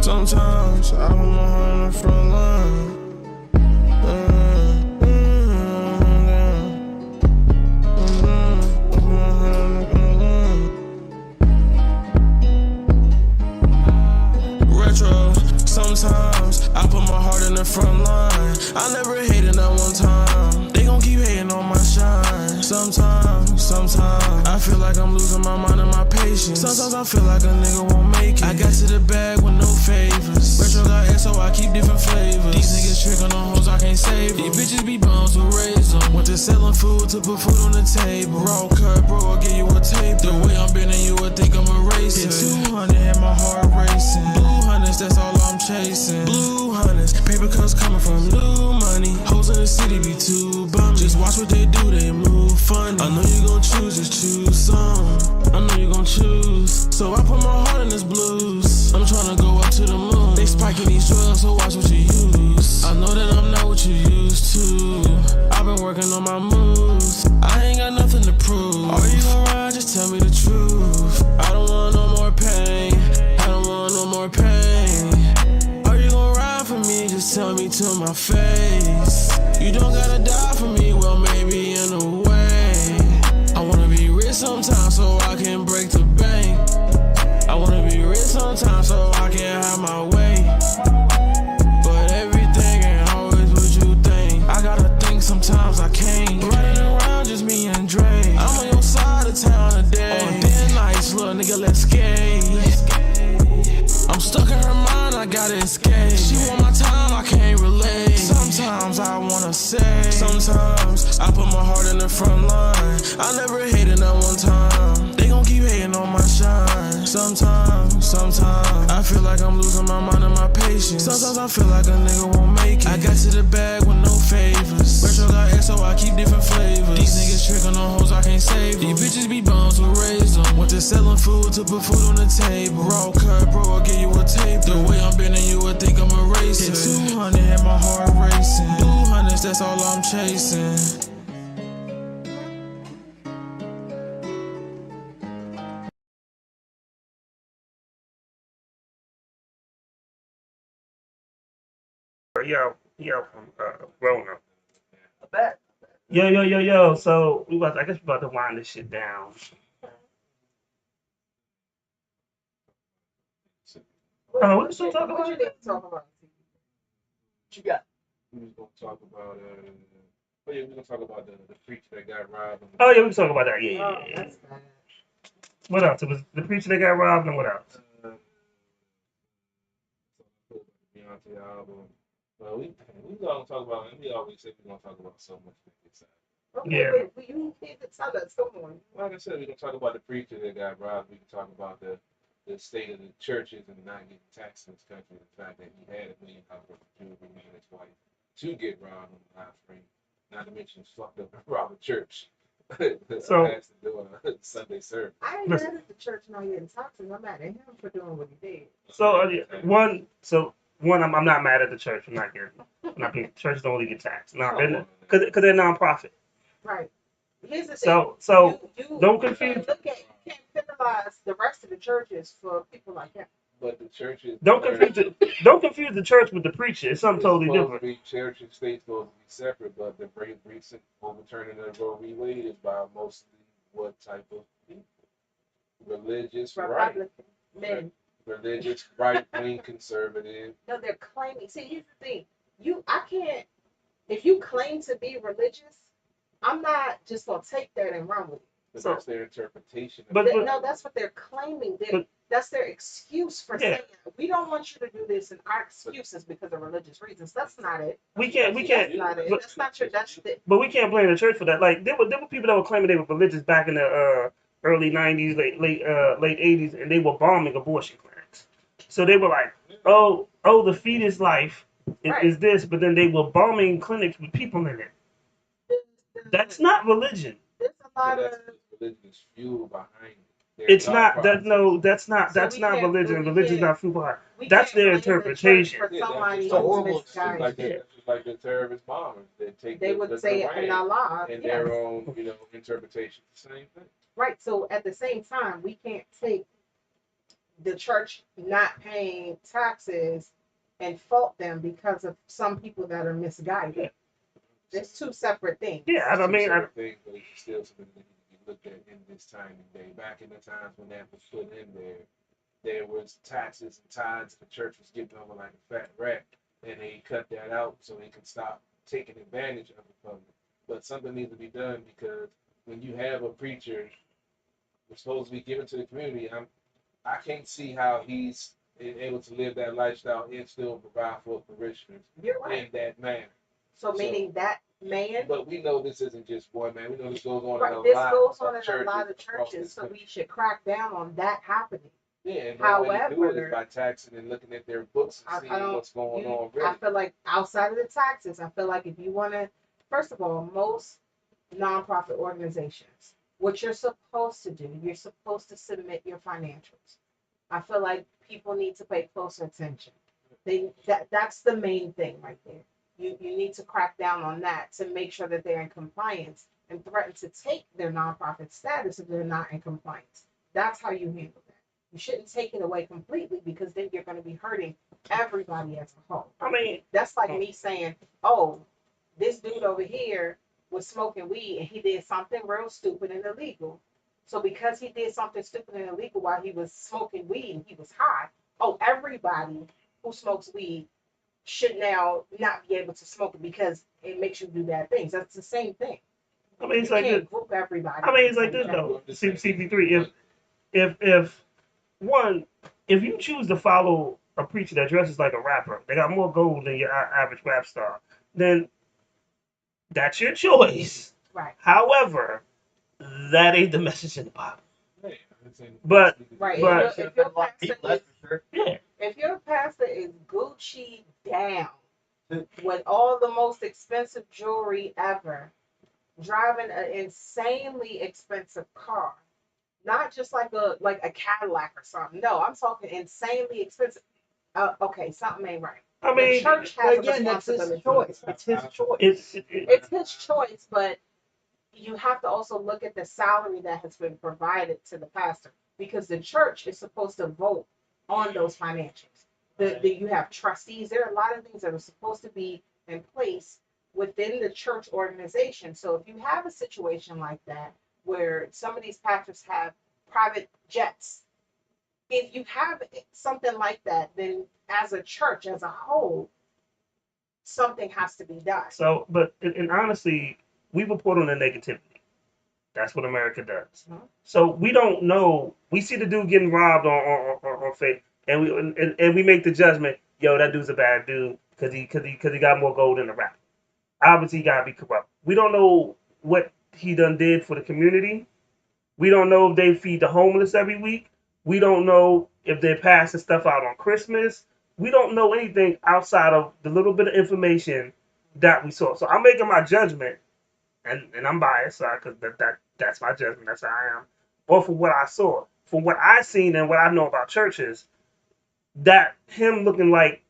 sometimes I put my heart on the front line. Retro, sometimes I put my heart in the front line. I never hated not one time. They gon' keep hating on my shine. Sometimes I feel like I'm losing my mind and my patience. Sometimes I feel like a nigga won't make it. I got to the bag with no favors. Retro got X, so I keep different flavors. These niggas tricking on hoes, I can't save them. These bitches be bums who raise them. Went to selling food to put food on the table. Raw cut, bro, I'll give you a tape. The way I'm bending, you would think I'm a racist. Hit 200 and my heart racing. Blue hundreds, that's all I'm chasing. Blue hundreds, paper cuts coming from new money. Hoes in the city be too bummy. Just watch what they do, they move funny. I know you gon' choose, just choose some. I know you gon' choose. So I put my heart in this blues. I'm tryna go up to the moon. They spiking these drugs, so watch what you use. I know that I'm not what you used to. I've been working on my moves. I ain't got nothing to prove. Are you gon' ride? Just tell me the truth. I don't want no more pain. I don't want no more pain. Are you gon' ride for me? Just tell me to my face. You don't gotta die for me, well maybe in a way. I wanna be rich sometimes so I can break the bank. I wanna be rich sometimes so I can have my way. But everything ain't always what you think. I gotta think sometimes I can't. Running around just me and Dre. I'm on your side of town today. On thin nights, little nigga, let's skate. I'm stuck in her mind, I gotta escape. She want my time, I can't relate. Sometimes I wanna say. Sometimes I put my heart in the front line. I never hated not one time. They gon' keep hating on my shine. Sometimes I feel like I'm losing my mind and my patience. Sometimes I feel like a nigga won't make it. I got to the bag with no favors. Retro got X, so I keep different flavors. These niggas tricking on hoes, I can't save them. These bitches be bums who raise them. Went to selling food to put food on the table. Raw cut, bro, I'll give you a tape. The way I'm bending, you would think I'm a racist. Hit 200 and my heart racing. Blue hundreds, that's all I'm chasing. Yo, from Roanoke. Yo. So I guess we're about to wind this shit down. We can still talk about What you it. need to talk about? What you got? We was gonna talk about we're gonna talk about the preacher that got robbed. Oh yeah, we can talk about that. Yeah. That's bad. What else? It was the preacher that got robbed, and what else? Beyonce album. Well, we gonna talk about. We always say we're gonna talk about so much. Okay, Yeah. but you need to tell us. Come on. Like I said, we can talk about the preacher that got robbed. We can talk about the state of the churches and not getting taxed in this country. The fact that he had $1 million worth of jewelry, me and his wife, to get robbed on the live stream. Not to mention fucked up and robbed a church. So- Pastor doing a Sunday service. I ain't mad at the church not getting taxes. I'm mad at him for doing what he did. So one, I'm not mad at the church. Churches don't really get taxed. Because they're nonprofit. Right. Here's the So thing. don't confuse. You can't penalize the rest of the churches for people like him. But the churches Don't confuse the church with the preacher. It's something totally different. Church and state supposed to be separate, but the recent overturning of Roe v. Wade is by mostly what type of people? Religious, right? Republican men. religious, right-wing conservative. No, they're claiming. See, here's the thing. I can't. If you claim to be religious, I'm not just gonna take that and run with it. But So- that's their interpretation. Of But- it. No, that's what they're claiming. But- That's their excuse for Yeah. saying we don't want you to do this, and our excuse is because of religious reasons. That's not it. We can't. That's not it. But, That's not your. That's the. but we can't blame the church for that. Like there were people that were claiming they were religious back in the early '90s, late '80s, and they were bombing abortion clinics. So they were like, oh, the fetus life is this, but then they were bombing clinics with people in it. That's not religion. There's a lot of. Religious fuel behind it. It's not that. No, that's not. So That's we not can't- religion. we Religion's can't- not full behind. we That's can't their blame the church interpretation. for somebody It's a who's horrible misguided. That's just like the terrorist bombers. They They would say Quran in Allah, and yes. their own, interpretation. The same thing. Right. So at the same time, we can't take the church not paying taxes and fault them because of some people that are misguided. There's two separate things. Yeah, I mean, Certain things, but it's still something that needs to be looked at in this time and day. Back in the times when that was put in there was taxes and tithes. The church was getting over like a fat rat, and they cut that out so they could stop taking advantage of the public. But something needs to be done because when you have a preacher who's supposed to be given to the community, I can't see how he's able to live that lifestyle and still provide for parishioners You're right. in that manner. So meaning that man. But we know this isn't just one man. We know this goes on in a Right, this lot goes of on in a lot of across churches, this so country. we should crack down on that happening. Yeah, and the way to do it However, is by taxing and looking at their books and I seeing don't. what's going you- on. I Really. feel like outside of the taxes, I feel like if you want to, first of all, most nonprofit organizations, what you're supposed to do, you're supposed to submit your financials. I feel like people need to pay closer attention. That's the main thing right there. You need to crack down on that to make sure that they're in compliance and threaten to take their nonprofit status if they're not in compliance. That's how you handle that. You shouldn't take it away completely because then you're going to be hurting everybody as a whole. I mean, That's like me saying, oh, this dude over here was smoking weed and he did something real stupid and illegal. So because he did something stupid and illegal while he was smoking weed and he was high, oh, everybody who smokes weed should now not be able to smoke it because it makes you do bad things. That's the same thing. I mean, it's You like can't this. group everybody. I mean, it's like in the this same though. category. CP3. If you choose to follow a preacher that dresses like a rapper, they got more gold than your average rap star, then that's your choice. Right. However, that ain't the message in the Bible. Yeah, it's in- Right. But If your pastor is, yeah, if your pastor is Gucci down with all the most expensive jewelry ever, driving an insanely expensive car, not just like a Cadillac or something. No, I'm talking insanely expensive. Okay, something ain't right. I mean, the church has a again, that's his responsibility. choice. It's his choice. It's his choice, but you have to also look at the salary that has been provided to the pastor because the church is supposed to vote on those financials. You have trustees. There are a lot of things that are supposed to be in place within the church organization. So if you have a situation like that where some of these pastors have private jets, if you have something like that, then as a church, as a whole, something has to be done. So, but and honestly, we report on the negativity. That's what America does. So we don't know. We see the dude getting robbed on faith, and we make the judgment. Yo, that dude's a bad dude because he got more gold than the rapper. Obviously, he gotta be corrupt. We don't know what he done did for the community. We don't know if they feed the homeless every week. We don't know if they're passing stuff out on Christmas. We don't know anything outside of the little bit of information that we saw. So I'm making my judgment, and I'm biased because that's my judgment. That's how I am. Off of what I saw, from what I seen and what I know about churches, that him looking like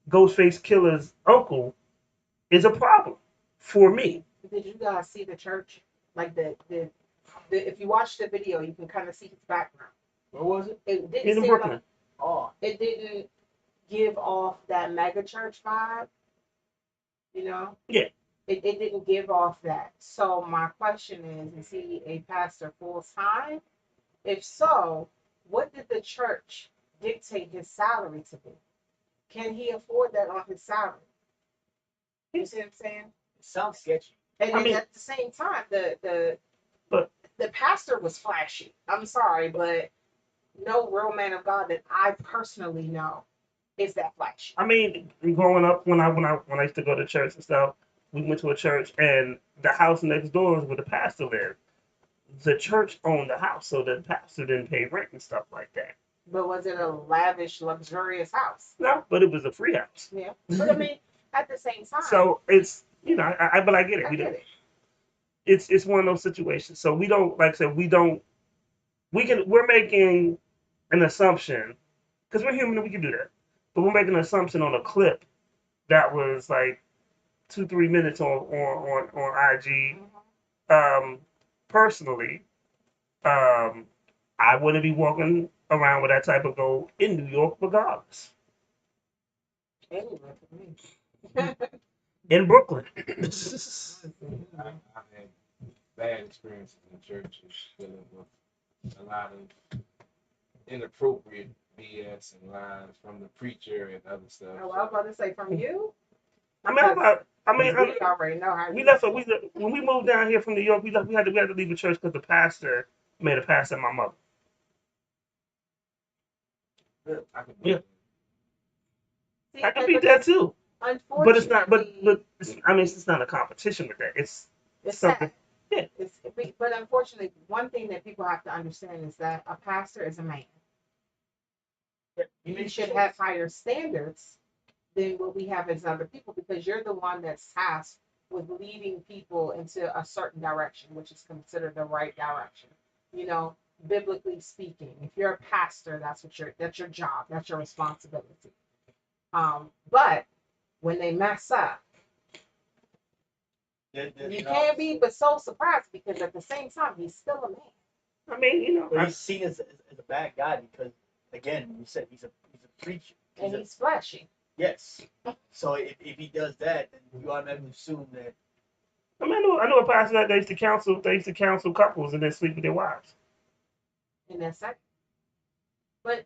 Ghostface Killer's uncle is a problem for me. Did you guys see the church? Like the if you watch the video, you can kind of see his background. Where was it? It didn't In seem Brooklyn. like Oh, it didn't give off that mega church vibe. You know? Yeah. It didn't give off that. So my question is he a pastor full time? If so, what did the church dictate his salary to be? Can he afford that on his salary? You see what I'm saying? It sounds sketchy. And I then mean- at the same time, the But pastor was flashy. I'm sorry, but no real man of God that I personally know is that flashy. I mean, growing up when I used to go to church and stuff, we went to a church and the house next door is where the pastor lived. The church owned the house, so the pastor didn't pay rent and stuff like that. But was it a lavish, luxurious house? No, but it was a free house. Yeah. But I mean, at the same time, So it's but I get it. I We get don't. it. It's one of those situations. So we don't, like I said, we're making an assumption because we're human and we can do that. But we're making an assumption on a clip that was like 2-3 minutes on IG. Personally, I wouldn't be walking around with that type of gold in New York regardless. Anyway, for me. In Brooklyn. I've had bad experiences in churches dealing with a lot of inappropriate BS and lies from the preacher and other stuff. Oh, I was about to say from you. We already know how we you left. When we moved down here from New York, we had to leave the church because the pastor made a pass at my mother. Yeah, See, I can beat that too. But it's not. But it's not a competition with that. It's something. sad. But unfortunately, one thing that people have to understand is that a pastor is a man. You should have higher standards than what we have as other people because you're the one that's tasked with leading people into a certain direction, which is considered the right direction. You know, biblically speaking, if you're a pastor, that's your job, that's your responsibility. But when they mess up, you can't be but so surprised because at the same time he's still a man. I mean, But he's seen as a bad guy because, again, you said he's a preacher. And he's flashy. Yes. So if he does that, then you automatically assume that. I mean, I know a pastor that they used to counsel couples and then sleep with their wives. And that's it. But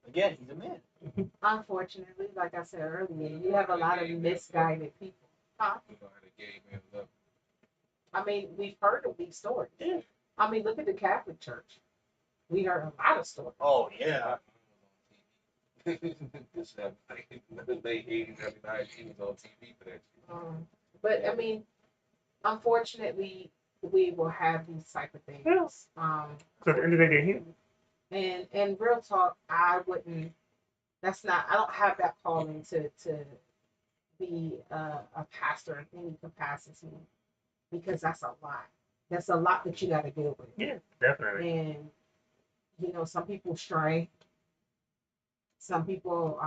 again, he's a man. Unfortunately, like I said earlier, you have a lot of misguided people. Huh? I mean, we've heard of these stories. Yeah. I mean, look at the Catholic Church. We heard a lot of stories. Oh yeah. This late 80s, early 90s, he was on TV for that shit. But I mean, unfortunately, we will have these type of things. So at the end of the day, they're human. And real talk, I wouldn't. That's not. I don't have that calling to be a pastor in any capacity because that's a lot. That's a lot that you got to deal with. Yeah, definitely. And you know, some people stray. Some people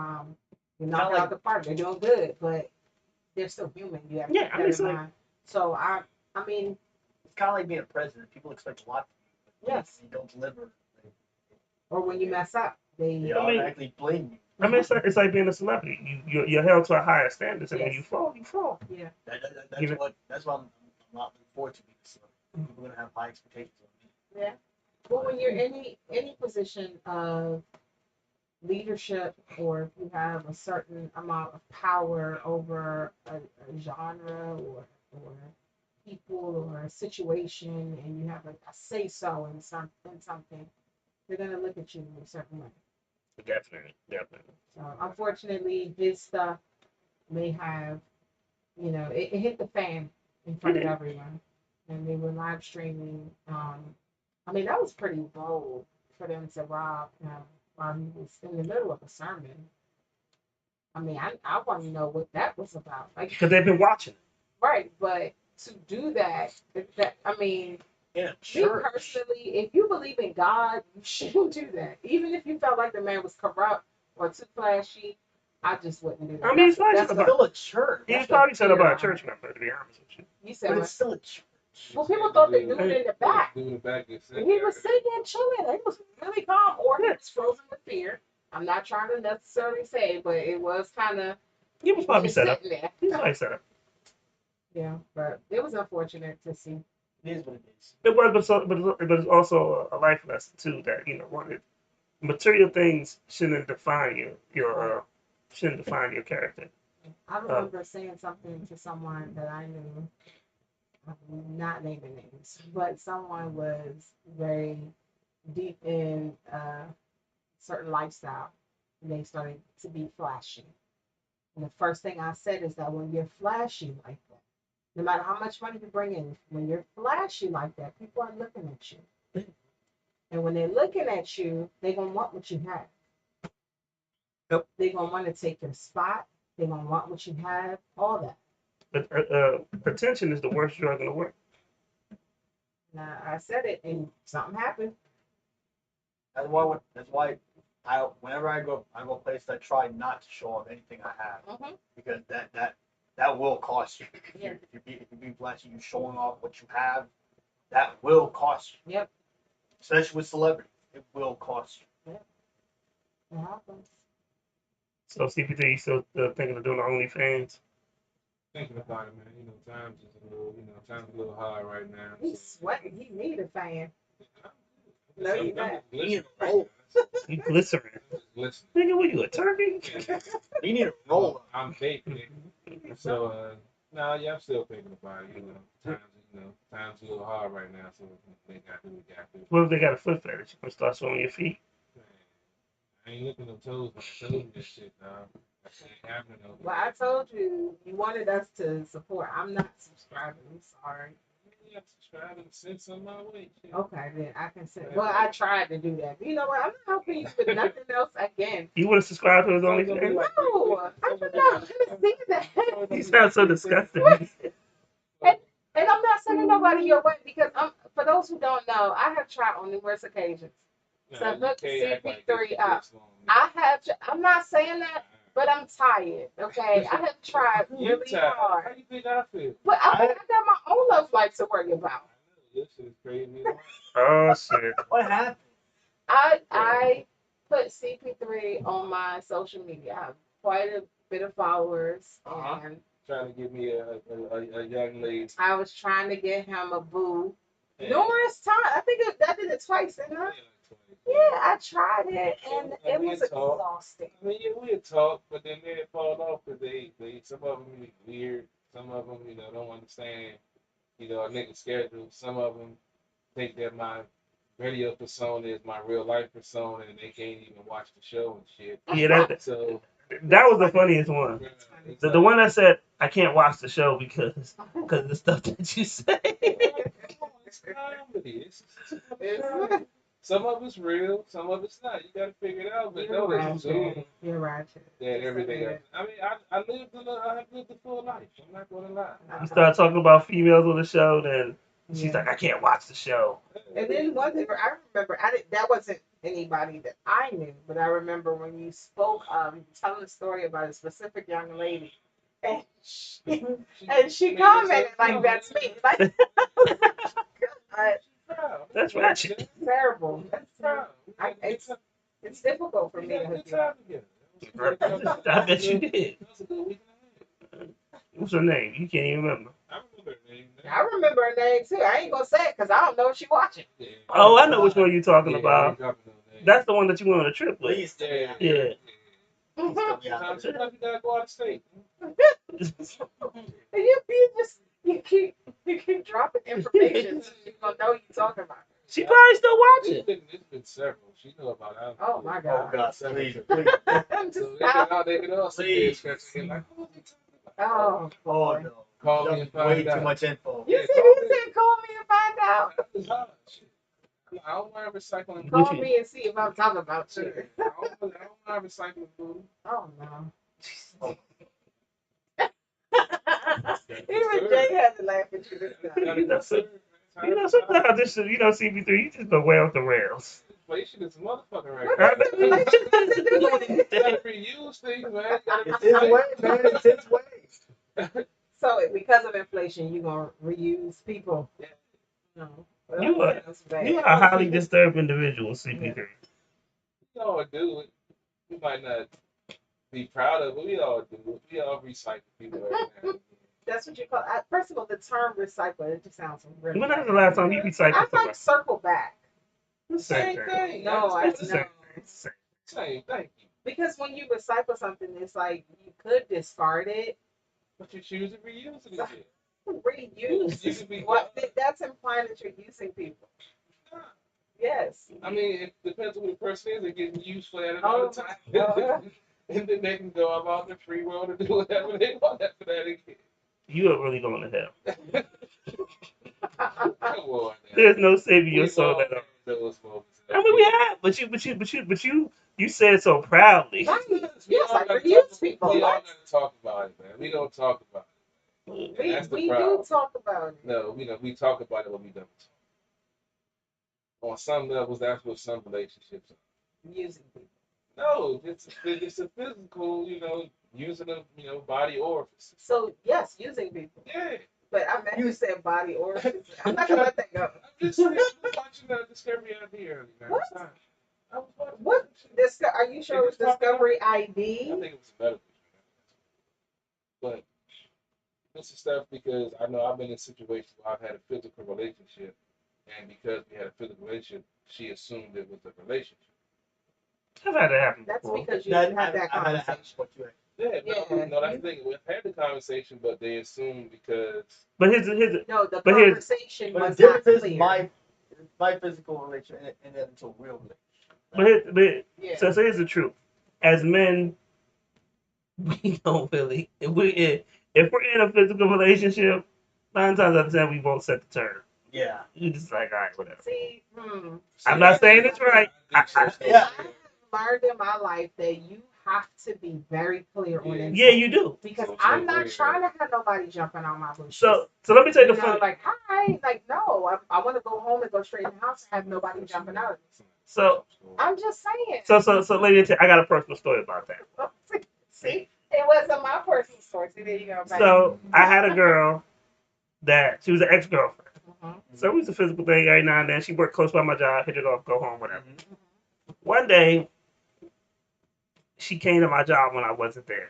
knock out the park. They're doing good, but they're still human. You have to keep that in mind. So I mean, it's kind of like being a president. People expect a lot from you. Yes. You don't deliver. Or when you mess up, they automatically blame you. I mean, it's like being a celebrity. You're held to a higher standard, and when Yes. you fall, you fall. Yeah. That's what I'm not looking forward to being a celebrity. People are gonna have high expectations of me. Yeah. Well, when you're in any position of leadership, or if you have a certain amount of power over a genre or people or a situation, and you have a say so in something, they're gonna look at you in a certain way. Definitely. So unfortunately, his stuff may have, it hit the fan in front of everyone, and they were live streaming. I mean, that was pretty bold for them to rob him while he was in the middle of a sermon. I mean, I want to know what that was about. Like, Because they've been watching. right, but to do that, I mean, me personally, if you believe in God, you shouldn't do that. Even if you felt like the man was corrupt or too flashy, I just wouldn't do that. I mean, it's That's still a church. He's probably said about a church member, to be honest with you. You said But what? it's still a church. Well, people thought they knew it in the back. Dude in the back is And he was sitting chilling. He was really calm, or he was frozen with fear. I'm not trying to necessarily say, but it was kind of. He was probably set up. There. He's probably set up. Yeah, but it was unfortunate to see. It is what it is. It was, but it's also a life lesson too. That material things shouldn't define your shouldn't define your character. I remember saying something to someone that I knew, I'm not naming names, but someone was very deep in a certain lifestyle, and they started to be flashy. And the first thing I said is that when you're flashy like that, no matter how much money you bring in, when you're flashy like that, people are looking at you. And when they're looking at you, they're going to want what you have. Yep. They're going to want to take your spot. They're going to want what you have, all that. But attention is the worst drug in the world. Now, I said it, and something happened. That's why I whenever I go places, I try not to show off anything I have because that will cost you. Yeah. If you're being flashy, you showing off what you have, that will cost you. Yep. Especially with celebrity, it will cost you. Yep. It happens. So CP3, you still thinking of doing the OnlyFans? Thinking about it, man. You know, times is a little hard right now. He's sweating. He need a fan. No, I'm you're not. glistening. You glycerin. Glistening. Nigga, what you, a turkey? You need a roller. I'm baking. So, I'm still thinking about it. Times a little hard right now. So they got to do what they got to do. What if they got a foot fetish? You can start showing your feet. I ain't looking at toes. I'm telling this shit, dog. That ain't happening over Well, I told you, you wanted us to support. I'm not subscribing. I'm sorry. You have to subscribe and send some my way. Shit. Okay, then I can send. Well, I tried to do that. But you know what? I'm not helping you with nothing else again. You want to subscribe to his OnlyFans? No, I'm not going to see that. You sound so disgusting. And I'm not sending nobody your way because for those who don't know, I have tried on numerous occasions to hook CP3 up. I'm not saying that, but I'm tired, okay? I have tried really hard. How you think I feel? But I got my own love life to worry about. This shit is crazy. Oh, shit. What happened? I put CP3 on my social media. I have quite a bit of followers, and Trying to give me a young lady. I was trying to get him a boo numerous times. I think I did it twice, didn't I? Yeah, I tried it, and it was exhausting. I mean, we had talked, but then they fall off because some of them be weird. Some of them, don't understand, a nigga schedule. Some of them think that my radio persona is my real life persona, and they can't even watch the show and shit. Yeah, that was the funniest one. The one that said, I can't watch the show because of the stuff that you say. It's comedy. Some of it's real, some of it's not. You gotta figure it out. But You're right. That everything else. I mean, I have lived a full life. I'm not gonna lie. You start talking about females on the show, then she's like, I can't watch the show. And then one thing I remember, that wasn't anybody that I knew, but I remember when you spoke, telling a story about a specific young lady, and she commented like, "That's me." Like, God, that's ratchet. Terrible. It's difficult for me to hook you up. I bet you did. What's her name? You can't even remember. I remember her name. I remember her name too. I ain't gonna say it because I don't know if she watching. Oh, I know which one you're talking about. That's the one that you went on a trip with. Yeah. Sometimes you gotta go out of state. You keep dropping information so you gonna know what you're talking about. She probably still watching. It's been several. She know about it. Oh my God. Oh God, please. So they can also be scratching like, oh no. Call me and find way out. too much info. You see, he said, "Call me and find out." It's hard. I don't want recycling. Call me and see if I'm talking about you. I don't want recycling food. Oh no. Even Jay had to laugh at you this time. Sometimes this shit, CP3, you just go way off the rails. Inflation is a motherfucker right now. Inflation doesn't do You anything. gotta reuse things, man. It's his way, man. It's his way. So because of inflation, you gonna reuse people? No. You are a highly disturbed individual, CP3. We all do it. We might not be proud of it. We all do it. We all recycle people right now. That's what you call. First of all, the term recycle, it just sounds really. When was the last time you recycled? I like circle back. Same thing. No, I It's the same know. thing. Same, thank you. Because when you recycle something, it's like you could discard it. But you choose to reuse it again. Reuse. You could be What? That's implying that you're using people. Yes. I mean, it depends on who the person is. They're getting used for that Oh, amount of time. And then they can go about the free world and do whatever they want after that again. You are really going to hell. Come on, man. There's no saving your We've soul all at all. had those moments. I mean, we have, but you said it so proudly. Yes, I reuse people. We all What? gotta talk about it, man. We don't talk about it. And that's the We problem. do talk about it. No, we talk about it, but we don't. On some levels, that's what some relationships are. Using people. No, it's a physical, using of, body orifices. So yes, using people. Yeah. But I meant you said body orifice. I'm not gonna let that go. I'm just saying, I was watching Discovery ID earlier, man. What? I'm sorry. I was watching What? Are you sure it was Discovery ID? I think it was medical. But this is stuff because I know I've been in situations where I've had a physical relationship, and because we had a physical relationship, she assumed it was a relationship. I've had that happen That's before. because you didn't have that I've had it happen conversation. with you. No, that's the thing. We've had the conversation, but they assumed because. But here's No, the but here's conversation But was the not difference is clear. my physical relation and then into a real relationship. Yeah. so here's the truth. As men, we don't really if we're in a physical relationship, 9 times out of 10 we won't set the term. Yeah. You just like, all right, whatever. See, I'm not saying it's right. Yeah. I learned in my life that you have to be very clear on it. Yeah, you do. Because I'm not trying to have nobody jumping on my bushes. So let me tell you the You know, funny. like, hi, like, no, I want to go home and go straight in the house and have nobody jumping out. So I'm just saying. so lady, I got a personal story about that. See, it wasn't my personal story. See, there you go. baby. So I had a girl that she was an ex-girlfriend. Mhm. So it was a physical thing every now and then. She worked close by my job, hit it off, go home, whatever. One day, she came to my job when I wasn't there.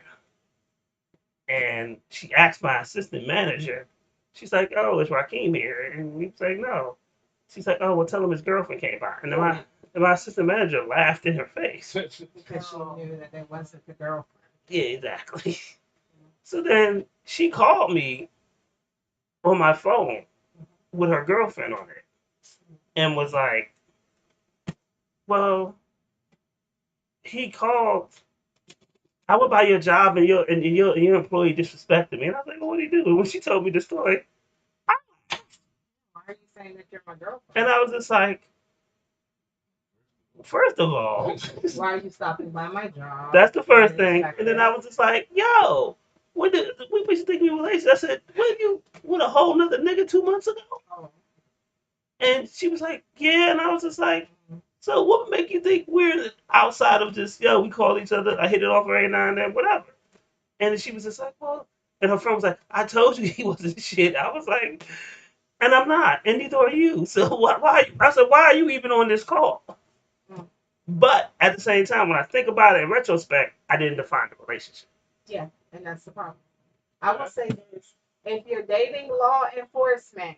And she asked my assistant manager, she's like, oh, is Rakeem here? And we say, no. She's like, oh, well, tell him his girlfriend came by. And then my assistant manager laughed in her face. Because she knew that it wasn't the girlfriend. Yeah, exactly. So then she called me on my phone with her girlfriend on it and was like, well, he called. I went by your job and your employee disrespected me. And I was like, well, what did he do? And when she told me the story, Why are you saying that you're my girlfriend? and I was just like, first of all, Why are you stopping by my job? that's the first Why thing. is And then I was just like, yo, when we should think we were related. I said, when you with a whole nother nigga 2 months ago? Oh. And she was like, yeah. And I was just like, so what would make you think we're outside of just, yo, we call each other, I hit it off every now and then, whatever. And she was just like, well, and her friend was like, I told you he wasn't shit. I was like, and I'm not, and neither are you. So why I said, why are you even on this call? But at the same time, when I think about it in retrospect, I didn't define the relationship. Yeah, and that's the problem. I will say this. If you're dating law enforcement,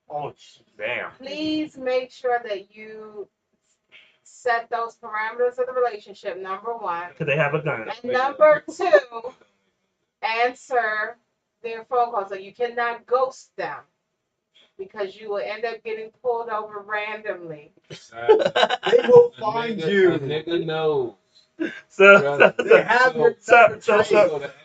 Oh, damn. please make sure that you set those parameters of the relationship, number one. Because they have a gun. And number two, answer their phone calls. So you cannot ghost them because you will end up getting pulled over randomly. They will find you. A nigga knows. So They have your number traced.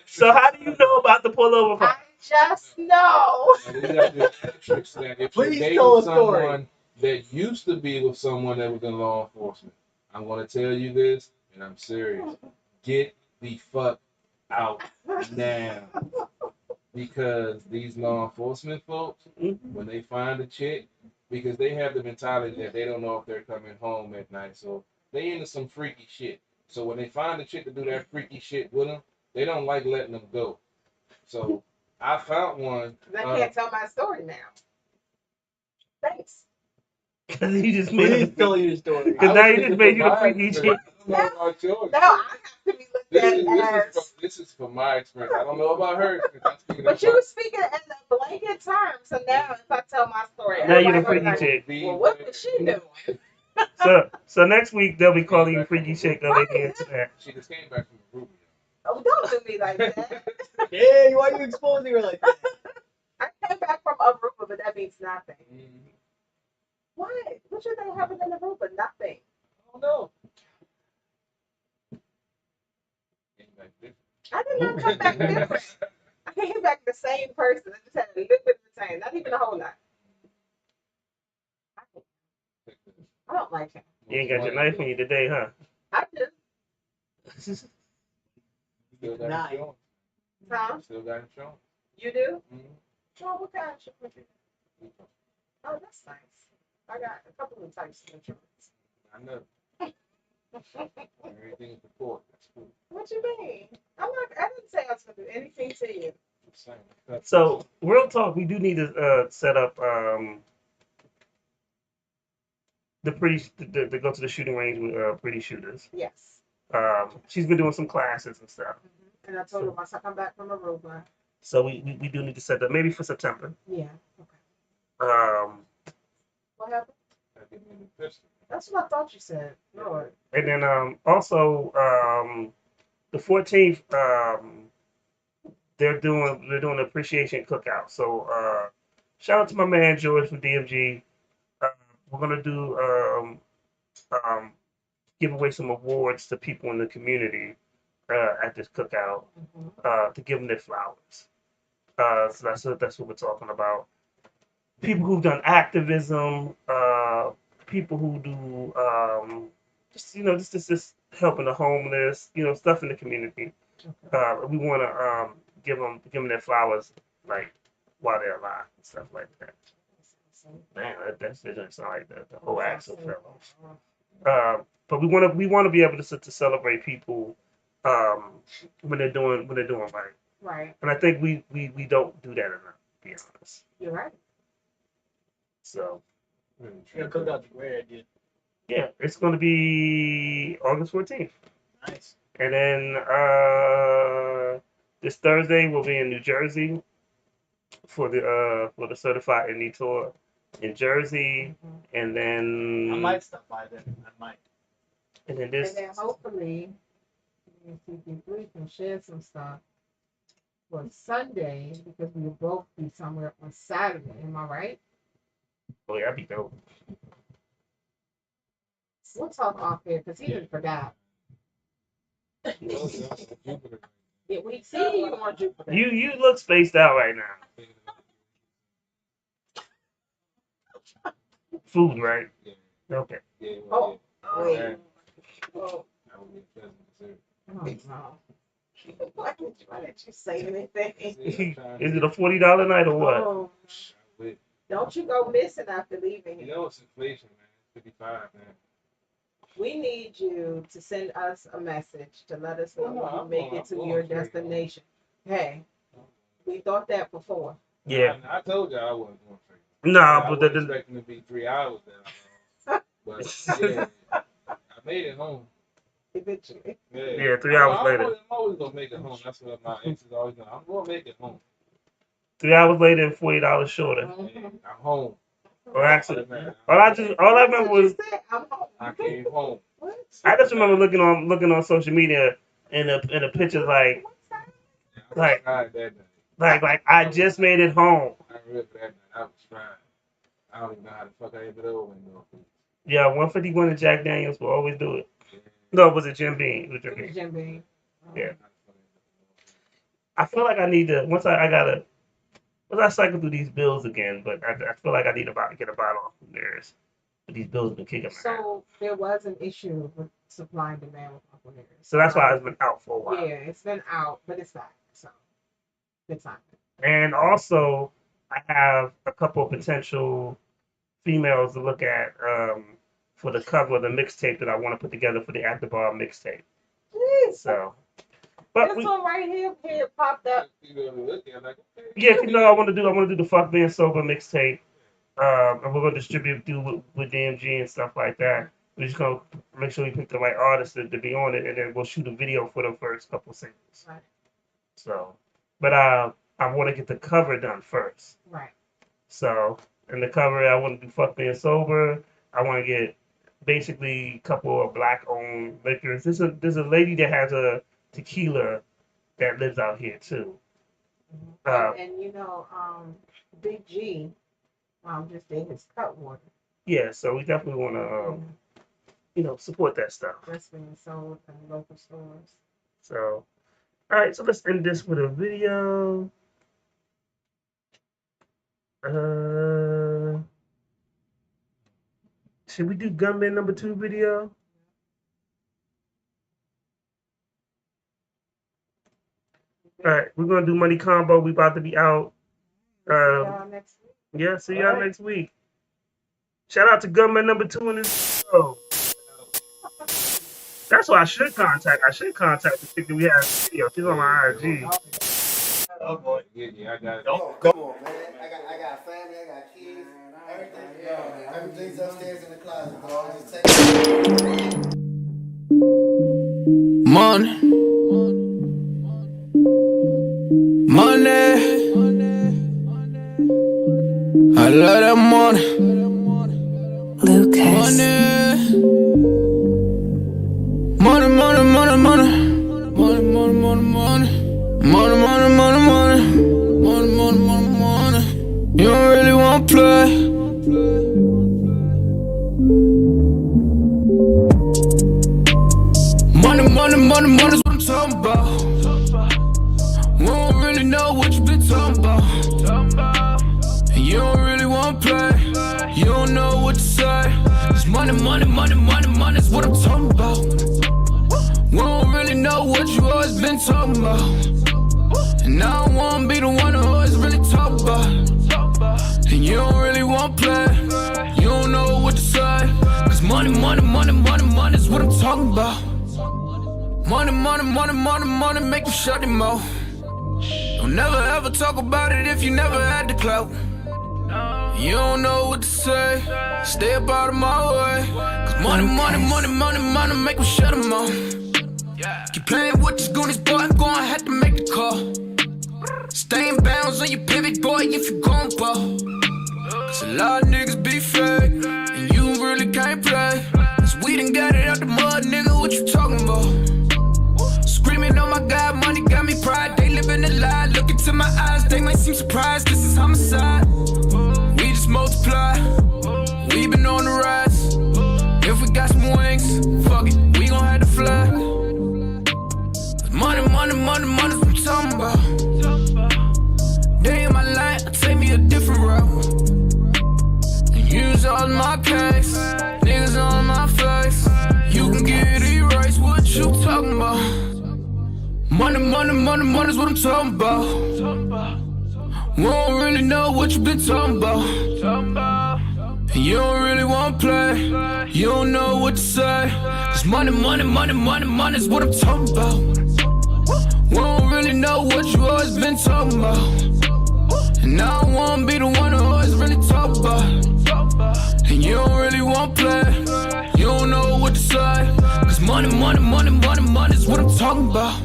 so how do you know about the pullover? I just know. If Please you're tell dating a story. someone that used to be with someone that was in law enforcement, I'm going to tell you this, and I'm serious. Get the fuck out now. Because these law enforcement folks, when they find a chick, because they have the mentality that they don't know if they're coming home at night, so they into some freaky shit. So when they find a chick to do that freaky shit with them, they don't like letting them go. So I found one. I can't tell my story now. Thanks. Because you just Please made tell your story. Because now you just made you the freaky shit. I don't know about yours. No, I have to be looked at as. This is from my experience. I don't know about her. But you were speaking in the blanket term, so now if I tell my story, Now you're the everybody freaky gonna be chick. like, well, what was she doing? So next week they'll be calling you Freaky Chick LA Internet. She just came back from Rubio. Oh, don't do me like that. Hey, why are you exposing her like that? I came back from Aruba, but that means nothing. What? What you think happened in Aruba? Nothing. Oh no. I did not come back different. I came back the same person. I just had a little bit of the same, not even a whole lot. I don't like him. You ain't got your knife on you today, huh? I do. Still got insurance. Huh? Still got insurance. You do? Mm-hmm. Oh, what kind of insurance? Oh, that's nice. I got a couple of types of insurance. I know. Everything is support. That's cool. What you mean? I didn't say I was gonna do anything to you. So real talk, we do need to set up to go to the shooting range with Pretty Shooters. Yes. She's been doing some classes and stuff. And I told her once I come back from Aruba. So we do need to set that maybe for September. Yeah. Okay. What happened? That's what I thought you said. Lord. And then also the 14th they're doing an appreciation cookout. So shout out to my man George from DMG. We're gonna do give away some awards to people in the community at this cookout to give them their flowers. So that's what we're talking about. People who've done activism, people who do just helping the homeless, stuff in the community. We want to give them their flowers like while they're alive and stuff like that. Man, that doesn't sound like the whole Axel fellows. But we want to be able to celebrate people when they're doing right. Right. And I think we don't do that enough, to be honest. You're right. So. Yeah, cookout's a great idea. Yeah, it's going to be August 14th. Nice. And then this Thursday we'll be in New Jersey for the Certified Indie Tour in Jersey, and then I might stop by then. I might. And then And then hopefully, we can share some stuff for Sunday because we will both be somewhere on Saturday. Am I right? Oh yeah, that'd be dope. We'll talk off here because he didn't forgot. Yeah, we see you on Jupiter. You look spaced out right now. Food, right? Okay. Oh, wait. Yeah. Oh. Oh, no. Why did you say anything? Is it a $40 night or what? Oh. Don't you go missing after leaving. You know it's inflation, man. 55, man. We need you to send us a message to let us know Oh, no, when you I'm make going- it to I'm your going straight destination. Hey, we thought that before. Yeah. I told you I wasn't going straight. Nah, I but wasn't expecting to be 3 hours there. But yeah, I made it home. Eventually. Yeah, 3 hours later. I'm always gonna make it home. That's what my ex is always doing. I'm gonna make it home. 3 hours later and $40 shorter. I'm home. Or actually, all I remember was I came home. I just remember looking on social media and the pictures like I just made it home. I remember that night. I was trying. I don't even know how the fuck I ended over in North Beach. Yeah, 151 and Jack Daniels will always do it. No, was it Jim Beam? It was Jim Beam. Jim Beam. Yeah. I feel like I need to once I cycle through these bills again, but I feel like I need to get a bottle off from theirs. But these bills have been kicking my ass. So there was an issue with supply and demand with Uncle Nearest. So that's why it's been out for a while. Yeah, it's been out, but it's back. So good time. And also, I have a couple of potential females to look at for the cover of the mixtape that I want to put together for the At the Bar mixtape. Jeez. So, This one right here popped up. yeah, I want to do the Fuck Being Sober mixtape, and we're gonna distribute through with DMG and stuff like that. We're just gonna make sure we pick the right artists to be on it, and then we'll shoot a video for the first couple singles. Right. So, but I want to get the cover done first. Right. So, in the cover, I want to do Fuck Being Sober. I want to get basically a couple of black-owned liquors. There's a lady that has a tequila that lives out here too. And you know, Big G just did his Cutwater. Yeah, so we definitely want to, you know, support that stuff. That's being sold in local stores. So, all right, so let's end this with a video. Should we do Gunman number 2 video? All right, we're gonna do Money Combo. We about to be out. See y'all next week. Yeah, see y'all next week. Shout out to Gunman number 2 in this video. That's what I should contact. I should contact the chick that we have in the video. She's on my IG. Oh boy, yeah, I got it. Come on, man. I got family, I got kids, everything. Everything's upstairs in the closet, dog. Just take it. Money. I love that money. Lucas. Money, money, money, money. Money, money, money, money. Money, money, money, money. Money, money, money, money. You don't really wanna play. Money, money, money, money's what I'm talking about. We don't really know what you been talking about. You don't really wanna play. You don't know what to say. It's money, money, money, money, money's what I'm talking about. We don't really know what you always been talking about. And I don't wanna be the one who always really talk about. And you don't really wanna play. You don't know what to say. Cause money, money, money, money, money's what I'm talking about. Money, money, money, money, money, make you shut your mouth. Don't never ever talk about it if you never had the clout. You don't know what to say, stay up out of my way. Cause money, money, money, money, money, make me shut them off. Keep playing with these goonies, boy, I'm gonna have to make the call. Stay in bounds on your pivot, boy, if you gon' ball. Cause a lot of niggas be fake, and you really can't play. Cause we done got it out the mud, nigga, what you talking about? Screaming, oh my God, money got me pride. They living a lie, look into my eyes, they might seem surprised, this is homicide. We just multiply, we been on the rise. If we got some wings, fuck it, we gon' have to fly. Money, money, money, money's what I'm talking about. Day in my life, I take me a different route. And use all my case, niggas on my face. You can get erased, what you talking about? Money, money, money, money's what I'm talking about. We don't really know what you been talking about. And you don't really wanna play. You don't know what to say. Cause money, money, money, money, money's what I'm talking about. We don't really know what you always been talking about. And I don't wanna be the one who always really talk about. And you don't really wanna play. You don't know what to say. Cause money, money, money, money, money's what I'm talking about.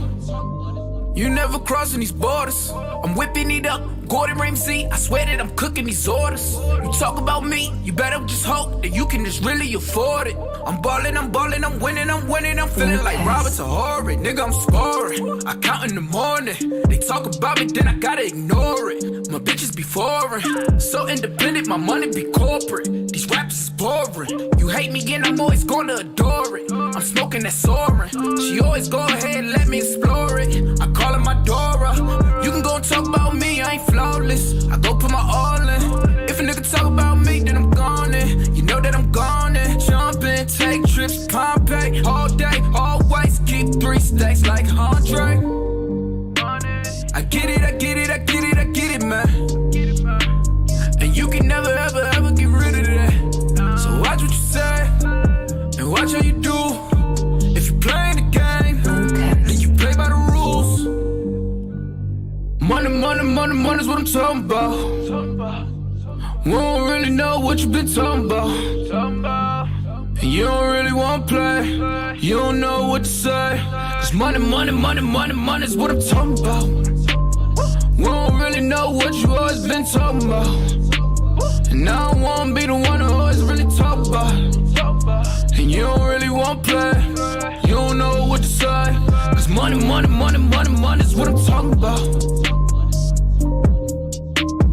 You never crossing these borders. I'm whipping it up, Gordon Ramsay. I swear that I'm cooking these orders. You talk about me, you better just hope that you can just really afford it. I'm ballin', I'm ballin', I'm winning, I'm winning. I'm feeling like Robert Tahori, nigga, I'm scoring. I count in the morning. They talk about me, then I gotta ignore it. My bitches be foreign, so independent, my money be corporate. These raps is boring. You hate me and I'm always gonna adore it. I'm smoking that soaring. She always go ahead and let me explore it. I call her my Dora. You can go and talk about me, I ain't flawless. I go put my all in. If a nigga talk about me, then I'm gone in. You know that I'm gone in. Jump in, take trips, Pompeii. All day, always keep 3 stacks like Andre. I get it, I get it, I get it, I get it, man. And you can never, ever, ever get rid of that. So watch what you say, and watch how you do. If you playing the game, then you play by the rules. Money, money, money, money's what I'm talking about. We don't really know what you been talking about. And you don't really wanna play. You don't know what to say. Cause money, money, money, money, money's what I'm talking about. We don't really know what you always been talking about. And I don't wanna be the one who always really talk about it. And you don't really want play. You don't know what to say. Cause money, money, money, money, money is what I'm talking about.